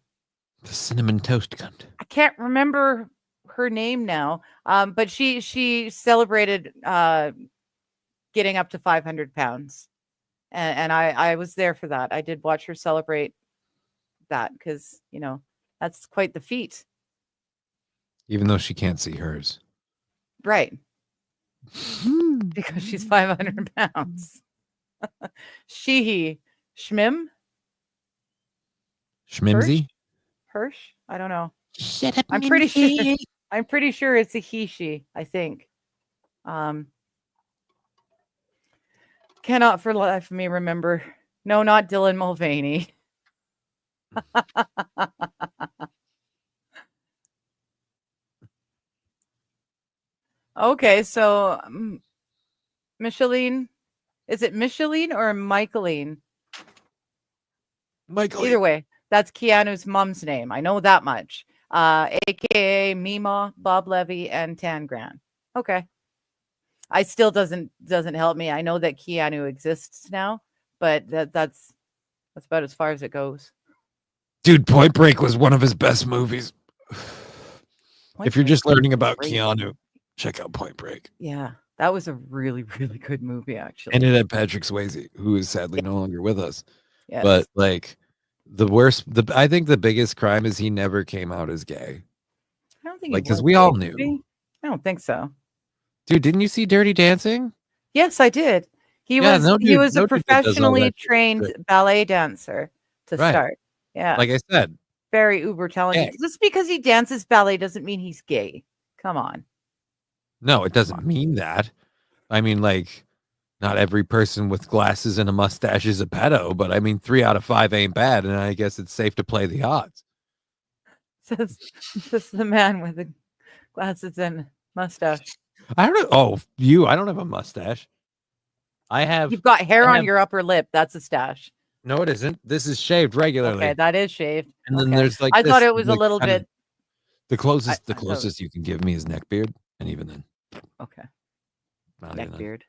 The cinnamon toast cunt. I can't remember her name now. But she celebrated getting up to 500 pounds. And I was there for that. I did watch her celebrate that because, that's quite the feat. Even though she can't see hers. Right. Because she's 500 pounds. Shmim? Schmimsy? Hirsch? I don't know. Shut up, I'm pretty sure it's a he, I think. Cannot for the life of me remember. No, not Dylan Mulvaney. Okay, so Micheline, is it Micheline or Michaeline? Michael. Either way, that's Keanu's mom's name. I know that much. AKA Mima, Bob Levy, and Tangran. Okay. I still doesn't help me. I know that Keanu exists now, but that's about as far as it goes. Dude, Point Break was one of his best movies. If you're just learning about Keanu, check out Point Break. Yeah, that was a really, really good movie, actually. And it had Patrick Swayze, who is sadly no longer with us. Yes. But like I think the biggest crime is he never came out as gay. I don't think Like, because we all knew. I don't think so. Dude, didn't you see Dirty Dancing? Yes, I did. He was a professionally trained ballet dancer to start. Yeah. Like I said. Very uber talented. Yeah. Just because he dances ballet doesn't mean he's gay. Come on. No, it doesn't mean that. I mean, like, not every person with glasses and a mustache is a pedo, but I mean, 3 out of 5 ain't bad, and I guess it's safe to play the odds. Says the man with the glasses and mustache. I don't know. Oh, you. I don't have a mustache. I have. You've got hair I on have- your upper lip. That's a stash. No, it isn't. This is shaved regularly. Okay, that is shaved. And then Okay. there's like I thought this, it was a like, little kinda- bit. The closest, I thought- you can give me is neck beard, and even then, Okay, not even neck then. beard.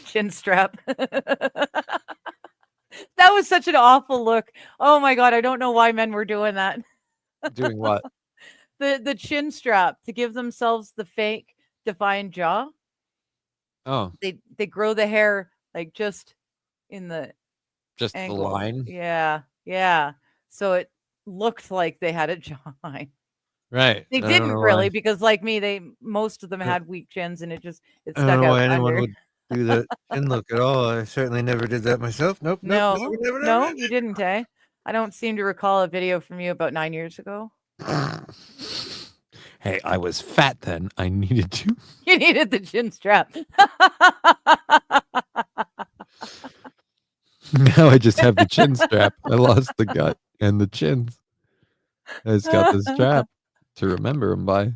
Chin strap. That was such an awful look. Oh my god, I don't know why men were doing that. Doing what? The chin strap to give themselves the fake defined jaw. Oh, They grow the hair like just in the just angle. the line, Yeah. So it looked like they had a jawline. right? They I don't didn't know really why. because like me, most of them Yeah. had weak chins and it I stuck don't know out why anyone under. would do that chin look at all. I certainly never did that myself. Nope. No, Never. no, you didn't, eh? I don't seem to recall a video from you about 9 years ago. Hey, I was fat then. I needed to. You needed the chin strap. Now I just have the chin strap. I lost the gut and the chins. I just got the strap to remember them by.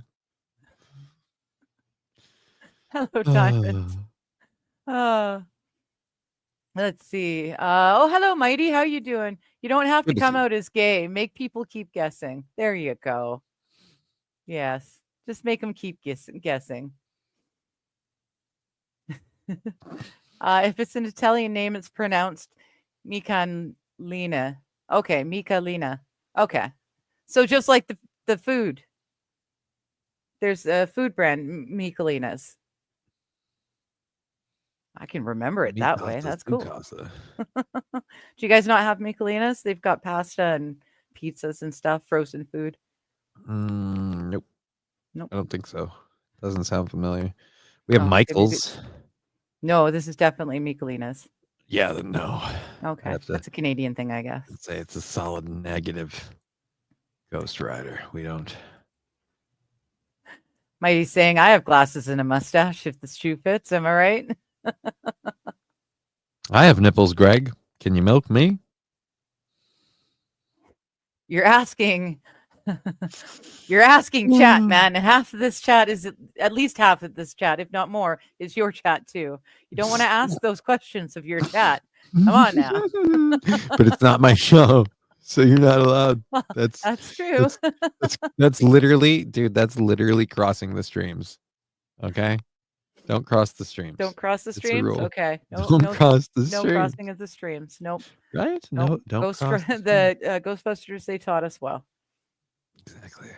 Hello, Diamond. Let's see. Oh, hello, Mighty. How you doing? You don't have to Good to come see you. out as gay. Make people keep guessing. There you go. Yes. Just make them keep guessing. If it's an Italian name, it's pronounced Michelina. Okay, Michelina. Okay. So just like the food. There's a food brand, Michelina's. I can remember it that way. That's cool. Casa. Do you guys not have Michelina's? They've got pasta and pizzas and stuff, frozen food. Nope. Nope. I don't think so. Doesn't sound familiar. We have Oh, okay, maybe- Michael's. No, this is definitely Michelina's. Yeah, then no. Okay. have to- That's a Canadian thing, I guess. I'd say it's a solid negative. Ghost Rider. We don't. Mighty's saying, I have glasses and a mustache if the shoe fits. Am I right? I have nipples, Greg. Can you milk me? You're asking. You're asking chat, man. And half of this chat is at least half of this chat, if not more, is your chat too. You don't want to ask those questions of your chat. Come on now. But it's not my show, so you're not allowed. That's That's true. that's literally, dude. That's literally crossing the streams. Okay, don't cross the streams. Don't cross the It's a streams. rule. Okay. No, Don't no, cross the no streams. crossing of the streams. Nope. Right? Nope. No, don't Ghost cross the Ghostbusters, they taught us well. Exactly.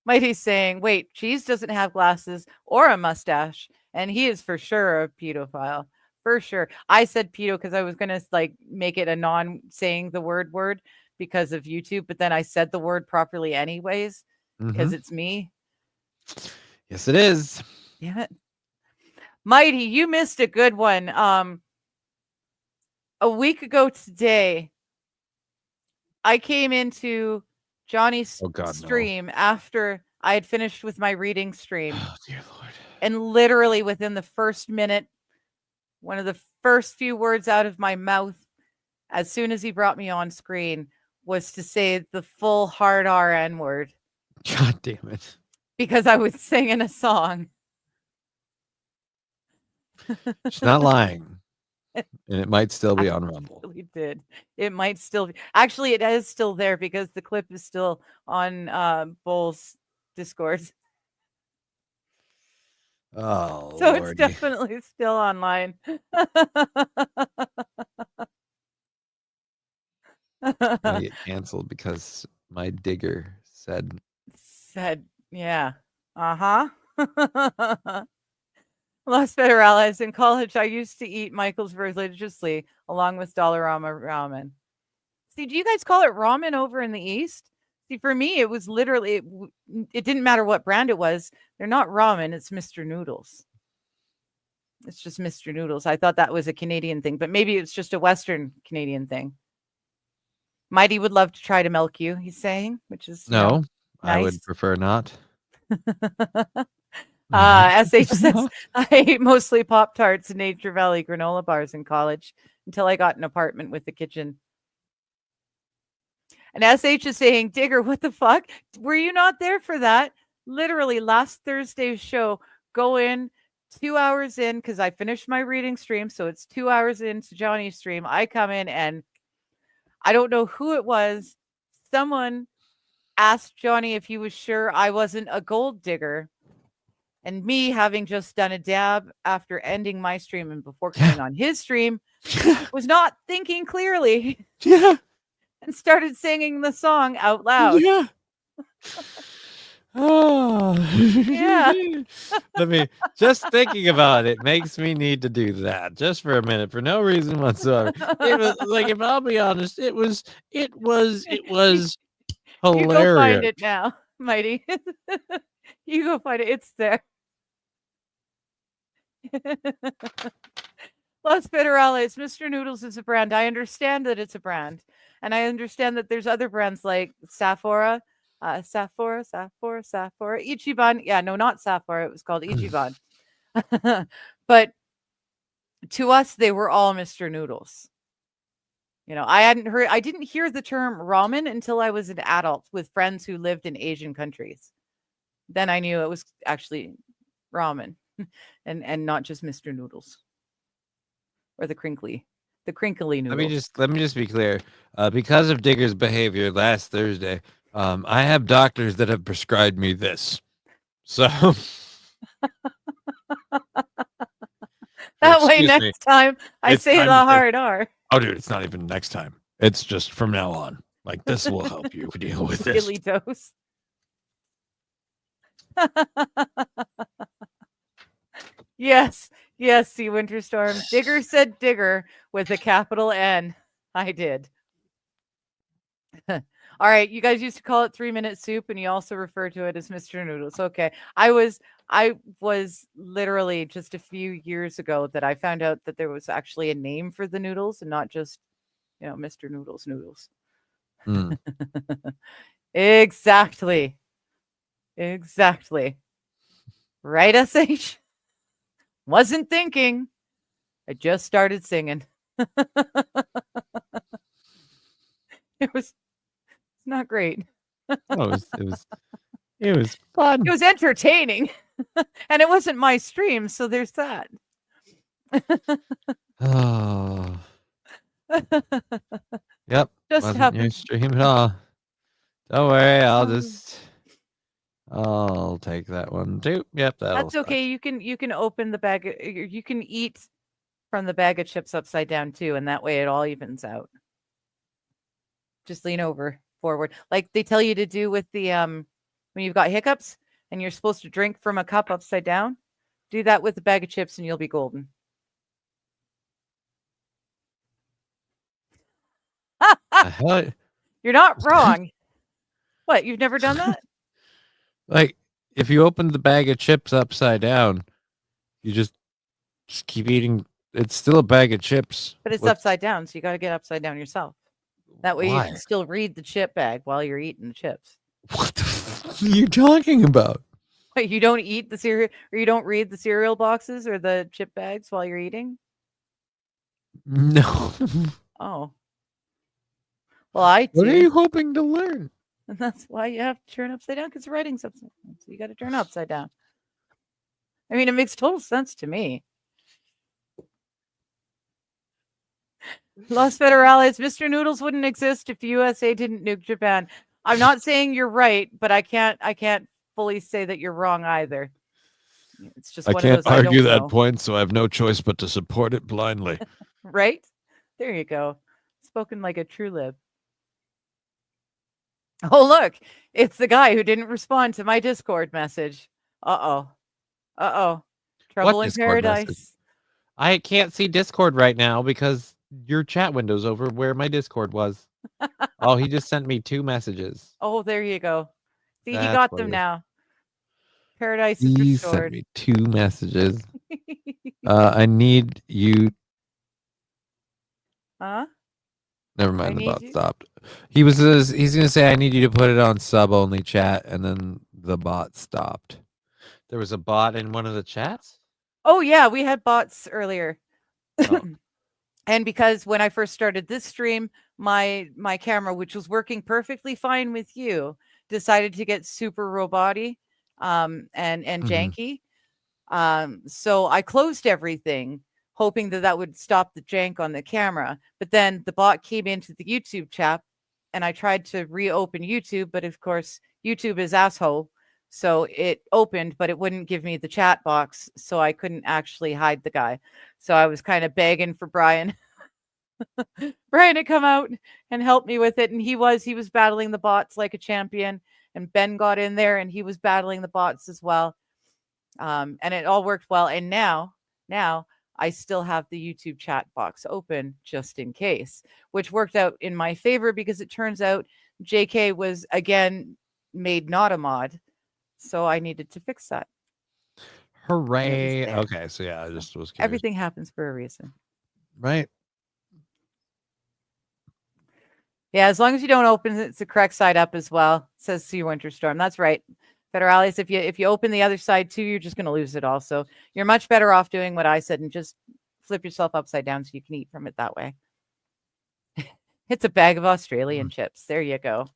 Mighty's saying, wait, Cheese doesn't have glasses or a mustache, and he is for sure a pedophile. For sure. I said pedo because I was gonna like make it a non-saying the word because of YouTube, but then I said the word properly anyways because Mhm. it's me. Yes, it is. Damn it. Mighty, you missed a good one. A week ago today, I came into Johnny's Oh, God, no. stream after I had finished with my reading stream. Oh dear Lord. And literally within the first minute, one of the first few words out of my mouth, as soon as he brought me on screen, was to say the full hard RN word God damn it. because I was singing a song. She's not lying. And it might still be on Rumble. Really did. It might still be. Actually, it is still there because the clip is still on Bull's Discord. Oh, So it's Lordy. definitely still online. I get canceled because my digger said Said, yeah. Uh-huh. Lost better allies. In college, I used to eat Michael's religiously along with Dollarama ramen. See, do you guys call it ramen over in the East? See, for me, it was literally, it didn't matter what brand it was. They're not ramen, it's Mr. Noodles. It's just Mr. Noodles. I thought that was a Canadian thing, but maybe it's just a Western Canadian thing. Mighty would love to try to milk you, he's saying, which is you know, no. I would nice. prefer not. SH says, I ate mostly Pop Tarts and Nature Valley granola bars in college until I got an apartment with a kitchen. And SH is saying, Digger, what the fuck? Were you not there for that? Literally last Thursday's show, go in 2 hours in because I finished my reading stream. So it's 2 hours into Johnny's stream. I come in and I don't know who it was. Someone asked Johnny if he was sure I wasn't a gold digger. And me having just done a dab after ending my stream and before coming on his stream was not thinking clearly Yeah. and started singing the song out loud. Yeah. Oh. Yeah. Let me just thinking about it makes me need to do that just for a minute for no reason whatsoever. It was like, if I'll be honest, it was hilarious. You go find it now, Mighty. You go find it. It's there. Los Federales, Mr. Noodles is a brand. I understand that it's a brand. And I understand that there's other brands like Sephora, Ichiban. Yeah, no, not Sephora. It was called Ichiban. But to us, they were all Mr. Noodles. You know, I didn't hear the term ramen until I was an adult with friends who lived in Asian countries. Then I knew it was actually ramen and not just Mr. Noodles or the crinkly noodles. Let me just be clear. Because of Digger's behavior last Thursday, I have doctors that have prescribed me this. So that way excuse next me, time I it's say time the to say- hard R. oh dude, it's not even next time. It's just from now on. Like, this will help you deal with this. Daily dose. Yes, see Winterstorm. Digger said digger with a capital N. I did. All right, you guys used to call it 3-minute soup, and you also refer to it as Mr. Noodles. Okay, I was literally just a few years ago that I found out that there was actually a name for the noodles and not just, you know, Mr. Noodles noodles. Mm. Exactly. Right, SH? Wasn't thinking. I just started singing. It's not great. Oh, it was fun. It was entertaining. And it wasn't my stream, so there's that. Oh. Yep. Just Wasn't your happened. stream at all. Don't worry, I'll take that one too. Yep, That's okay. You can open the bag. You can eat from the bag of chips upside down too, and that way it all evens out. Just lean over forward, like they tell you to do with the when you've got hiccups and you're supposed to drink from a cup upside down. Do that with the bag of chips, and you'll be golden. You're not wrong. What? You've never done that? Like, if you open the bag of chips upside down, you just keep eating. It's still a bag of chips. But it's What's- upside down, so you got to get upside down yourself. That way you Why? can still read the chip bag while you're eating the chips. What the f- are you talking about? Wait, you don't eat the cereal, or you don't read the cereal boxes or the chip bags while you're eating? No. Oh. Well, I do. What are you hoping to learn? And that's why you have to turn upside down, because the writing's upside down. So you got to turn upside down. I mean, it makes total sense to me. Los Federales, Mr. Noodles wouldn't exist if USA didn't nuke Japan. I'm not saying you're right, but I can't fully say that you're wrong either. It's just I one can't of those I argue don't that know. point, so I have no choice but to support it blindly. Right? There you go. Spoken like a true lib. Oh, look, it's the guy who didn't respond to my Discord message. Uh-oh. Trouble in Discord paradise. message? I can't see Discord right now because your chat window's over where my Discord was. Oh, he just sent me 2 messages. Oh, there you go. See, he That's got what them it is. now. Paradise is He sent restored. me 2 messages. I need you. Huh? Never I mind, the need bot you? stopped. He's gonna say I need you to put it on sub only chat, and then the bot stopped. There was a bot in one of the chats. Oh, yeah, we had bots earlier. Oh. And because when I first started this stream, my camera, which was working perfectly fine with you, decided to get super roboty and Mhm. janky. So I closed everything, hoping that that would stop the jank on the camera. But then the bot came into the YouTube chat, and I tried to reopen YouTube, but of course YouTube is asshole. So it opened, but it wouldn't give me the chat box, so I couldn't actually hide the guy. So I was kind of begging for Brian. Brian to come out and help me with it, and he was battling the bots like a champion. And Ben got in there, and he was battling the bots as well. And it all worked well. And now I still have the YouTube chat box open just in case, which worked out in my favor because it turns out JK was again made not a mod, so I needed to fix that. Hooray! there. Okay, so yeah, I just was curious. Everything happens for a reason. Right. Yeah, as long as you don't open it's the correct side up as well, says Sea Winter Storm. That's right. Federalis, if you open the other side too, you're just going to lose it also. You're much better off doing what I said and just flip yourself upside down so you can eat from it that way. It's a bag of Australian chips. There you go.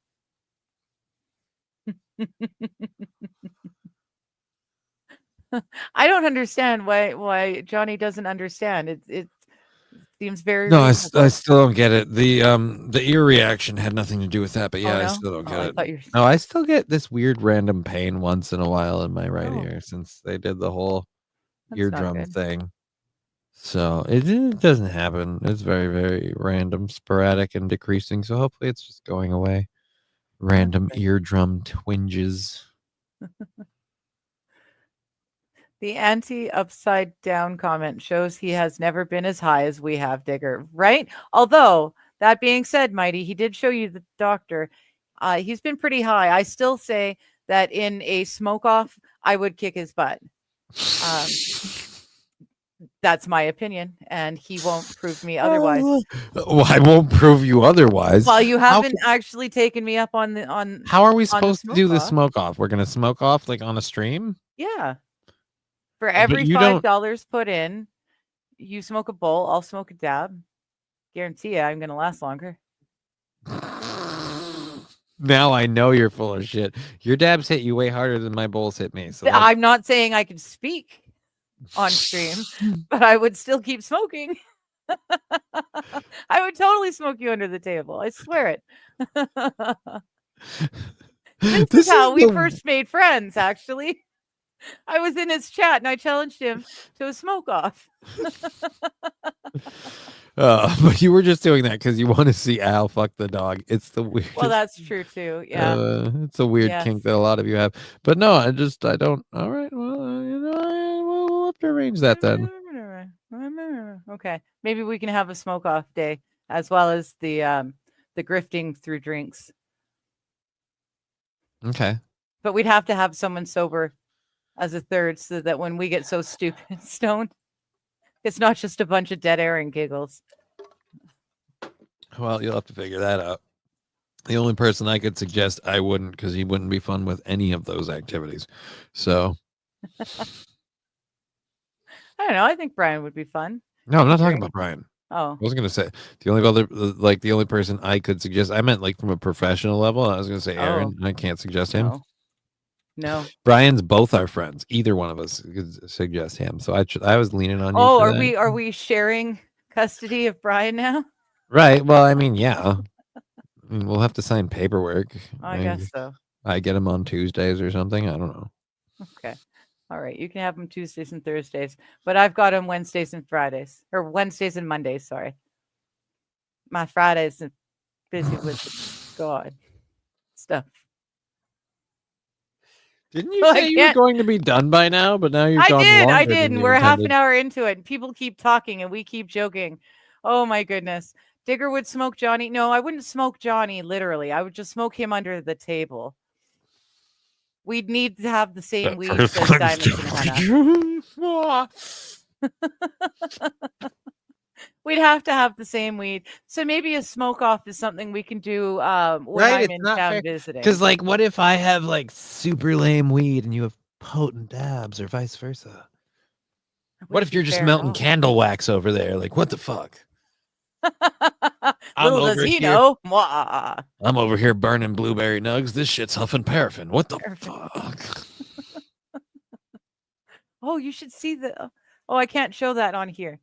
I don't understand why Johnny doesn't understand. It seems very No, I reasonable. still don't get it. The ear reaction had nothing to do with that, but yeah, Oh, I no? still don't Oh, get I it. thought you were... No, I still get this weird random pain once in a while in my right Oh. ear since they did the whole That's not eardrum good. thing. So it doesn't happen. It's very, very random, sporadic, and decreasing. So hopefully it's just going away. Random Okay. eardrum twinges. The anti-upside down comment shows he has never been as high as we have, Digger, right? Although, that being said, Mighty, he did show you the doctor. He's been pretty high. I still say that in a smoke-off, I would kick his butt. That's my opinion, and he won't prove me otherwise. Well, I won't prove you otherwise. Well, you How haven't actually taken me up on the How are we on the supposed to do the smoke-off. smoke off? We're gonna smoke off like on a stream? Yeah. For every you don't- $5 put in, you smoke a bowl, I'll smoke a dab. Guarantee you I'm going to last longer. Now I know you're full of shit. Your dabs hit you way harder than my bowls hit me. So that's- I'm not saying I could speak on stream, but I would still keep smoking. I would totally smoke you under the table. I swear it. This is how we first made friends, actually. I was in his chat and I challenged him to a smoke off. But you were just doing that because you want to see Al fuck the dog. It's the weird. Well, that's true too. Yeah. It's a weird Yes. kink that a lot of you have. But no, I don't. All right. Well, we'll have to arrange that then. Okay. Maybe we can have a smoke off day as well as the grifting through drinks. Okay. But we'd have to have someone sober as a third so that when we get so stupid stoned, it's not just a bunch of dead air and giggles. Well, you'll have to figure that out. The only person I could suggest I wouldn't, because he wouldn't be fun with any of those activities. So I don't know. I think Brian would be fun. no, I'm not talking Drink. about Brian. Oh, I wasn't gonna say the only person I could suggest. I meant like from a professional level. I was gonna say Aaron. I can't suggest him. no. Brian's both our friends. Either one of us could suggest him. So I was leaning on you. Oh, for are that. are we sharing custody of Brian now? Right. Well, I mean, yeah. I mean, we'll have to sign paperwork. I guess so. I get him on Tuesdays or something. I don't know. Okay. All right. You can have them Tuesdays and Thursdays, but I've got them Wednesdays and Fridays, or Wednesdays and Mondays. Sorry. My Fridays are busy with God stuff. Didn't you Well, I say you were can't- going to be done by now? But now you've I gone did, longer than and you we're half an intended. hour into it, and people keep talking, and we keep joking. Oh my goodness. Digger would smoke Johnny. No, I wouldn't smoke Johnny, literally. I would just smoke him under the table. We'd need to have the same weed as Diamond and Hannah. We'd have to have the same weed. So maybe a smoke off is something we can do when Right, I'm it's in not town fair. visiting. Because, like, what if I have like super lame weed and you have potent dabs, or vice versa? That What wouldn't if you're be just fair at melting all. candle wax over there? Like, what the fuck? I'm Little does over he here. know. Mwah. I'm over here burning blueberry nugs. This shit's huffing paraffin. What the Paraffin. fuck? Oh, you should see the. Oh, I can't show that on here.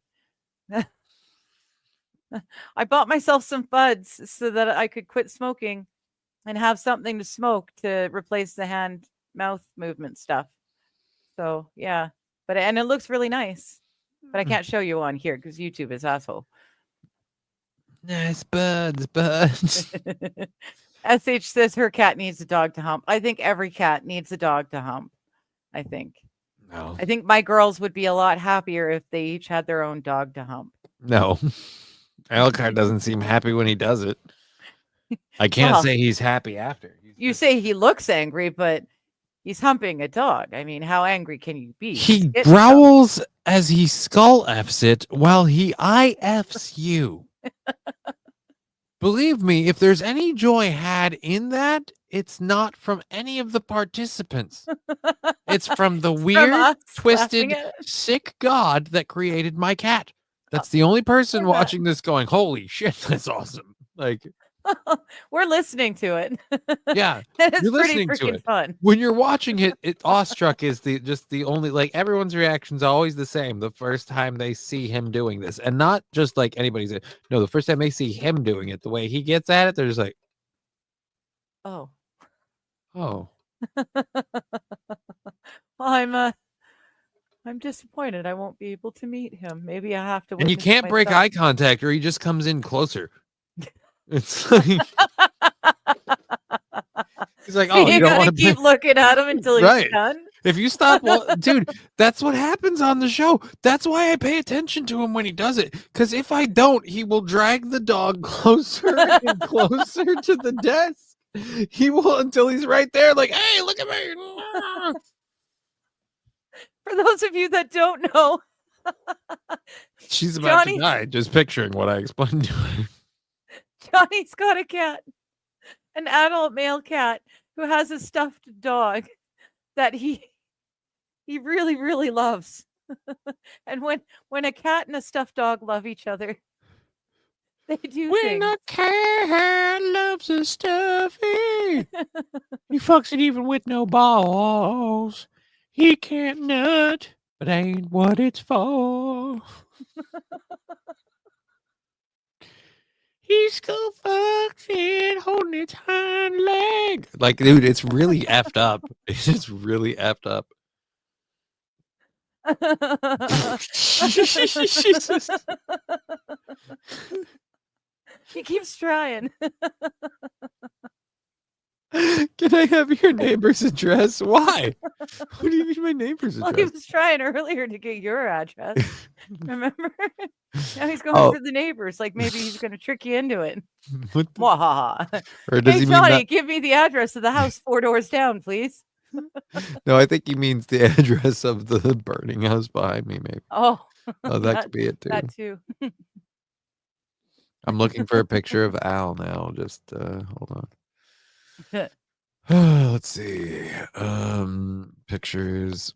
I bought myself some buds so that I could quit smoking and have something to smoke to replace the hand mouth movement stuff. So yeah, but and it looks really nice, but I can't show you on here because YouTube is asshole. Nice buds, buds. SH says her cat needs a dog to hump. I think every cat needs a dog to hump. I think No, my girls would be a lot happier if they each had their own dog to hump. no. Alucard doesn't seem happy when he does it. I can't Well, say he's happy after. He's You just- say he looks angry, but he's humping a dog. I mean, how angry can you be? he Get growls as he skull F's it while he IFs you. Believe me, if there's any joy had in that, it's not from any of the participants. It's from the from weird, us twisted, laughing at it. sick God that created my cat. That's the only person poor guy. watching this going, holy shit, that's awesome. Like, We're listening to it. yeah. It's You're pretty listening to freaking it. fun. When you're watching it, awestruck is the only, like, everyone's reaction's always the same the first time they see him doing this. And not just like anybody's, no, the first time they see him doing it, the way he gets at it, they're just like, Oh, oh. well, I'm disappointed. I won't be able to meet him. Maybe I have to. And you witness can't break myself. eye contact or he just comes in closer. It's like, he's like, oh, you you don't gotta want to keep looking at him until he's Right. done. If you stop, dude, that's what happens on the show. That's why I pay attention to him when he does it. Because if I don't, he will drag the dog closer and closer to the desk. He will until he's right there, like, hey, look at me. For those of you that don't know, She's about Johnny- to die just picturing what I explained to her. Johnny's got a cat, an adult male cat who has a stuffed dog that he really, really loves. And when a cat and a stuffed dog love each other, they do When things. a cat loves a stuffy, he fucks it even with no balls. He can't nut, but ain't what it's for. He still fucks it, holding its hind leg. Like, dude, it's really effed up. It's just really effed up. Jesus. He keeps trying. Can I have your neighbor's address? Why? What do you mean my neighbor's Well, he address? was trying earlier to get your address. Remember? Now he's going Oh. for the neighbors. Like maybe he's going to trick you into it. What the- Mwahaha. or does Hey, he mean Johnny, that? give me the address of the house 4 doors down, please. No, I think he means the address of the burning house behind me, maybe. Oh, Oh, that could be it too. that too. I'm looking for a picture of Al now. Just hold on. Let's see. Pictures.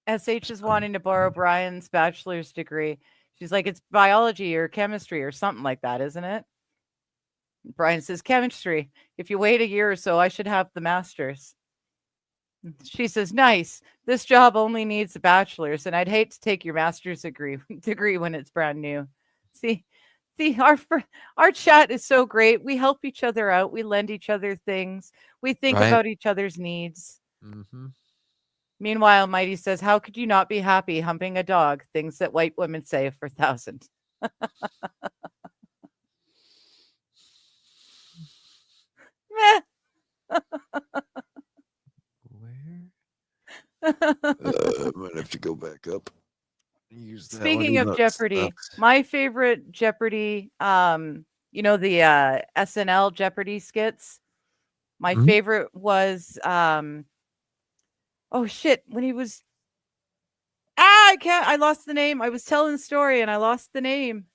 SH is wanting to borrow Brian's bachelor's degree. She's like, it's biology or chemistry or something like that, isn't it? Brian says, chemistry. If you wait a year or so, I should have the master's. She says, nice. This job only needs a bachelor's, and I'd hate to take your master's degree when it's brand new. See, our chat is so great. We help each other out. We lend each other things. We think Right. about each other's needs. Mm-hmm. Meanwhile, Mighty says, how could you not be happy humping a dog? Things that white women say for thousands. Meh. Where? I might have to go back up. Use that one, Speaking even of though it Jeopardy, sucks. my favorite Jeopardy, you know, the SNL Jeopardy skits. My Mhm. favorite was oh shit, when he was I lost the name. I was telling the story and I lost the name.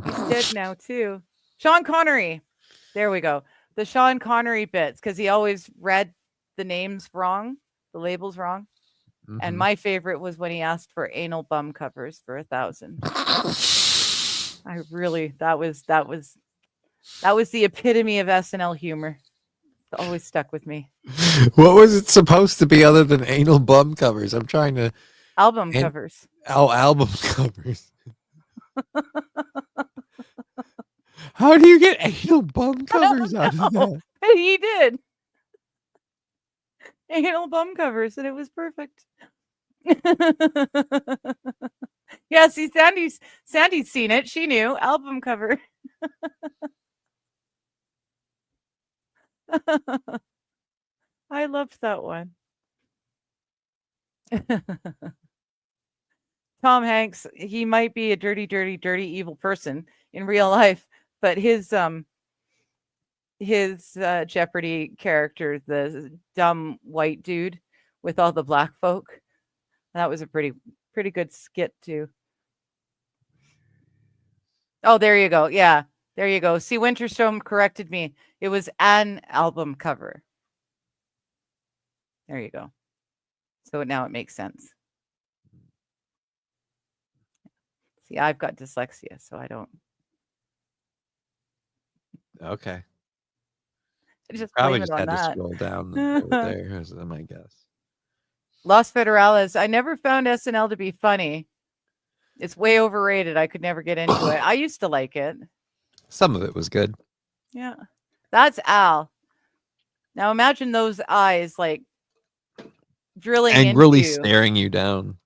He's dead now too. Sean Connery. There we go. The Sean Connery bits, because he always read the names wrong, the labels wrong. And Mhm. my favorite was when he asked for anal bum covers for 1,000. that was the epitome of SNL humor. It always stuck with me. What was it supposed to be other than anal bum covers? I'm trying to Album And- covers. album covers. How do you get anal bum covers out of know. that? He did. Anal bum covers, and it was perfect. Yeah, see, Sandy's seen it. She knew. Album cover. I loved that one. Tom Hanks, he might be a dirty, dirty, dirty, evil person in real life, but his Jeopardy character, the dumb white dude with all the black folk, that was a pretty good skit too. Oh, there you go. Yeah, there you go. See, Winterstone corrected me. It was an album cover. There you go. So now it makes sense. See, I've got dyslexia, so I don't. Okay. I just Probably blame it just on had to that. scroll down over there, is my guess. Los Federales. I never found SNL to be funny. It's way overrated. I could never get into it. I used to like it. Some of it was good. Yeah. That's Al. Now imagine those eyes like drilling into Angrily you. staring you down,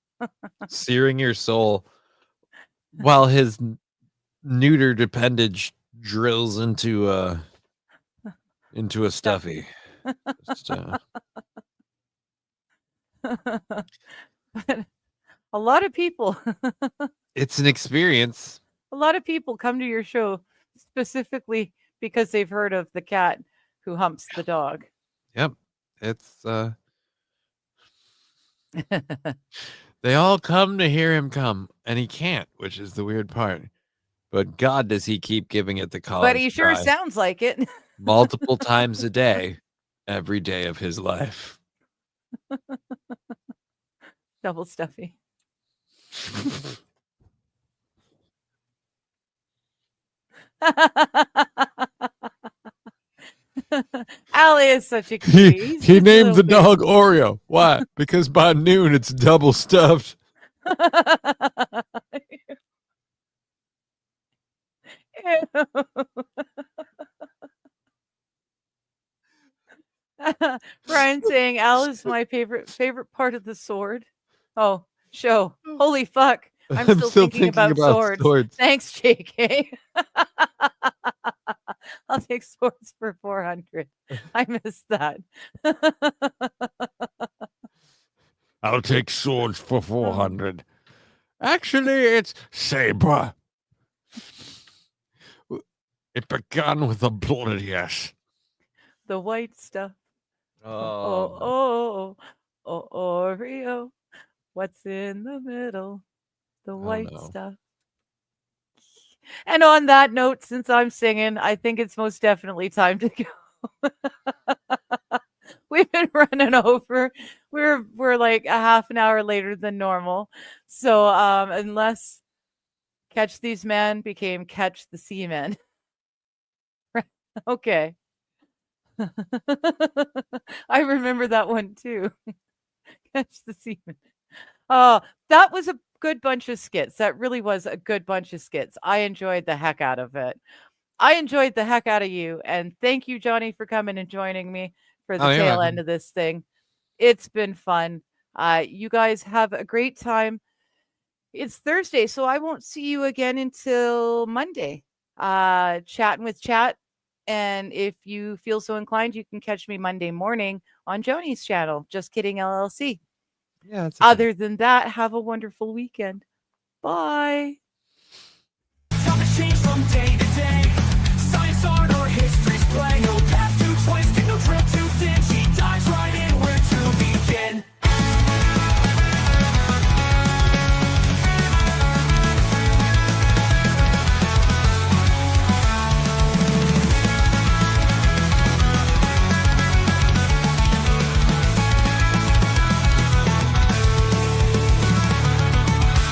searing your soul, while his neutered appendage drills into a stuffy. Just, But a lot of people it's an experience. a lot of people come to your show specifically because they've heard of the cat who humps the dog. Yep. It's they all come to hear him come, and he can't, which is the weird part. But God, does he keep giving it the college But he sure try sounds like it. multiple times a day, every day of his life. Double stuffy. Allie is such a cutie. He's He just a named the little dog Oreo. Why? Because by noon it's double stuffed. Ew. Brian saying Al is my favorite part of the sword. Oh, show. Holy fuck. I'm still thinking about swords. Thanks, JK. I'll take swords for 400. I missed that. I'll take swords for 400. Actually, it's saber. It began with a bloody ass. The white stuff. Oh. Oreo. What's in the middle? The white no. stuff. And on that note, since I'm singing, I think it's most definitely time to go. We've been running over. We're like a half an hour later than normal. So unless Catch These Men became Catch the Seamen. Okay. I remember that one too. Catch the Seamen. Oh, that was a good bunch of skits. That really was a good bunch of skits. I enjoyed the heck out of it. I enjoyed the heck out of you. And thank you, Johnny, for coming and joining me for the tail end of this thing. It's been fun. You guys have a great time. It's Thursday, so I won't see you again until Monday. Chatting with Chat. And if you feel so inclined, you can catch me Monday morning on Joni's channel. Just Kidding LLC. Yeah. Other than that, have a wonderful weekend. Bye. Topics change from day to day. Science, art, or history's play. No path too twisted, no trail too thin. She dives right in where to begin.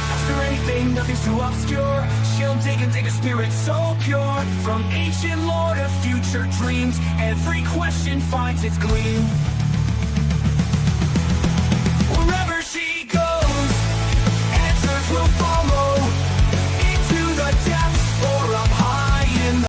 Ask her anything, nothing's too obscure. She'll dig and take a future dreams. Every question finds its gleam.